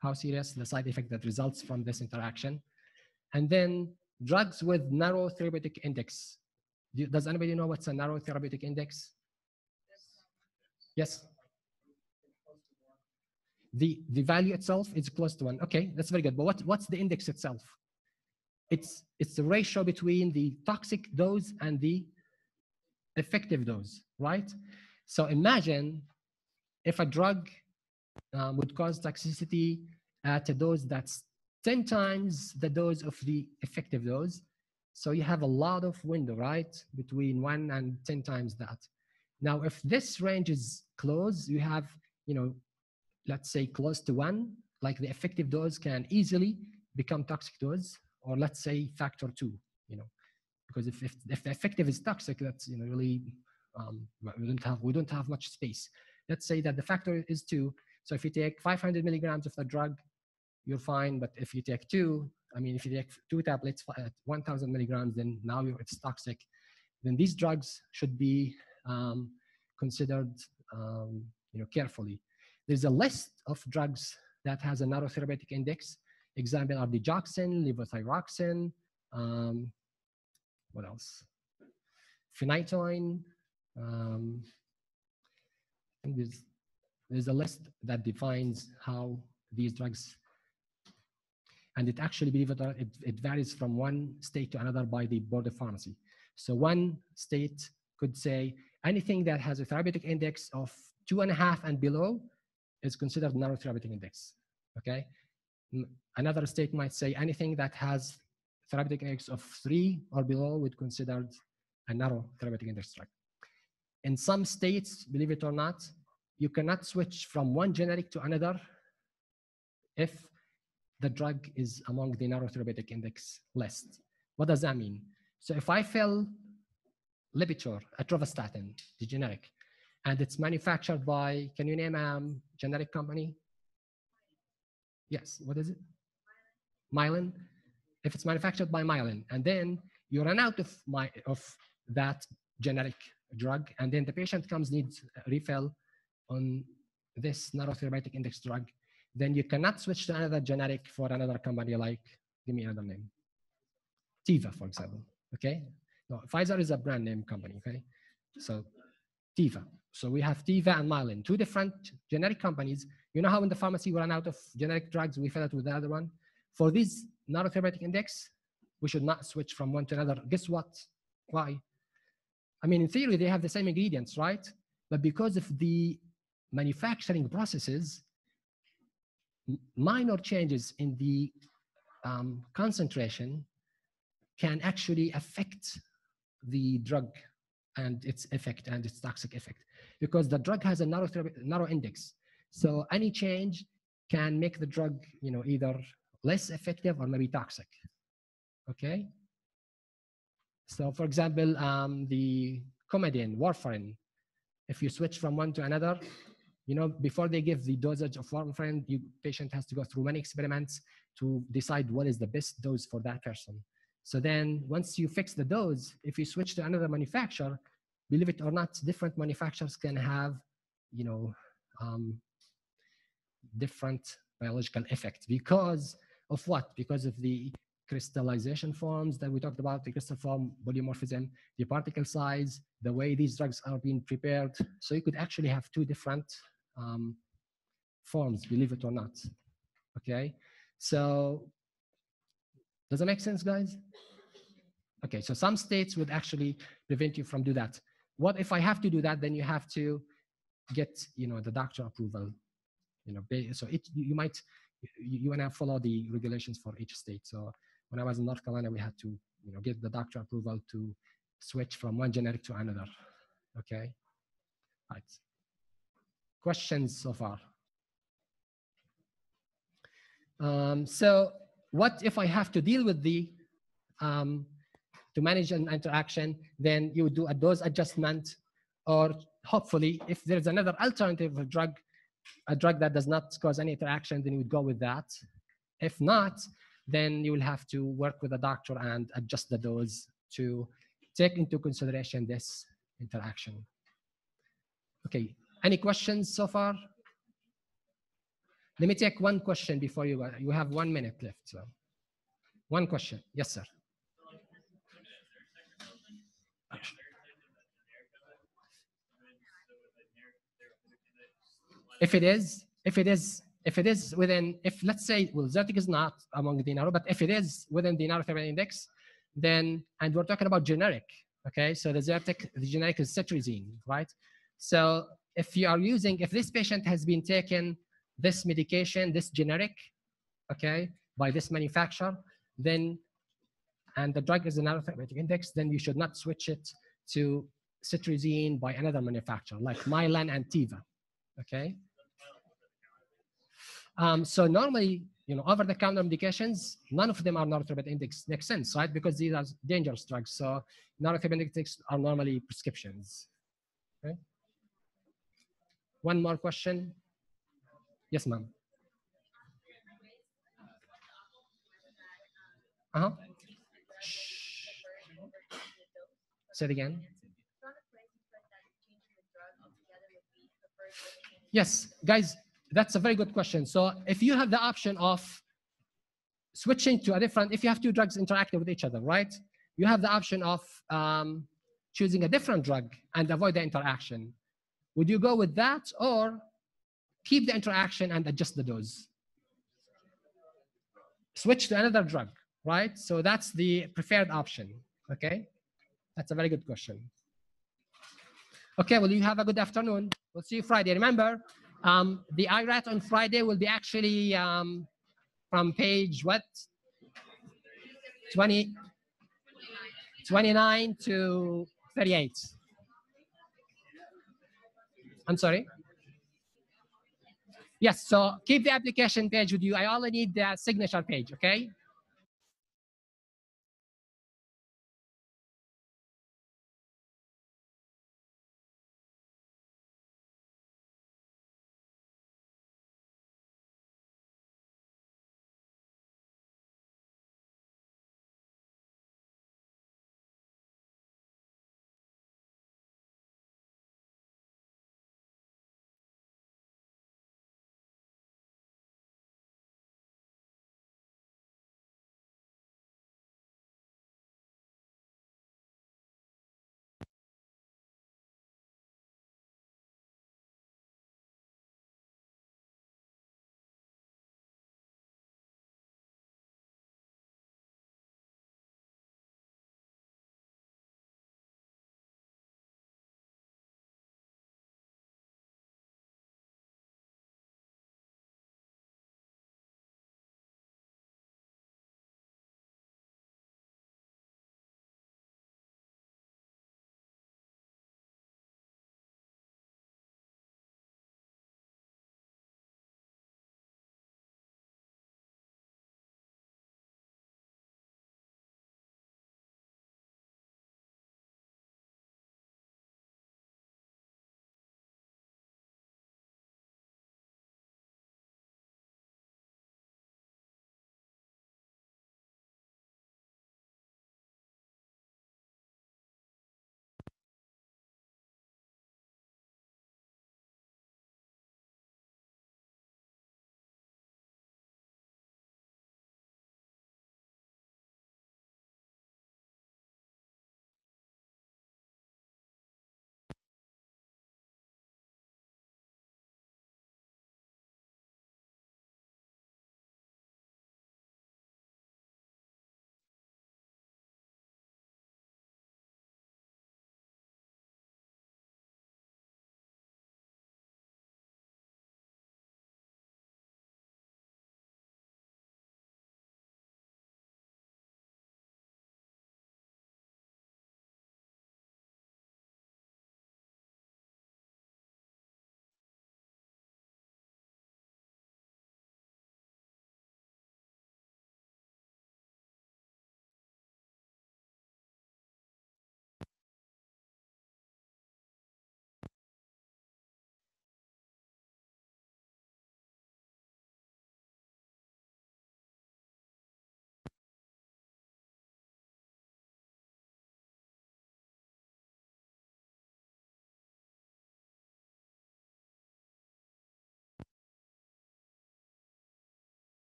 How serious the side effect that results from this interaction. And then drugs with narrow therapeutic index. Does anybody know what's a narrow therapeutic index? Yes. The value itself is close to 1. Okay, that's very good. But what's the index itself? It's the ratio between the toxic dose and the effective dose, right? So imagine if a drug would cause toxicity at a dose that's 10 times the dose of the effective dose. So you have a lot of window, right? Between 1 and 10 times that. Now, if this range is close, you have, let's say close to 1, like the effective dose can easily become toxic dose, or let's say factor 2, because if the effective is toxic, that's really we don't have much space. Let's say that the factor is 2. So if you take 500 milligrams of the drug, you're fine. But if you take if you take 2 tablets at 1,000 milligrams, then now it's toxic. Then these drugs should be considered carefully. There's a list of drugs that has a narrow therapeutic index. Example are digoxin, levothyroxine, what else? Phenytoin. I think there's a list that defines how these drugs, and it actually, believe it or not, it varies from one state to another by the Board of Pharmacy. So one state could say anything that has a therapeutic index of 2.5 and below is considered narrow therapeutic index. Okay. Another state might say anything that has therapeutic index of 3 or below would considered a narrow therapeutic index drug. In some states, believe it or not, you cannot switch from one generic to another if the drug is among the narrow therapeutic index list. What does that mean? So if I fill Lipitor, atorvastatin, the generic, and it's manufactured by, can you name a generic company? Yes, what is it? Mylan. If it's manufactured by Mylan, and then you run out of that generic drug, and then the patient needs a refill on this narrow therapeutic index drug, then you cannot switch to another generic for another company like, give me another name. Teva, for example, okay? No, Pfizer is a brand name company, okay? So Teva. So we have Teva and Mylan, 2 different generic companies. You know how in the pharmacy we run out of generic drugs, we fill it with the other one? For this narrow therapeutic index, we should not switch from one to another. Guess what? Why? I mean, in theory, they have the same ingredients, right? But because of the manufacturing processes, minor changes in the concentration can actually affect the drug and its effect and its toxic effect, because the drug has a narrow index. So any change can make the drug, either less effective or maybe toxic. Okay. So for example, the Coumadin, warfarin, if you switch from one to another, before they give the dosage of warfarin, the patient has to go through many experiments to decide what is the best dose for that person. So then once you fix the dose, if you switch to another manufacturer, believe it or not, different manufacturers can have, different biological effects because of what? Because of the crystallization forms that we talked about, the crystal form polymorphism, the particle size, the way these drugs are being prepared. So you could actually have 2 different forms, believe it or not. Okay, so does that make sense, guys? Okay, so some states would actually prevent you from do that. What if I have to do that? Then you have to get, the doctor approval. So you want to follow the regulations for each state. So when I was in North Carolina, we had to, get the doctor approval to switch from one generic to another. Okay, right. Questions so far? So what if I have to deal with to manage an interaction, then you would do a dose adjustment, or hopefully if there's another alternative drug, a drug that does not cause any interaction, then you would go with that. If not, then you will have to work with the doctor and adjust the dose to take into consideration this interaction. Okay, any questions so far? Let me take one question before you go. You have 1 minute left. So, one question. Yes, sir. If it is within, if let's say, well, Zyrtec is not among the narrow, but if it is within the narrow therapeutic index, then, and we're talking about generic, okay? So the Zyrtec, the generic is cetirizine, right? So if you are using, if this patient has been taken this medication, this generic, okay, by this manufacturer, then, and the drug is a narrow therapeutic index, then you should not switch it to cetirizine by another manufacturer, like Mylan and Teva, okay? So normally, over-the-counter medications, none of them are narrow therapeutic index. Makes sense, right? Because these are dangerous drugs. So narrow therapeutic index are normally prescriptions. Okay. One more question. Yes, ma'am. Uh-huh. Say it again. Yes, guys, that's a very good question. So if you have the option of switching to a different, if you have two drugs interacting with each other, right? You have the option of choosing a different drug and avoid the interaction. Would you go with that or keep the interaction and adjust the dose? Switch to another drug, right? So that's the preferred option, okay? That's a very good question. Okay, well, you have a good afternoon. We'll see you Friday. Remember, the IRAT on Friday will be actually from page what? 29 to 38. I'm sorry? Yes, so keep the application page with you. I only need the signature page, okay?